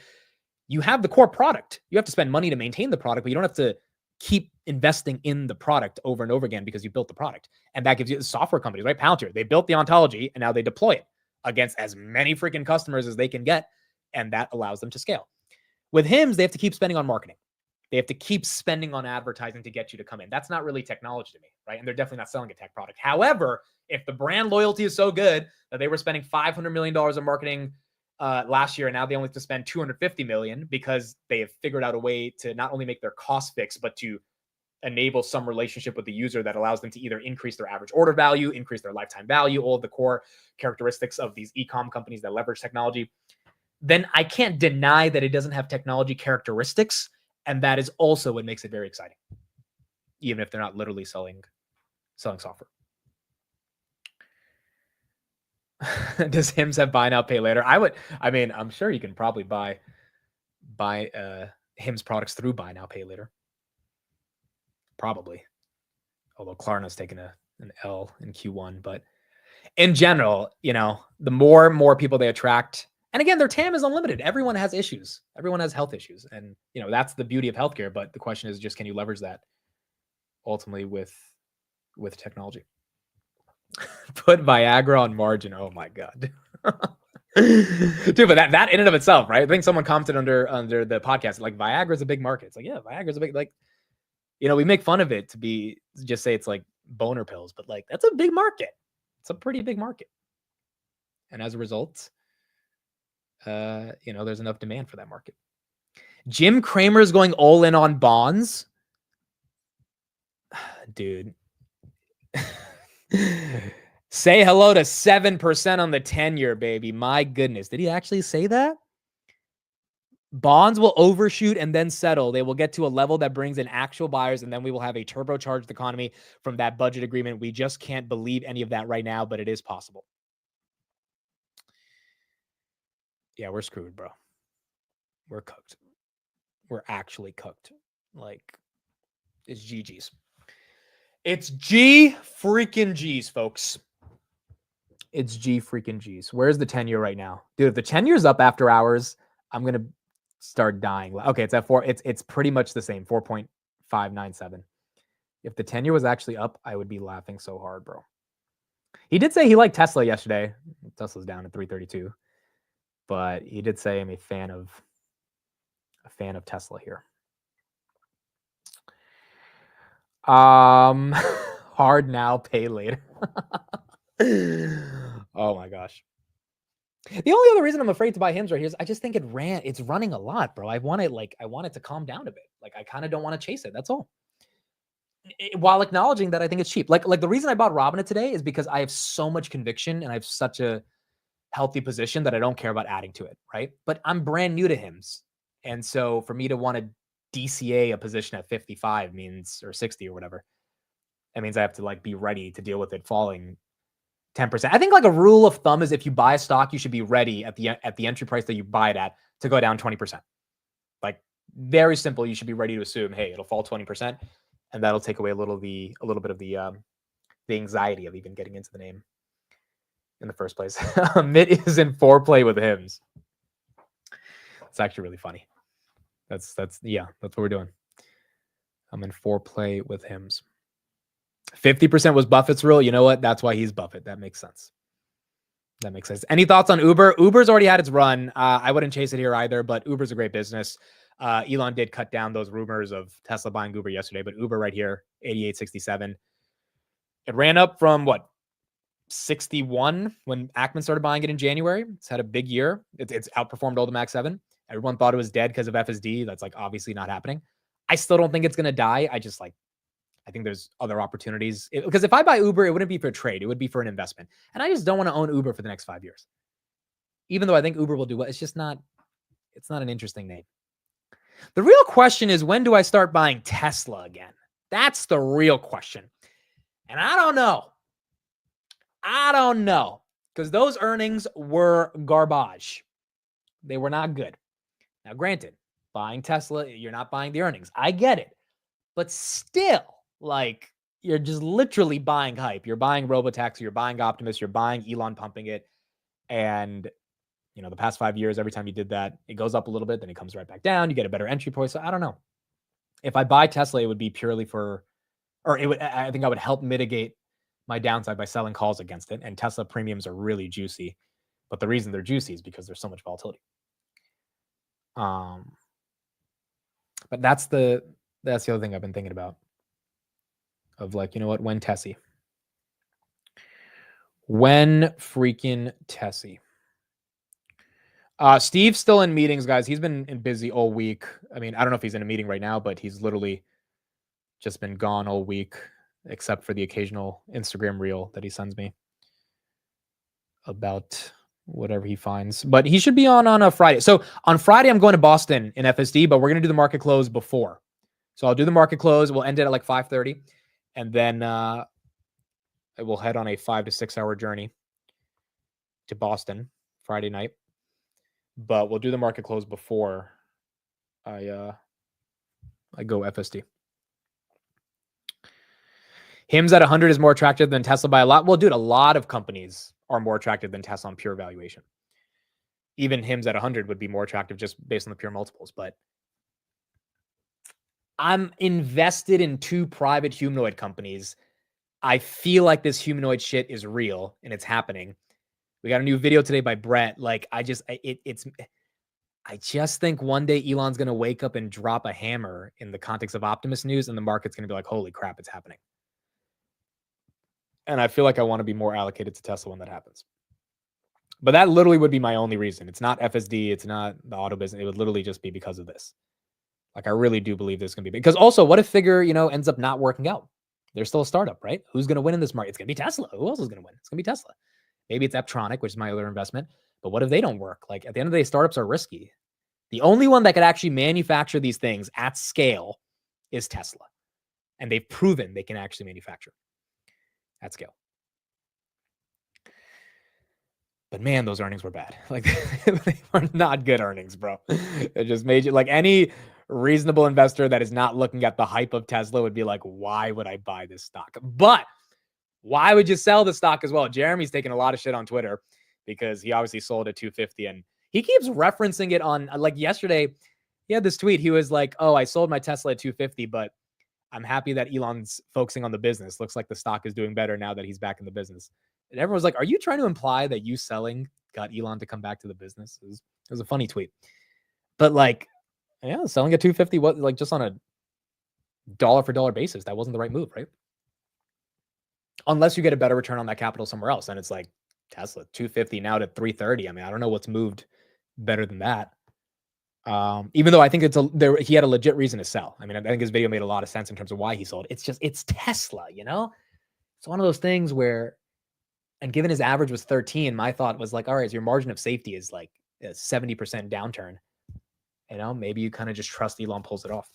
you have the core product. You have to spend money to maintain the product, but you don't have to keep investing in the product over and over again because you built the product. And that gives you the software companies, right? Palantir, they built the ontology and now they deploy it against as many freaking customers as they can get. And that allows them to scale. With HIMS, they have to keep spending on marketing. They have to keep spending on advertising to get you to come in. That's not really technology to me, right? And they're definitely not selling a tech product. However, if the brand loyalty is so good that they were spending $500 million in marketing last year, and now they only have to spend $250 million because they have figured out a way to not only make their cost fixed, but to enable some relationship with the user that allows them to either increase their average order value, increase their lifetime value, all of the core characteristics of these e-com companies that leverage technology, then I can't deny that it doesn't have technology characteristics. And that is also what makes it very exciting, even if they're not literally selling software. Does HIMS have buy now, pay later? I'm sure you can probably buy HIMS products through buy now, pay later. Probably. Although Klarna's taken an L in Q1. But in general, the more and more people they attract, and again, their TAM is unlimited. Everyone has issues. Everyone has health issues. And, that's the beauty of healthcare. But the question is just, can you leverage that ultimately with technology? Put Viagra on margin. Oh my God. Dude, but that in and of itself, right? I think someone commented under the podcast, like Viagra is a big market. It's like, yeah, Viagra is a big, we make fun of it to just say it's like boner pills, but that's a big market. It's a pretty big market. And as a result, there's enough demand for that market. Jim Cramer is going all in on bonds. Dude. Say hello to 7% on the 10-year, baby. My goodness. Did he actually say that? Bonds will overshoot and then settle. They will get to a level that brings in actual buyers, and then we will have a turbocharged economy from that budget agreement. We just can't believe any of that right now, but it is possible. Yeah, we're screwed, bro. We're cooked. We're actually cooked. It's GG's. It's G freaking G's, folks. It's G freaking G's. Where's the 10-year right now? Dude, if the 10-year's up after hours, I'm going to start dying. Okay, it's at 4. It's pretty much the same, 4.597. If the 10-year was actually up, I would be laughing so hard, bro. He did say he liked Tesla yesterday. Tesla's down at 332. But he did say I'm a fan of Tesla here. Hard now, pay later. Oh my gosh. The only other reason I'm afraid to buy HIMS right here is I just think it's running a lot, bro. I want it to calm down a bit. I kind of don't want to chase it. That's all. While acknowledging that I think it's cheap. Like the reason I bought Robinhood today is because I have so much conviction and I have such a healthy position that I don't care about adding to it, right? But I'm brand new to HIMS. And so for me to want to DCA a position at 55 means, or 60 or whatever, that means I have to be ready to deal with it falling 10%. I think a rule of thumb is if you buy a stock, you should be ready at the entry price that you buy it at to go down 20%. Very simple. You should be ready to assume, hey, it'll fall 20%, and that'll take away a little bit of the anxiety of even getting into the name in the first place. Mitt is in foreplay with HIMS. It's actually really funny. That's what we're doing. I'm in foreplay with HIMS. 50% was Buffett's rule. You know what? That's why he's Buffett. That makes sense. Any thoughts on Uber? Uber's already had its run. I wouldn't chase it here either, but Uber's a great business. Elon did cut down those rumors of Tesla buying Uber yesterday, but Uber right here, 88.67. It ran up from 61 when Ackman started buying it in January. It's had a big year. It's outperformed all the Max 7. Everyone thought it was dead because of FSD. That's obviously not happening. I still don't think it's going to die. I think there's other opportunities because if I buy Uber, it wouldn't be for a trade. It would be for an investment. And I just don't want to own Uber for the next 5 years. Even though I think Uber will do well, it's not an interesting name. The real question is, when do I start buying Tesla again? That's the real question. And I don't know because those earnings were garbage. They were not good. Now, granted, buying Tesla, you're not buying the earnings. I get it. But still, like, you're just literally buying hype. You're buying Robotaxi, you're buying Optimus, you're buying Elon pumping it. And, you know, the past 5 years, every time you did that, it goes up a little bit, then it comes right back down. You get a better entry point. So I don't know. If I buy Tesla, it would be purely for, or it would, I think I would help mitigate my downside by selling calls against it. And Tesla premiums are really juicy. But the reason they're juicy is because there's so much volatility. But that's the other thing I've been thinking about. Of like, you know what? When Tessie. When freaking Tessie. Steve's still in meetings, guys. He's been busy all week. I mean, I don't know if he's in a meeting right now, but he's literally just been gone all week, except for the occasional Instagram reel that he sends me about whatever he finds. But he should be on a Friday. So on Friday, I'm going to Boston in FSD, but we're going to do the market close before. So I'll do the market close. We'll end it at like 5:30. And then I will head on a 5 to 6 hour journey to Boston Friday night. But we'll do the market close before I go FSD. HIMS at 100 is more attractive than Tesla by a lot. Well, dude, a lot of companies are more attractive than Tesla on pure valuation. Even HIMS at 100 would be more attractive just based on the pure multiples. But I'm invested in 2 private humanoid companies. I feel like this humanoid shit is real and it's happening. We got a new video today by Brett. Like, I just think one day Elon's going to wake up and drop a hammer in the context of Optimus news, and the market's going to be like, holy crap, it's happening. And I feel like I want to be more allocated to Tesla when that happens. But that literally would be my only reason. It's not FSD. It's not the auto business. It would literally just be because of this. Like, I really do believe this is going to be big. Because also, what if Figure, ends up not working out? They're still a startup, right? Who's going to win in this market? It's going to be Tesla. Who else is going to win? It's going to be Tesla. Maybe it's Eptronic, which is my other investment. But what if they don't work? Like, at the end of the day, startups are risky. The only one that could actually manufacture these things at scale is Tesla. And they've proven they can actually manufacture at scale. But man, those earnings were bad. Like, they were not good earnings, bro. It just made you, like, any reasonable investor that is not looking at the hype of Tesla would be like, why would I buy this stock? But why would you sell the stock as well? Jeremy's taking a lot of shit on Twitter because he obviously sold at 250 and he keeps referencing it on, like, yesterday. He had this tweet. He was like, oh, I sold my Tesla at 250, but I'm happy that Elon's focusing on the business. Looks like the stock is doing better now that he's back in the business. And everyone was like, are you trying to imply that you selling got Elon to come back to the business? It was a funny tweet. But, like, yeah, selling at 250, what, like, just on a dollar for dollar basis, that wasn't the right move, right? Unless you get a better return on that capital somewhere else. And it's like Tesla, 250 now to 330. I mean, I don't know what's moved better than that. Even though I think he had a legit reason to sell. I mean, I think his video made a lot of sense in terms of why he sold. It's Tesla, It's one of those things where, and given his average was 13, my thought was like, all right, so your margin of safety is like a 70% downturn. Maybe you kind of just trust Elon pulls it off.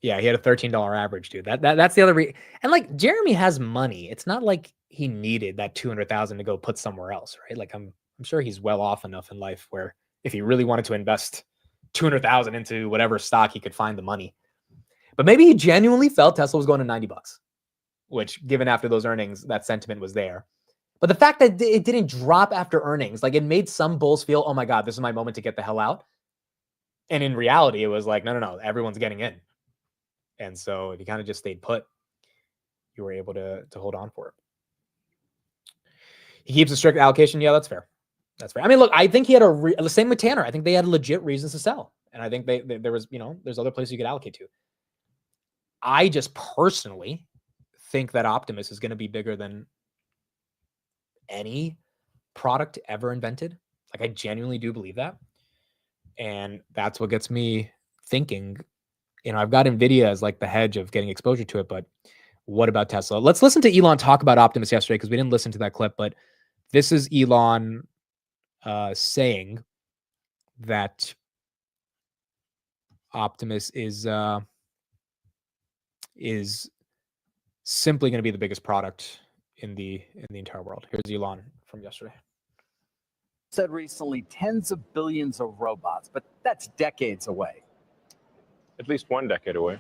Yeah, he had a $13 average, dude. That's the other and, like, Jeremy has money. It's not like he needed that $200,000 to go put somewhere else, right? Like, I'm sure he's well off enough in life where if he really wanted to invest $200,000 into whatever stock, he could find the money. But maybe he genuinely felt Tesla was going to $90, which, given after those earnings, that sentiment was there. But the fact that it didn't drop after earnings, like, it made some bulls feel, oh my God, this is my moment to get the hell out. And in reality, it was like, no, everyone's getting in. And so if you kind of just stayed put, you were able to hold on for it. He keeps a strict allocation. Yeah, that's fair. That's fair. I mean, look, I think he had the same with Tanner. I think they had legit reasons to sell. And I think there was, there's other places you could allocate to. I just personally think that Optimus is going to be bigger than any product ever invented. Like, I genuinely do believe that. And that's what gets me thinking, I've got NVIDIA as like the hedge of getting exposure to it, but what about Tesla? Let's listen to Elon talk about Optimus yesterday because we didn't listen to that clip, but this is Elon saying that Optimus is simply going to be the biggest product in the entire world. Here's Elon from yesterday. said recently tens of billions of robots, but that's decades away. At least 1 decade away.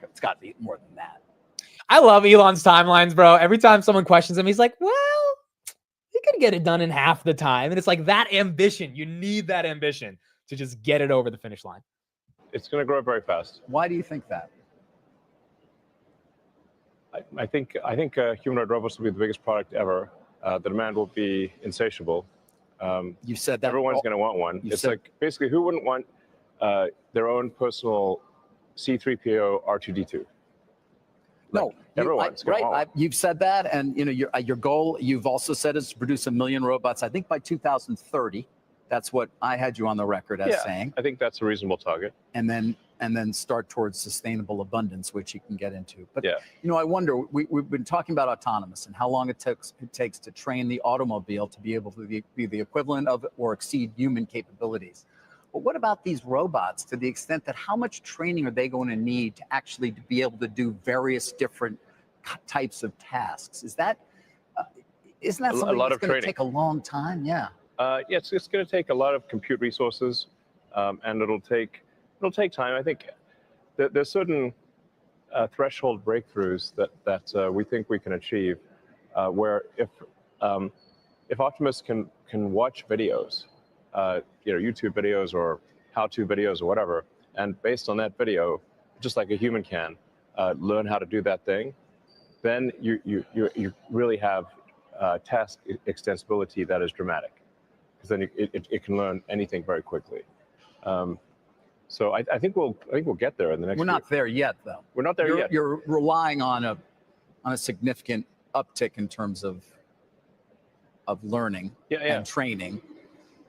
It's got to be more than that. I love Elon's timelines, bro. Every time someone questions him, he's like, well, he could get it done in half the time. And it's like that ambition. You need that ambition to just get it over the finish line. It's going to grow very fast. Why do you think that? I think humanoid robots will be the biggest product ever. The demand will be insatiable. You said that everyone's going to want one. It's like basically who wouldn't want their own personal C-3PO R2-D2? No, everyone's going to want one. You've said that, and you know your goal. You've also said is to produce 1 million robots. I think by 2030. That's what I had you on the record as saying. I think that's a reasonable target. And then start towards sustainable abundance, which you can get into. But you know, I wonder. We've been talking about autonomous and how long it takes to train the automobile to be able to be the equivalent of or exceed human capabilities. But what about these robots? To the extent that how much training are they going to need to actually be able to do various different types of tasks? Isn't that something that's going to take a long time? Yeah. Yes, it's going to take a lot of compute resources, and it'll take time. I think there's certain threshold breakthroughs that we think we can achieve, where if Optimus can watch videos, YouTube videos or how-to videos or whatever, and based on that video, just like a human can, learn how to do that thing, then you really have task extensibility that is dramatic. Because then it can learn anything very quickly. So I think we'll get there in the next. We're not there yet, though. We're not there yet. You're relying on a significant uptick in terms of learning and training.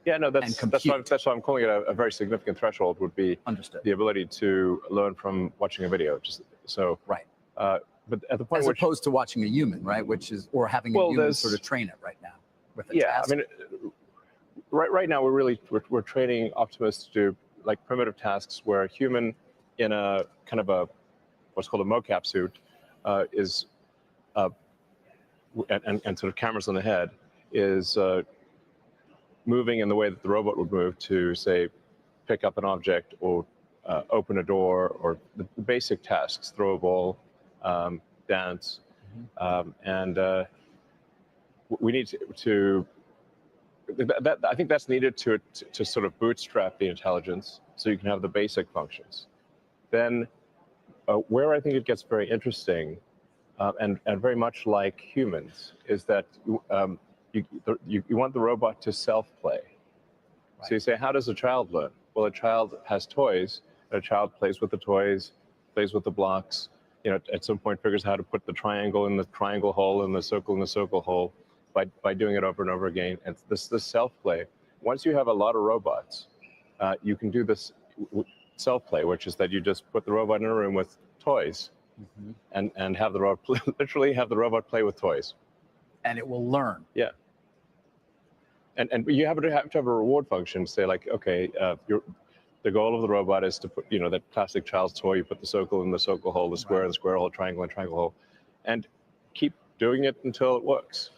Yeah, no, that's why I'm calling it a very significant threshold. Would be the ability to learn from watching a video. Right. But at the point as opposed to watching a human, right? Or having a human sort of train it right now with a task. I mean. Right now, we're training Optimus to do like primitive tasks where a human in a kind of a what's called a mocap suit is and sort of cameras on the head is moving in the way that the robot would move to say pick up an object or open a door or the basic tasks, throw a ball, dance, and we need to I think that's needed to sort of bootstrap the intelligence so you can have the basic functions. Then where I think it gets very interesting and very much like humans is that you want the robot to self-play. Right. So you say, how does a child learn? Well, a child has toys. A child plays with the toys, plays with the blocks. At some point figures out how to put the triangle in the triangle hole and the circle in the circle hole. By doing it over and over again. And this self-play, once you have a lot of robots, you can do this self-play, which is that you just put the robot in a room with toys and have the robot literally have the robot play with toys. And it will learn. Yeah. And you have to have a reward function, say like, okay, the goal of the robot is to put, that classic child's toy, you put the circle in the circle hole, the square in the square hole, triangle in the triangle hole, and keep doing it until it works.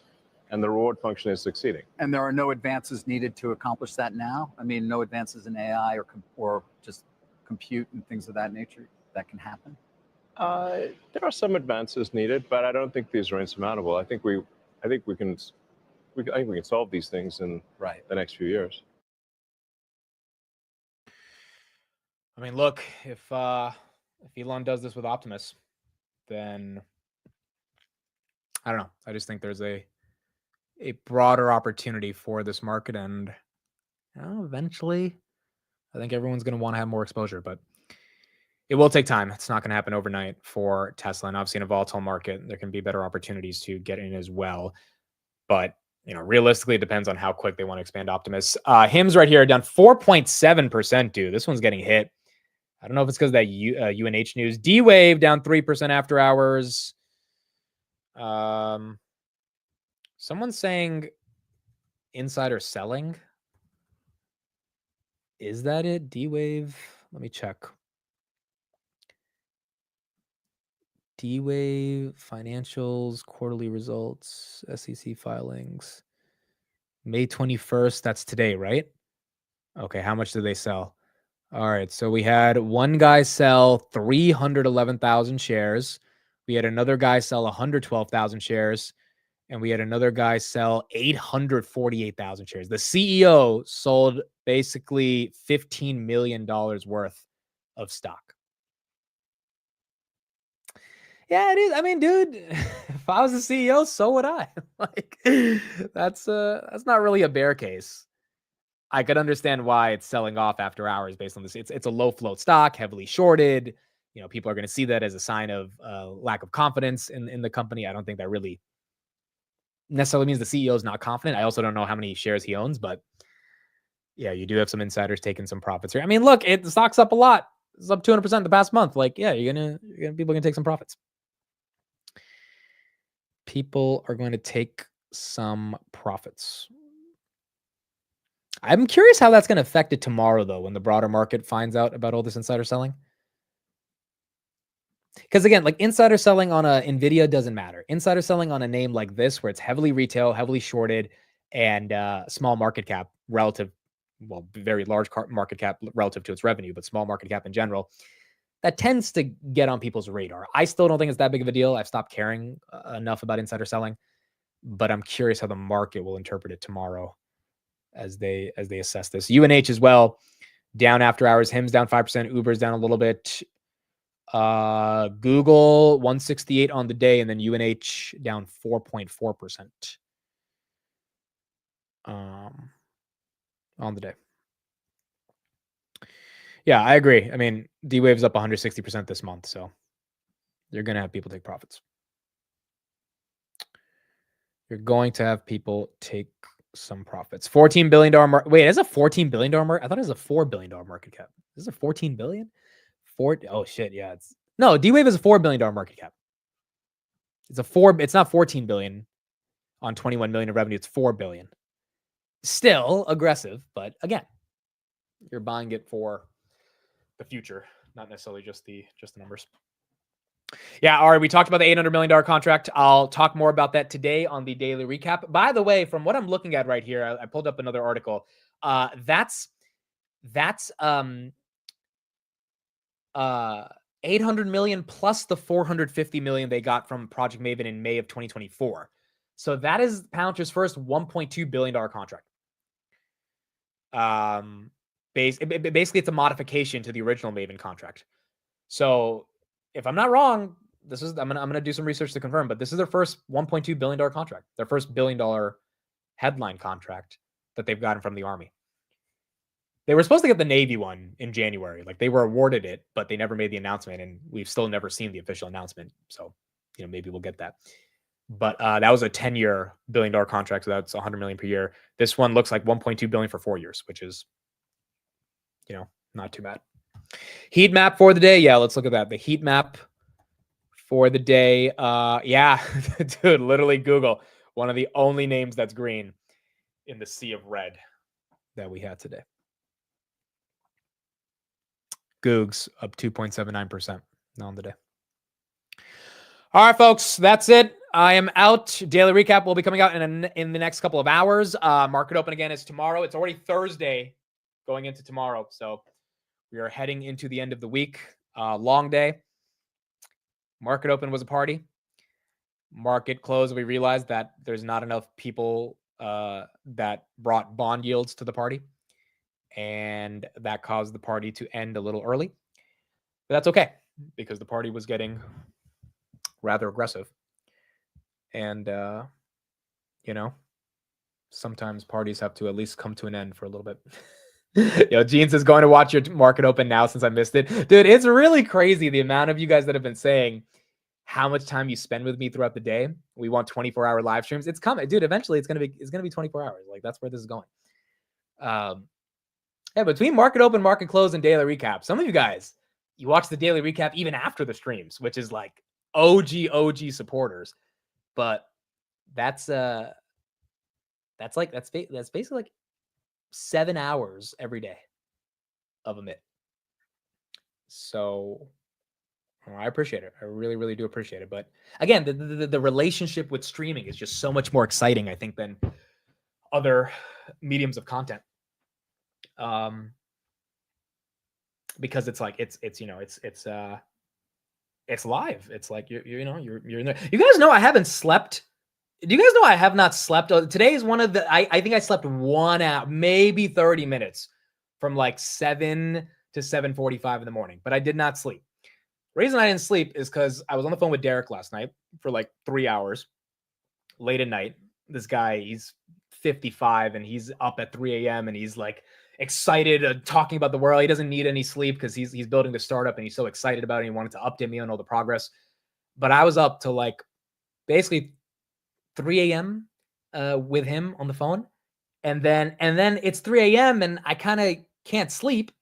And the reward function is succeeding. And there are no advances needed to accomplish that now? I mean, no advances in AI or just compute and things of that nature that can happen? There are some advances needed, but I don't think these are insurmountable. I think we can solve these things in the next few years. I mean, look, if Elon does this with Optimus, then I don't know. I just think there's a broader opportunity for this market, and eventually I think everyone's going to want to have more exposure, but it will take time. It's not going to happen overnight for Tesla, and obviously in a volatile market there can be better opportunities to get in as well, but realistically it depends on how quick they want to expand Optimus. HIMS right here down 4.7%, dude. This one's getting hit. I don't know if it's because of that UNH news. D-Wave down 3% after hours. Someone's saying insider selling. Is that it? D-Wave. Let me check. D-Wave financials, quarterly results, SEC filings. May 21st, that's today, right? Okay, how much did they sell? All right, so we had one guy sell 311,000 shares. We had another guy sell 112,000 shares. And we had another guy sell 848,000 shares. The CEO sold basically $15 million worth of stock. Yeah, it is. I mean, dude, if I was the CEO, so would I. Like, that's not really a bear case. I could understand why it's selling off after hours based on this. It's a low float stock, heavily shorted. You know, people are going to see that as a sign of lack of confidence in the company. I don't think that really necessarily means the CEO is not confident. I also don't know how many shares he owns, but yeah, you do have some insiders taking some profits here. I mean, look, the stock's up a lot. It's up 200% the past month. Like, yeah, people are gonna take some profits. People are going to take some profits. I'm curious how that's going to affect it tomorrow, though, when the broader market finds out about all this insider selling. Because again, like insider selling on a Nvidia doesn't matter. Insider selling on a name like this, where it's heavily retail, heavily shorted, and small market cap relative, well, very large market cap relative to its revenue, but small market cap in general, that tends to get on people's radar. I still don't think it's that big of a deal. I've stopped caring enough about insider selling, but I'm curious how the market will interpret it tomorrow as they assess this. UNH as well, down after hours. HIM's down 5%. Uber's down a little bit. Google 168 on the day, and then UNH down 4.4% on the day. Yeah, I agree. I mean, D-Wave's up 160% this month, so you're going to have people take profits. You're going to have people take some profits. $14 billion market. Wait, is a $14 billion market? I thought it was a $4 billion market cap. Is it $14 billion? Oh shit, yeah. No, D-Wave is a $4 billion market cap. It's not 14 billion on 21 million of revenue. It's 4 billion. Still aggressive, but again, you're buying it for the future, not necessarily just the numbers. Yeah, all right. We talked about the $800 million contract. I'll talk more about that today on the daily recap. By the way, from what I'm looking at right here, I pulled up another article. That's 800 million plus the 450 million they got from Project Maven in May of 2024. So that is Palantir's first $1.2 billion contract. Basically, it's a modification to the original Maven contract. So if I'm not wrong, I'm gonna do some research to confirm, but this is their first $1.2 billion contract, their first $1 billion headline contract that they've gotten from the Army. They were supposed to get the Navy one in January. Like they were awarded it, but they never made the announcement, and we've still never seen the official announcement. So, maybe we'll get that. But that was a 10-year $1 billion contract, so that's 100 million per year. This one looks like 1.2 billion for 4 years, which is, not too bad. Heat map for the day. Yeah, let's look at that. The heat map for the day. Yeah, dude, literally Google. One of the only names that's green in the sea of red that we had today. Googs up 2.79% on the day. All right, folks, that's it. I am out. Daily recap will be coming out in the next couple of hours. Market open again is tomorrow. It's already Thursday going into tomorrow. So we are heading into the end of the week. Long day. Market open was a party. Market close, we realized that there's not enough people that brought bond yields to the party. And that caused the party to end a little early. But that's okay, because the party was getting rather aggressive. And, sometimes parties have to at least come to an end for a little bit. Gene says, going to watch your market open now since I missed it. Dude, it's really crazy the amount of you guys that have been saying how much time you spend with me throughout the day. We want 24-hour live streams. It's coming. Dude, eventually it's gonna be 24 hours. Like, that's where this is going. Yeah, between market open, market close, and daily recap, some of you guys, you watch the daily recap even after the streams, which is like OG supporters. But that's basically like 7 hours every day of Amit. So I appreciate it. I really, really do appreciate it. But again, the relationship with streaming is just so much more exciting, I think, than other mediums of content. Because it's like it's live. It's like you're in there. You guys know I haven't slept. Do you guys know I have not slept? Today is one of the I think I slept 1 hour, maybe 30 minutes from like 7 to 7:45 in the morning, but I did not sleep. The reason I didn't sleep is because I was on the phone with Derek last night for like 3 hours late at night. This guy, he's 55 and he's up at 3 a.m. and he's like excited, talking about the world. He doesn't need any sleep because he's building the startup and he's so excited about it. He wanted to update me on all the progress. But I was up to like basically 3 a.m. With him on the phone. And then it's 3 a.m. and I kind of can't sleep.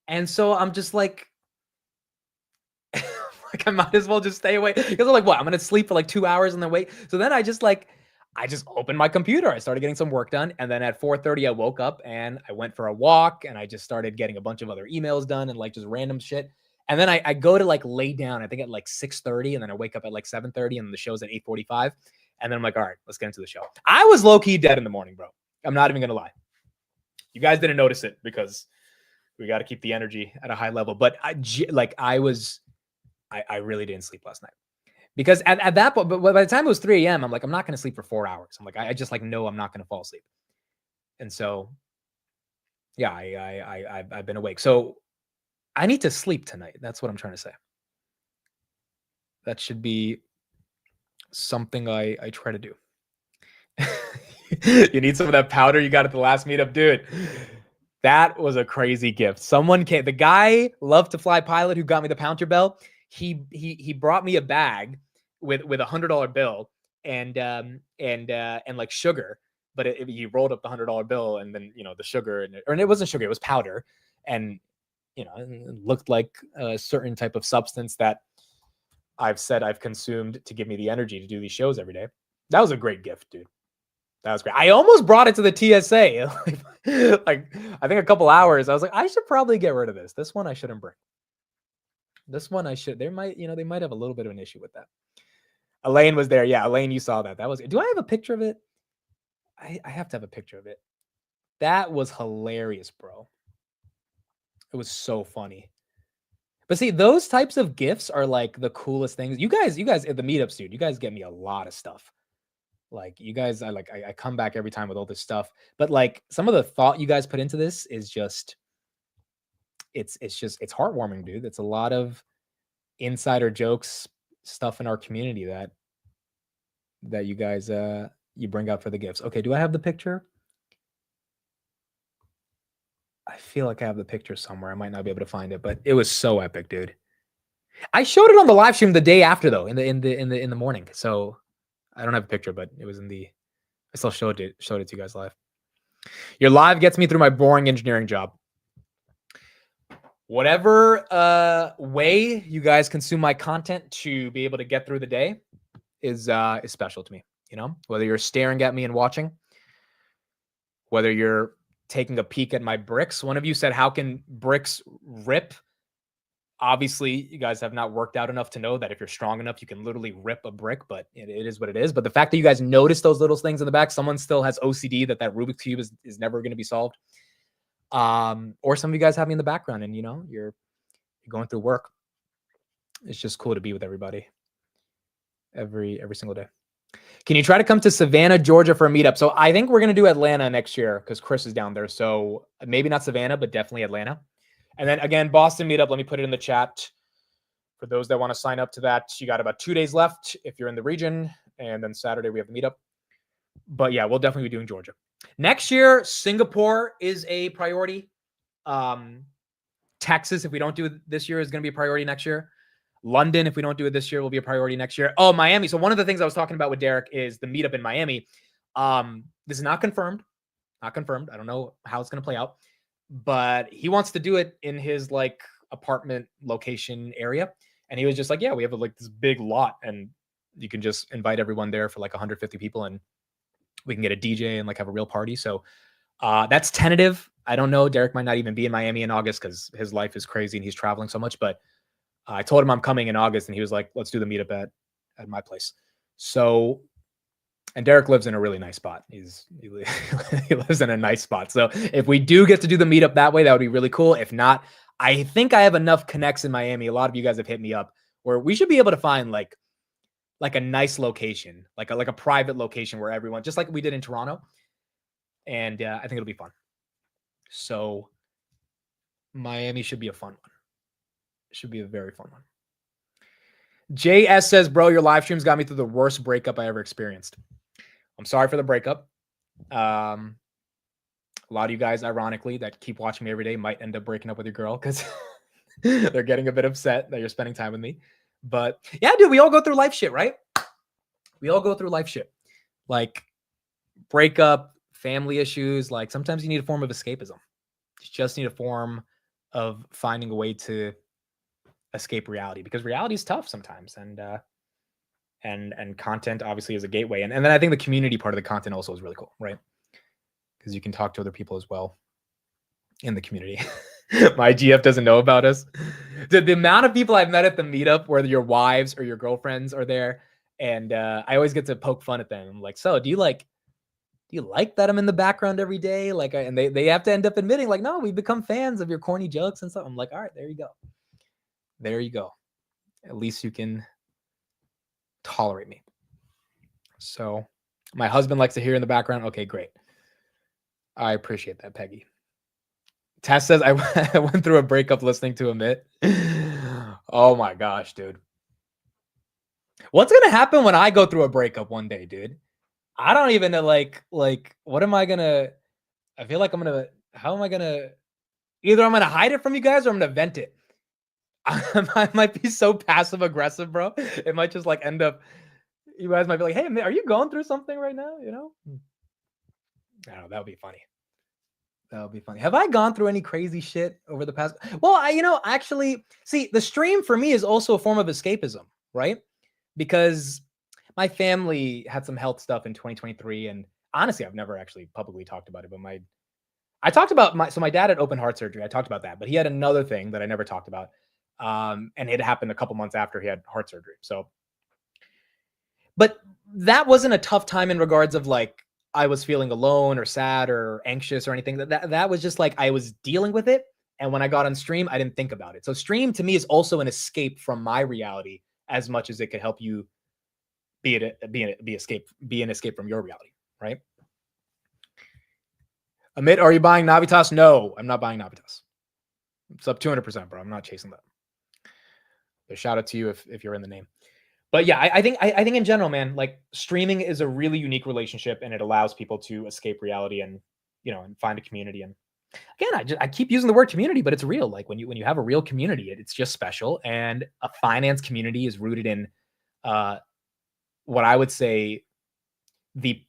And so I'm just like, I might as well just stay awake. Because I'm like, what? I'm going to sleep for like 2 hours and then wait. So then I just opened my computer. I started getting some work done. And then at 4:30, I woke up and I went for a walk and I just started getting a bunch of other emails done and like just random shit. And then I go to like lay down, I think at like 6:30, and then I wake up at like 7:30 and the show's at 8:45. And then I'm like, all right, let's get into the show. I was low-key dead in the morning, bro. I'm not even going to lie. You guys didn't notice it because we got to keep the energy at a high level. But I really didn't sleep last night. Because at that point, but by the time it was 3 a.m., I'm like, I'm not going to sleep for 4 hours. I'm like, I just like know I'm not going to fall asleep. And so, yeah, I've been awake. So I need to sleep tonight. That's what I'm trying to say. That should be something I try to do. You need some of that powder you got at the last meetup, dude. That was a crazy gift. Someone came. The guy Love to Fly pilot who got me the Pouncer Bell. He brought me a bag with $100 bill and like sugar, but he rolled up the $100 bill and then the sugar and it wasn't sugar, it was powder, and it looked like a certain type of substance that I've said I've consumed to give me the energy to do these shows every day. That was a great gift, dude. That was great. I almost brought it to the TSA. like I think a couple hours. I was like, I should probably get rid of this. This one I shouldn't bring. This one I should. They might have a little bit of an issue with that. Elaine was there. Yeah, Elaine, you saw that. That was. Do I have a picture of it? I have to have a picture of it. That was hilarious, bro. It was so funny. But see, those types of gifts are like the coolest things. You guys at the meetups, dude, you guys get me a lot of stuff. Like you guys, I come back every time with all this stuff. But like some of the thought you guys put into this is just, it's heartwarming, dude. It's a lot of insider jokes, stuff in our community that you guys you bring out for the gifts. Okay, do I have the picture? I feel like I have the picture somewhere. I might not be able to find it, but it was so epic, dude. I showed it on the live stream the day after, though, in the morning. So I don't have a picture, but it was in the. I still showed it to you guys live. Your live gets me through my boring engineering job. Whatever way you guys consume my content to be able to get through the day is special to me. Whether you're staring at me and watching, whether you're taking a peek at my bricks. One of you said, how can bricks rip? Obviously, you guys have not worked out enough to know that if you're strong enough, you can literally rip a brick, but it is what it is. But the fact that you guys notice those little things in the back, someone still has OCD that Rubik's Cube is never going to be solved. Or some of you guys have me in the background and, you're going through work. It's just cool to be with everybody every single day. Can you try to come to Savannah, Georgia for a meetup? So I think we're going to do Atlanta next year because Chris is down there. So maybe not Savannah, but definitely Atlanta. And then again, Boston meetup. Let me put it in the chat. For those that want to sign up to that, you got about 2 days left if you're in the region. And then Saturday we have the meetup. But yeah, we'll definitely be doing Georgia. Next year, Singapore is a priority. Texas, if we don't do it this year, is going to be a priority next year. London, if we don't do it this year, will be a priority next year. Oh, Miami. So one of the things I was talking about with Derek is the meetup in Miami. This is not confirmed. Not confirmed. I don't know how it's going to play out. But he wants to do it in his like apartment location area. And he was just like, yeah, we have like this big lot and you can just invite everyone there for like 150 people and we can get a DJ and like have a real party. So that's tentative. I don't know. Derek might not even be in Miami in August because his life is crazy and he's traveling so much. But I told him I'm coming in August and he was like, let's do the meetup at my place. So And Derek lives in a really nice spot. He lives in a nice spot. So if we do get to do the meetup that way, that would be really cool. If not, I think I have enough connects in Miami. A lot of you guys have hit me up where we should be able to find like a nice location, like a private location where everyone, just like we did in Toronto. And I think it'll be fun. So Miami should be a fun one. It should be a very fun one. JS says, bro, your live streams got me through the worst breakup I ever experienced. I'm sorry for the breakup. A lot of you guys, ironically, that keep watching me every day might end up breaking up with your girl because they're getting a bit upset that you're spending time with me. But yeah, dude, we all go through life shit, right? We all go through life shit. Like breakup, family issues. Like sometimes you need a form of escapism. You just need a form of finding a way to escape reality, because reality is tough sometimes. And content obviously is a gateway. And then I think the community part of the content also is really cool, right? Because you can talk to other people as well in the community. My GF doesn't know about us. The amount of people I've met at the meetup where your wives or your girlfriends are there, and I always get to poke fun at them. I'm like, so do you like that I'm in the background every day? Like, and they have to end up admitting like, no, we've become fans of your corny jokes and stuff. I'm like, all right, there you go. There you go. At least you can tolerate me. So my husband likes to hear in the background. Okay, great. I appreciate that, Peggy. Tess says, I went through a breakup listening to Amit. Oh my gosh, dude. What's going to happen when I go through a breakup one day, dude? I don't even know, like, what am I going to, I feel like how am I going to, either I'm going to hide it from you guys or I'm going to vent it. I might be so passive aggressive, bro. It might just like end up, you guys might be like, hey, are you going through something right now? You know? I don't know. That would be funny. That would be funny. Have I gone through any crazy shit over the past? Well, actually, see, the stream for me is also a form of escapism, right? Because my family had some health stuff in 2023. And honestly, I've never actually publicly talked about it, but I talked about my dad had open heart surgery. I talked about that, but he had another thing that I never talked about. And it happened a couple months after he had heart surgery. So, but that wasn't a tough time in regards of like, I was feeling alone or sad or anxious or anything. That was just like, I was dealing with it. And when I got on stream, I didn't think about it. So stream to me is also an escape from my reality as much as it could help you be an escape from your reality, right? Amit, are you buying Navitas? No, I'm not buying Navitas. It's up 200%, bro. I'm not chasing that. But shout out to you if you're in the name. But yeah, I think in general, man, like streaming is a really unique relationship, and it allows people to escape reality and and find a community. And again, I keep using the word community, but it's real. Like when you have a real community, it's just special. And a finance community is rooted in what I would say the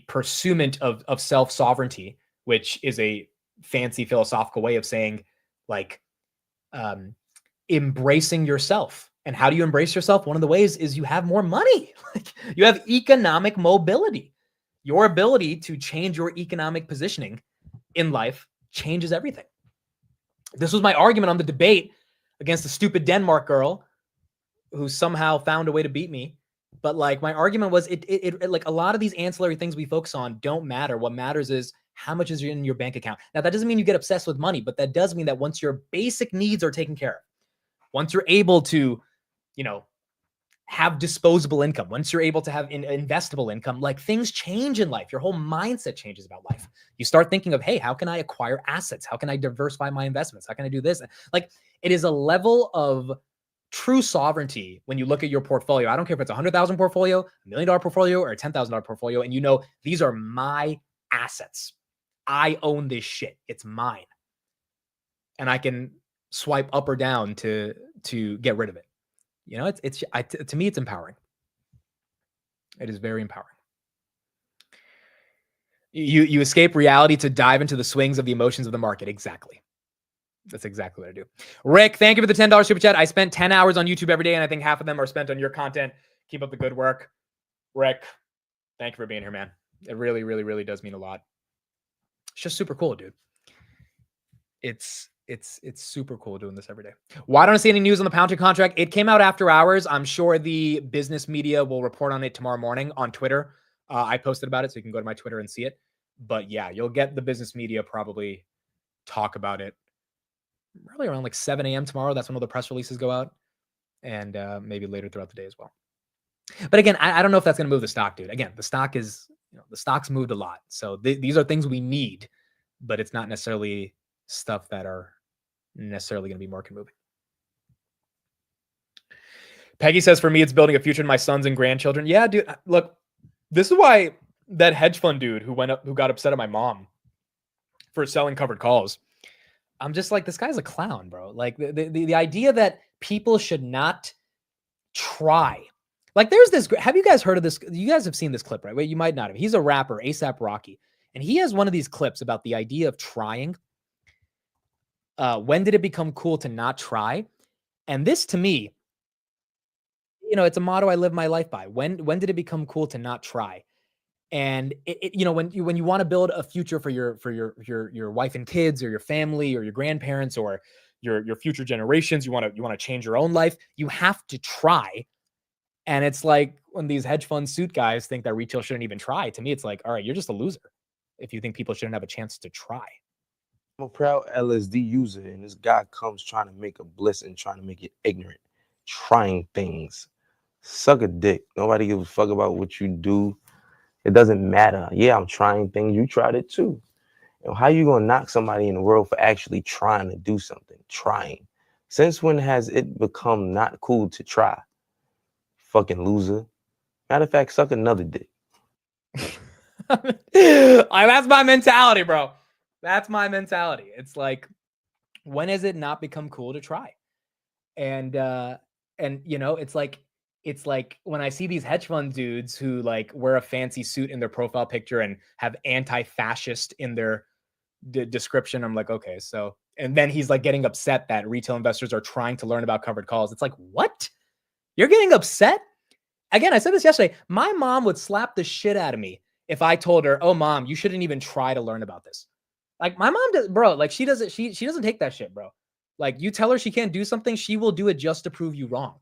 pursuit of self-sovereignty, which is a fancy philosophical way of saying like embracing yourself. And how do you embrace yourself? One of the ways is you have more money. Like you have economic mobility. Your ability to change your economic positioning in life changes everything. This was my argument on the debate against the stupid Denmark girl who somehow found a way to beat me. But like my argument was it like a lot of these ancillary things we focus on don't matter. What matters is how much is in your bank account. Now that doesn't mean you get obsessed with money, but that does mean that once your basic needs are taken care of, once you're able to have disposable income, once you're able to have investable income, like things change in life. Your whole mindset changes about life. You start thinking of, hey, how can I acquire assets? How can I diversify my investments? How can I do this? Like it is a level of true sovereignty when you look at your portfolio. I don't care if it's a 100,000 portfolio, $1 million portfolio, or a $10,000 portfolio. And these are my assets. I own this shit. It's mine. And I can swipe up or down to get rid of it. To me, it's empowering. It is very empowering. You escape reality to dive into the swings of the emotions of the market. Exactly. That's exactly what I do. Rick, thank you for the $10 super chat. I spent 10 hours on YouTube every day, and I think half of them are spent on your content. Keep up the good work. Rick, thank you for being here, man. It really, really, really does mean a lot. It's just super cool, dude. It's super cool doing this every day. Why don't I see any news on the Palantir contract? It came out after hours. I'm sure the business media will report on it tomorrow morning on Twitter. I posted about it, so you can go to my Twitter and see it. But yeah, you'll get the business media probably talk about it probably around like 7 a.m. tomorrow. That's when all the press releases go out, and maybe later throughout the day as well. But again, I don't know if that's going to move the stock, dude. Again, the stock is, the stock's moved a lot. So these are things we need, but it's not necessarily stuff that are necessarily going to be market moving. Peggy says, for me, it's building a future in my sons and grandchildren. Yeah, dude, look, this is why that hedge fund dude who got upset at my mom for selling covered calls. I'm just like, this guy's a clown, bro. Like the idea that people should not try. Like there's this, have you guys heard of this? You guys have seen this clip, right? Wait, you might not have. He's a rapper, A$AP Rocky. And he has one of these clips about the idea of trying. When did it become cool to not try? And this to me, it's a motto I live my life by. When did it become cool to not try? And when you want to build a future for your wife and kids, or your family, or your grandparents, or your future generations, you want to change your own life, you have to try. And it's like when these hedge fund suit guys think that retail shouldn't even try. To me, it's like, all right, you're just a loser if you think people shouldn't have a chance to try. I'm a proud LSD user, and this guy comes trying to make a bliss and trying to make it ignorant, trying things. Suck a dick. Nobody gives a fuck about what you do. It doesn't matter. Yeah, I'm trying things. You tried it too. How you gonna knock somebody in the world for actually trying to do something? Trying. Since when has it become not cool to try? Fucking loser. Matter of fact, suck another dick. That's my mentality, bro. That's my mentality. It's like, when has it not become cool to try? And it's like when I see these hedge fund dudes who like wear a fancy suit in their profile picture and have anti-fascist in their description, I'm like, okay, so, and then he's like getting upset that retail investors are trying to learn about covered calls. It's like, what? You're getting upset? Again, I said this yesterday. My mom would slap the shit out of me if I told her, oh, mom, you shouldn't even try to learn about this. Like my mom does, bro, like she doesn't take that shit, bro. Like you tell her she can't do something, she will do it just to prove you wrong.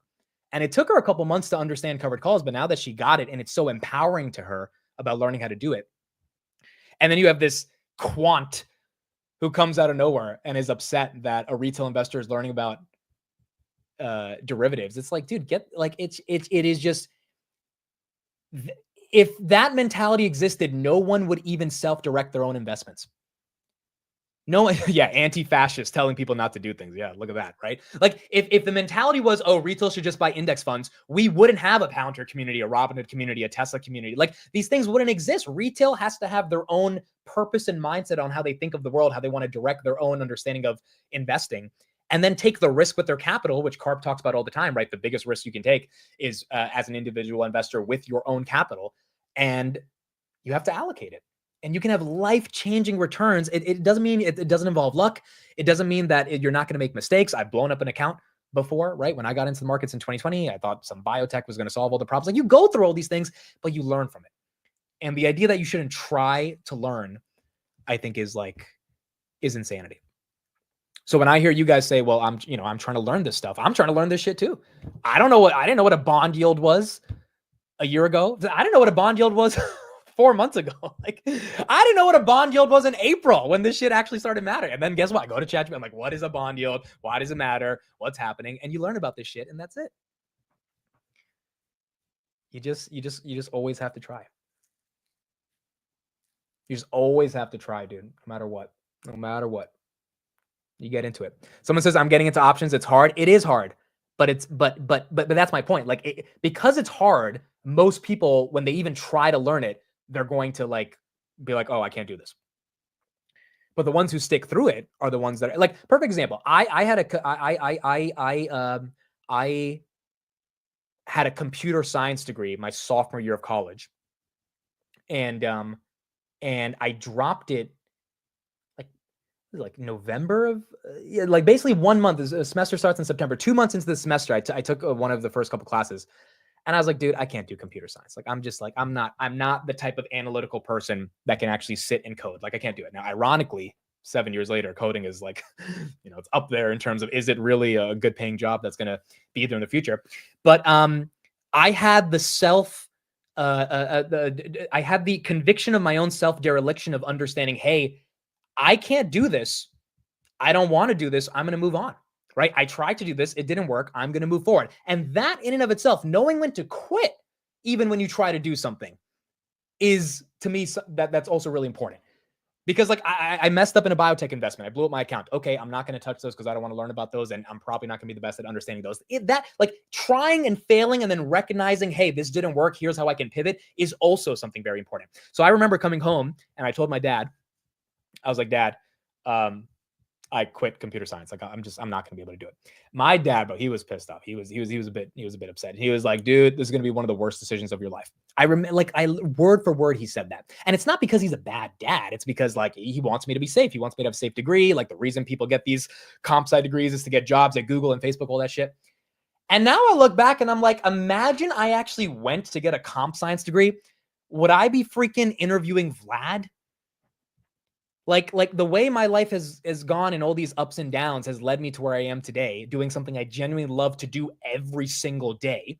And it took her a couple months to understand covered calls, but now that she got it and it's so empowering to her about learning how to do it. And then you have this quant who comes out of nowhere and is upset that a retail investor is learning about derivatives. It's like, dude, it is just, if that mentality existed, no one would even self-direct their own investments. No, yeah, anti-fascist telling people not to do things. Yeah, look at that, right? Like if the mentality was, oh, retail should just buy index funds, we wouldn't have a Palantir community, a Robinhood community, a Tesla community. Like these things wouldn't exist. Retail has to have their own purpose and mindset on how they think of the world, how they want to direct their own understanding of investing, and then take the risk with their capital, which Karp talks about all the time, right? The biggest risk you can take is as an individual investor with your own capital, and you have to allocate it. And you can have life-changing returns. It doesn't mean it doesn't involve luck. It doesn't mean that you're not going to make mistakes. I've blown up an account before, right? When I got into the markets in 2020, I thought some biotech was going to solve all the problems. Like you go through all these things, but you learn from it. And the idea that you shouldn't try to learn, I think is insanity. So when I hear you guys say, well, I'm trying to learn this stuff. I'm trying to learn this shit too. I didn't know what a bond yield was a year ago. I didn't know what a bond yield was 4 months ago. Like, I didn't know what a bond yield was in April when this shit actually started mattering. And then guess what? I go to ChatGPT. I'm like, what is a bond yield? Why does it matter? What's happening? And you learn about this shit, and that's it. You just always have to try. You just always have to try, dude. No matter what. No matter what. You get into it. Someone says, I'm getting into options. It's hard. It is hard. But that's my point. Like, because it's hard, most people, when they even try to learn it, they're going to be like, oh, I can't do this. But the ones who stick through it are the ones that are like, perfect example. I had a computer science degree my sophomore year of college. And I dropped it like November of, basically 1 month. The semester starts in September. 2 months into the semester, I took one of the first couple classes. And I was like, dude, I can't do computer science. Like, I'm not the type of analytical person that can actually sit and code. Like, I can't do it. Now, ironically, 7 years later, coding is like, it's up there in terms of, is it really a good paying job that's going to be there in the future? But I had the I had the conviction of my own self-dereliction of understanding, hey, I can't do this. I don't want to do this. I'm going to move on, right? I tried to do this. It didn't work. I'm going to move forward. And that in and of itself, knowing when to quit, even when you try to do something, is to me, that's also really important. Because like I messed up in a biotech investment. I blew up my account. Okay, I'm not going to touch those because I don't want to learn about those. And I'm probably not going to be the best at understanding those. That like trying and failing and then recognizing, hey, this didn't work. Here's how I can pivot is also something very important. So I remember coming home and I told my dad, I was like, Dad, I quit computer science. Like I'm not going to be able to do it. My dad, bro, he was pissed off. He was a bit upset. He was like, dude, this is going to be one of the worst decisions of your life. I remember, like, word for word, he said that. And it's not because he's a bad dad. It's because like he wants me to be safe. He wants me to have a safe degree. Like the reason people get these comp sci degrees is to get jobs at Google and Facebook, all that shit. And now I look back and I'm like, imagine I actually went to get a comp science degree. Would I be freaking interviewing Vlad? Like the way my life has gone and all these ups and downs has led me to where I am today, doing something I genuinely love to do every single day,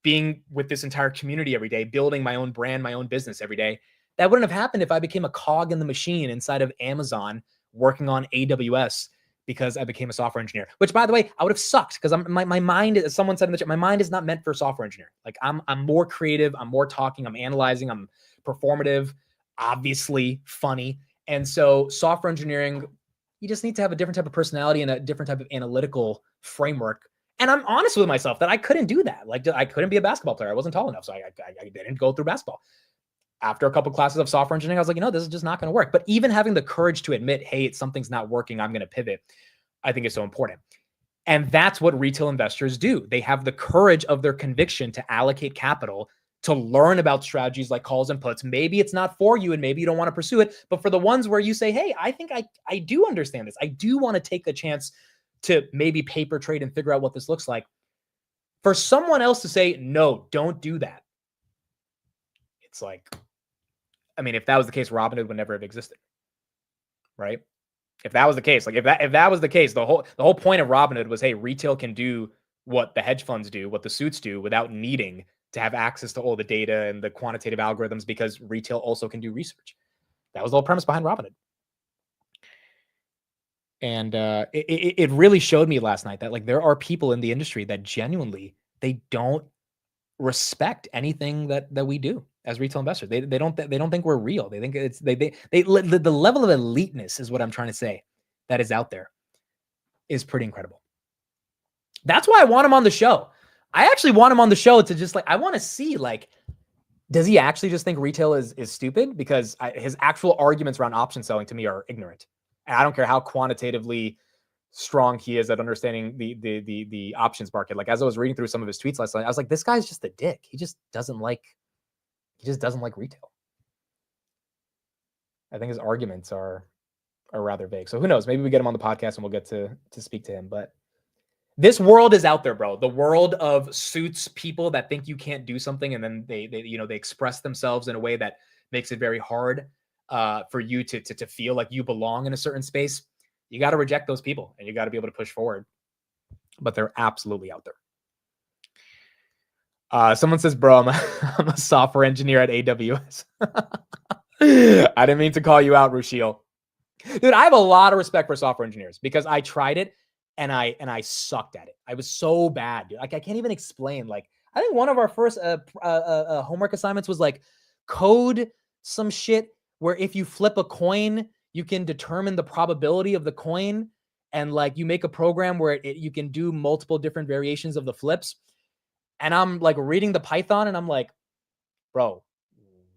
being with this entire community every day, building my own brand, my own business every day. That wouldn't have happened if I became a cog in the machine inside of Amazon working on AWS because I became a software engineer, which by the way, I would have sucked because my mind, as someone said in the chat, my mind is not meant for software engineer. Like I'm more creative. I'm more talking. I'm analyzing. I'm performative, obviously funny. And so software engineering, you just need to have a different type of personality and a different type of analytical framework. And I'm honest with myself that I couldn't do that. Like I couldn't be a basketball player. I wasn't tall enough. So I didn't go through basketball. After a couple of classes of software engineering, I was like, this is just not going to work. But even having the courage to admit, hey, something's not working, I'm going to pivot, I think is so important. And that's what retail investors do. They have the courage of their conviction to allocate capital to learn about strategies like calls and puts. Maybe it's not for you and maybe you don't want to pursue it, but for the ones where you say, hey, I think I do understand this. I do want to take a chance to maybe paper trade and figure out what this looks like. For someone else to say, no, don't do that. It's like, I mean, if that was the case, Robinhood would never have existed, right? If that was the case, like if that was the case, the whole point of Robinhood was, hey, retail can do what the hedge funds do, what the suits do without needing to have access to all the data and the quantitative algorithms because retail also can do research. That was the whole premise behind Robinhood. And it really showed me last night that like there are people in the industry that genuinely, they don't respect anything that we do as retail investors. They don't think we're real. They think it's the level of eliteness is what I'm trying to say that is out there is pretty incredible. That's why I want him on the show. I actually want him on the show to just like, I want to see like, does he actually just think retail is stupid? Because his actual arguments around option selling to me are ignorant. And I don't care how quantitatively strong he is at understanding the options market. Like as I was reading through some of his tweets last night, I was like, this guy's just a dick. He just doesn't like retail. I think his arguments are rather vague. So who knows? Maybe we get him on the podcast and we'll get to speak to him. But this world is out there, bro. The world of suits people that think you can't do something, and then they express themselves in a way that makes it very hard for you to feel like you belong in a certain space. You got to reject those people, and you got to be able to push forward. But they're absolutely out there. Someone says, "Bro, I'm a software engineer at AWS." I didn't mean to call you out, Rushiel. Dude, I have a lot of respect for software engineers because I tried it. And I sucked at it. I was so bad, dude. Like I can't even explain. Like I think one of our first homework assignments was like code some shit where if you flip a coin, you can determine the probability of the coin, and like you make a program where you can do multiple different variations of the flips. And I'm like reading the Python, and I'm like, bro,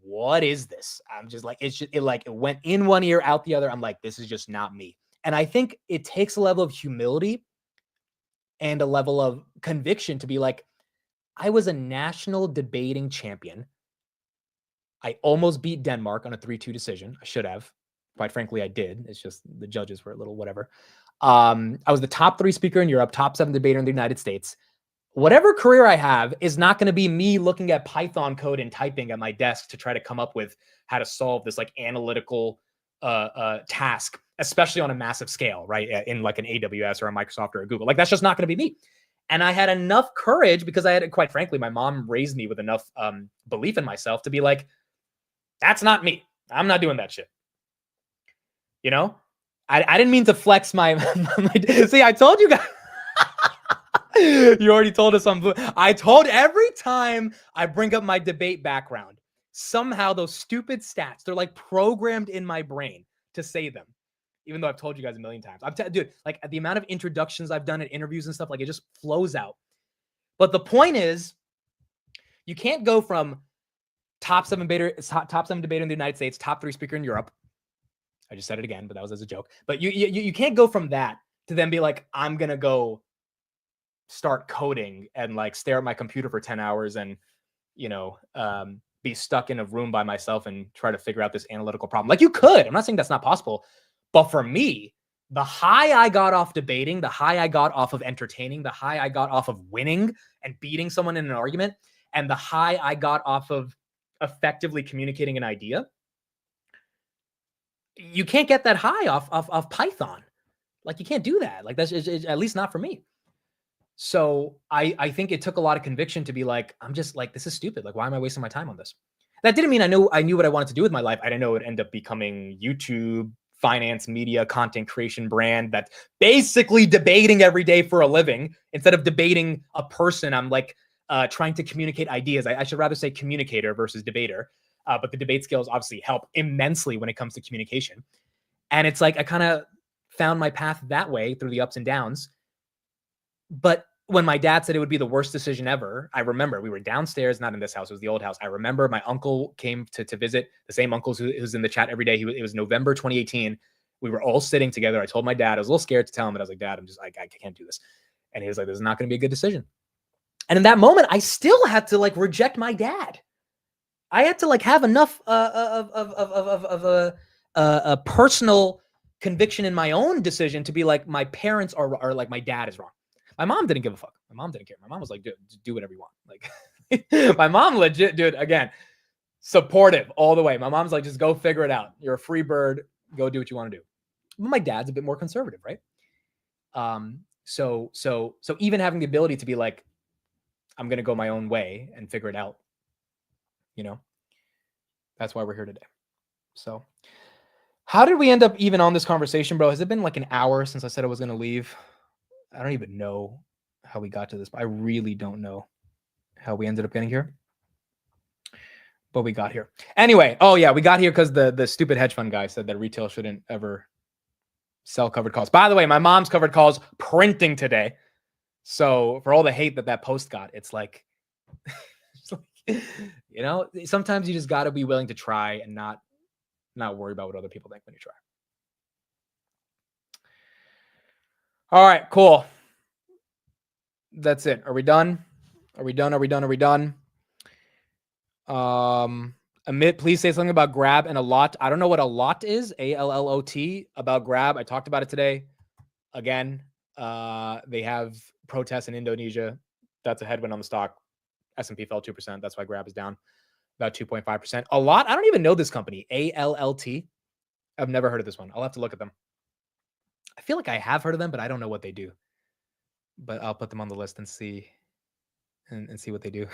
what is this? I'm just like, it went in one ear, out the other. I'm like, this is just not me. And I think it takes a level of humility and a level of conviction to be like, I was a national debating champion. I almost beat Denmark on a 3-2 decision. I should have. Quite frankly, I did. It's just the judges were a little whatever. I was the top 3 speaker in Europe, top 7 debater in the United States. Whatever career I have is not going to be me looking at Python code and typing at my desk to try to come up with how to solve this like analytical task, especially on a massive scale, right? In like an AWS or a Microsoft or a Google. Like that's just not going to be me. And I had enough courage because I had, quite frankly, my mom raised me with enough belief in myself to be like, that's not me. I'm not doing that shit. You know, I didn't mean to flex my, see, I told you guys, you already told us I told every time I bring up my debate background, somehow those stupid stats, they're like programmed in my brain to say them. Even though I've told you guys a million times. Dude, like the amount of introductions I've done at interviews and stuff, like it just flows out. But the point is, you can't go from top seven debater in the United States, top 3 speaker in Europe. I just said it again, but that was as a joke. But you can't go from that to then be like, I'm gonna go start coding and like stare at my computer for 10 hours and be stuck in a room by myself and try to figure out this analytical problem. Like you could. I'm not saying that's not possible. But for me, the high I got off debating, the high I got off of entertaining, the high I got off of winning and beating someone in an argument, and the high I got off of effectively communicating an idea, you can't get that high off Python. Like you can't do that. Like that's at least not for me. So I think it took a lot of conviction to be like, I'm just like, this is stupid. Like, why am I wasting my time on this? That didn't mean I knew what I wanted to do with my life. I didn't know it would end up becoming YouTube, finance, media, content creation brand that's basically debating every day for a living. Instead of debating a person, I'm like trying to communicate ideas. I should rather say communicator versus debater. But the debate skills obviously help immensely when it comes to communication. And it's like I kind of found my path that way through the ups and downs. But when my dad said it would be the worst decision ever, I remember we were downstairs, not in this house, it was the old house. I remember my uncle came to visit, the same uncle who's in the chat every day. It was November 2018. We were all sitting together. I told my dad, I was a little scared to tell him, but I was like, Dad, I can't do this. And he was like, this is not going to be a good decision. And in that moment, I still had to like reject my dad. I had to like have enough of a personal conviction in my own decision to be like, my parents are like, my dad is wrong. My mom didn't give a fuck. My mom didn't care. My mom was like, dude, just do whatever you want. Like my mom legit, dude, again, supportive all the way. My mom's like, just go figure it out. You're a free bird. Go do what you want to do. But my dad's a bit more conservative, right? So even having the ability to be like, I'm going to go my own way and figure it out, that's why we're here today. So how did we end up even on this conversation, bro? Has it been like an hour since I said I was going to leave? I don't even know how we got to this, but I really don't know how we ended up getting here. But we got here. Anyway, oh yeah, we got here because the stupid hedge fund guy said that retail shouldn't ever sell covered calls. By the way, my mom's covered calls printing today. So for all the hate that post got, it's like, sometimes you just got to be willing to try and not worry about what other people think when you try. All right, cool. That's it. Are we done? Are we done? Amit, please say something about Grab and Allot. I don't know what Allot is. ALLOT about Grab. I talked about it today. Again, they have protests in Indonesia. That's a headwind on the stock. S&P fell 2%. That's why Grab is down about 2.5%. Allot, I don't even know this company. ALLT. I've never heard of this one. I'll have to look at them. I feel like I have heard of them, but I don't know what they do. But I'll put them on the list and see what they do.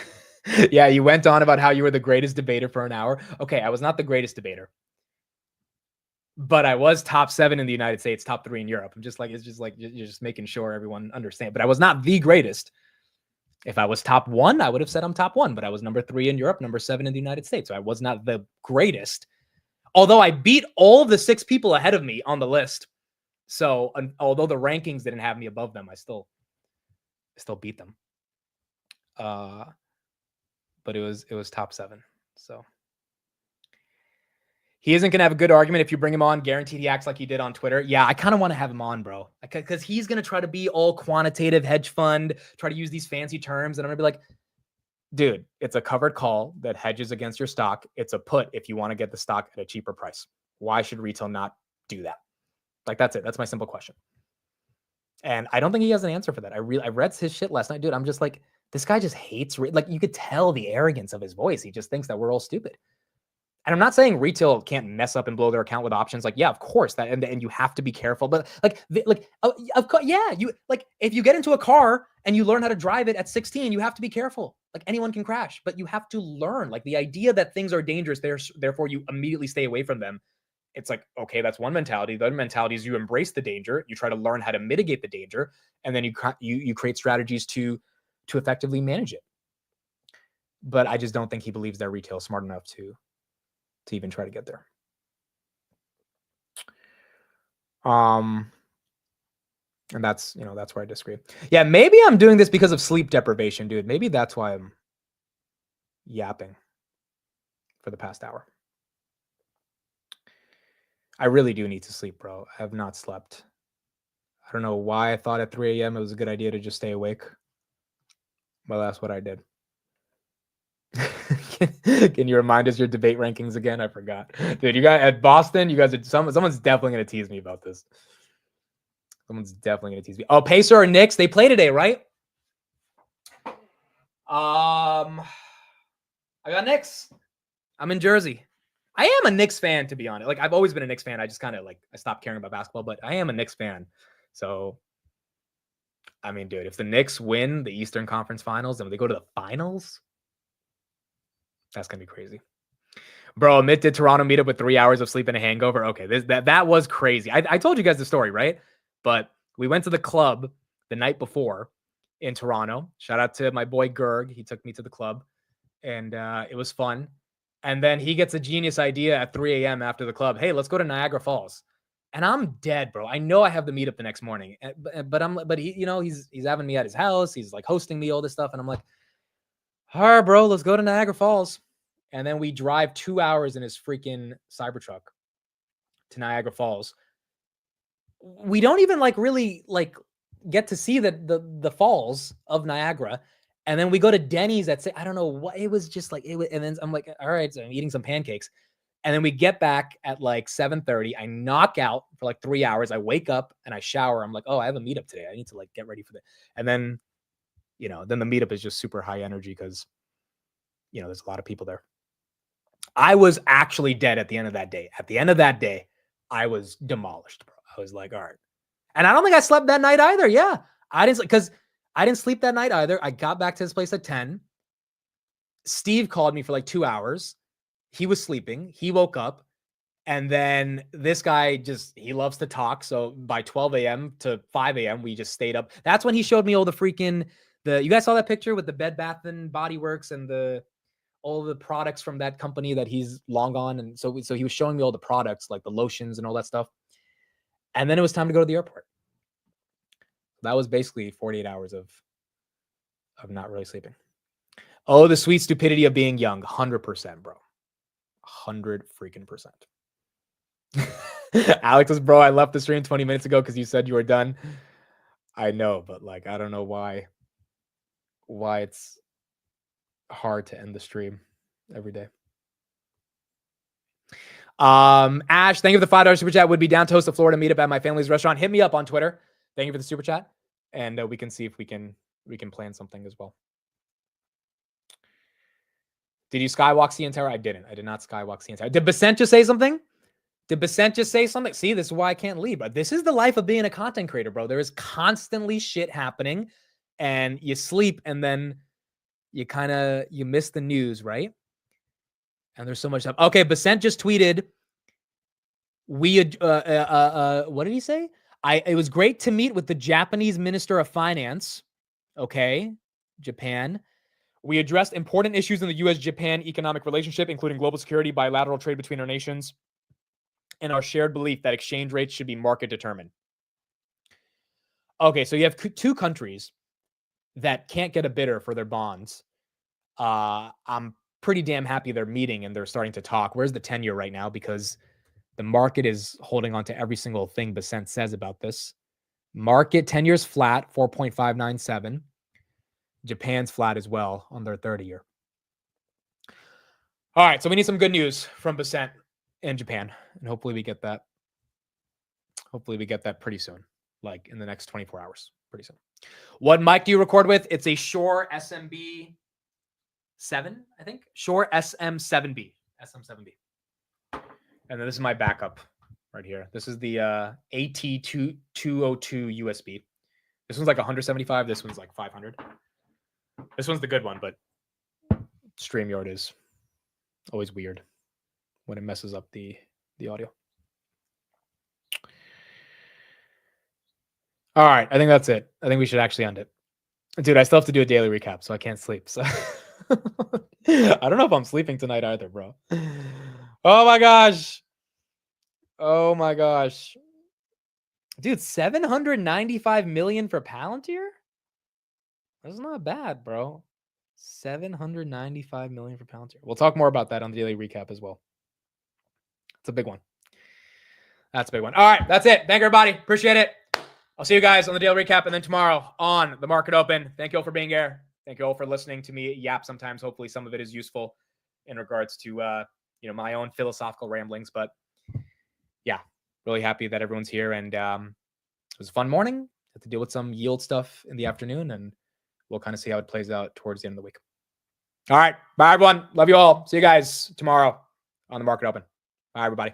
Yeah, you went on about how you were the greatest debater for an hour. Okay, I was not the greatest debater. But I was top 7 in the United States, top 3 in Europe. It's just like you're just making sure everyone understands. But I was not the greatest. If I was top 1, I would have said I'm top 1, but I was number 3 in Europe, number 7 in the United States. So I was not the greatest. Although I beat all the 6 people ahead of me on the list. So although the rankings didn't have me above them, I still beat them. But it was top 7. So he isn't going to have a good argument if you bring him on. Guaranteed he acts like he did on Twitter. Yeah, I kind of want to have him on, bro. Because he's going to try to be all quantitative hedge fund, try to use these fancy terms. And I'm going to be like, dude, it's a covered call that hedges against your stock. It's a put if you want to get the stock at a cheaper price. Why should retail not do that? Like, that's it. That's my simple question. And I don't think he has an answer for that. I read his shit last night, dude. I'm just like, this guy just hates, like, you could tell the arrogance of his voice. He just thinks that we're all stupid. And I'm not saying retail can't mess up and blow their account with options. Like, yeah, of course that, and you have to be careful. But of course, yeah, you like if you get into a car and you learn how to drive it at 16, you have to be careful. Like anyone can crash, but you have to learn. Like the idea that things are dangerous, therefore you immediately stay away from them. It's like, okay, that's one mentality. The other mentality is you embrace the danger, you try to learn how to mitigate the danger, and then you create strategies to effectively manage it. But I just don't think he believes their retail is smart enough to even try to get there. And that's where I disagree. Yeah, maybe I'm doing this because of sleep deprivation, dude. Maybe that's why I'm yapping for the past hour. I really do need to sleep, bro. I have not slept. I don't know why I thought at 3 a.m. it was a good idea to just stay awake. Well, that's what I did. Can you remind us your debate rankings again? I forgot. Dude, you guys at Boston, you guys are someone's definitely going to tease me about this. Someone's definitely going to tease me. Oh, Pacer or Knicks? They play today, right? I got Knicks. I'm in Jersey. I am a Knicks fan, to be honest. Like I've always been a Knicks fan. I just kind of I stopped caring about basketball, but I am a Knicks fan. So, I mean, dude, if the Knicks win the Eastern Conference Finals and they go to the finals, that's gonna be crazy. Bro, Amit did Toronto meetup with 3 hours of sleep and a hangover. Okay, that was crazy. I told you guys the story, right? But we went to the club the night before in Toronto. Shout out to my boy Gerg. He took me to the club, and it was fun. And then he gets a genius idea at 3 a.m. after the club. Hey, let's go to Niagara Falls. And I'm dead, bro. I know I have the meetup the next morning, but he, he's having me at his house. He's like hosting me all this stuff, and I'm like, all right, bro, let's go to Niagara Falls. And then we drive 2 hours in his freaking Cybertruck to Niagara Falls. We don't even really get to see the falls of Niagara. And then we go to Denny's at, I don't know what, it was just like, and then I'm like, all right, so I'm eating some pancakes. And then we get back at 7:30. I knock out for 3 hours. I wake up and I shower. I'm like, oh, I have a meetup today. I need to get ready for that. And then, then the meetup is just super high energy because, there's a lot of people there. I was actually dead at the end of that day. At the end of that day, I was demolished, bro. I was like, all right. And I don't think I slept that night either. Yeah. I didn't sleep that night either. I got back to his place at 10. Steve called me for 2 hours. He was sleeping. He woke up. And then this guy he loves to talk. So by 12 a.m. to 5 a.m., we just stayed up. That's when he showed me all the you guys saw that picture with the Bed Bath & Body Works and all the products from that company that he's long gone. And so he was showing me all the products, like the lotions and all that stuff. And then it was time to go to the airport. That was basically 48 hours of not really sleeping. Oh, the sweet stupidity of being young. 100%, bro. 100 freaking percent. Alex was, bro, I left the stream 20 minutes ago because you said you were done. I know, but I don't know why it's hard to end the stream every day. Ash, thank you for the $5 super chat. Would be down to host a Florida meetup at my family's restaurant. Hit me up on Twitter. Thank you for the super chat, and we can see if we can plan something as well. Did you skywalk the entire? I didn't. I did not skywalk the entire. Did Basent just say something? See, this is why I can't leave. But this is the life of being a content creator, bro. There is constantly shit happening, and you sleep, and then you miss the news, right? And there's so much stuff. Okay, Basent just tweeted. What did he say? It was great to meet with the Japanese Minister of Finance. Okay, Japan. We addressed important issues in the U.S.-Japan economic relationship, including global security, bilateral trade between our nations, and our shared belief that exchange rates should be market determined. Okay, so you have two countries that can't get a bidder for their bonds. I'm pretty damn happy they're meeting and they're starting to talk. Where's the 10-year right now? Because the market is holding on to every single thing Basent says about this. Market 10 years flat, 4.597. Japan's flat as well on their 30-year. All right, so we need some good news from Basent in Japan, and hopefully we get that. Hopefully we get that pretty soon, in the next 24 hours, pretty soon. What mic do you record with? It's a Shure SMB 7, I think. Shure SM7B. SM7B. And then this is my backup right here. This is the AT202 USB. This one's like 175. This one's like 500. This one's the good one, but StreamYard is always weird when it messes up the audio. All right, I think that's it. I think we should actually end it. Dude, I still have to do a daily recap, so I can't sleep. So I don't know if I'm sleeping tonight either, bro. Oh my gosh. Oh my gosh. Dude, 795 million for Palantir? That's not bad, bro. 795 million for Palantir. We'll talk more about that on the daily recap as well. It's a big one. That's a big one. All right, that's it. Thank you, everybody. Appreciate it. I'll see you guys on the daily recap and then tomorrow on the market open. Thank you all for being here. Thank you all for listening to me yap sometimes. Hopefully some of it is useful in regards to my own philosophical ramblings. But yeah, really happy that everyone's here. And it was a fun morning. Had to deal with some yield stuff in the afternoon, and we'll kind of see how it plays out towards the end of the week. All right. Bye, everyone. Love you all. See you guys tomorrow on the market open. Bye, everybody.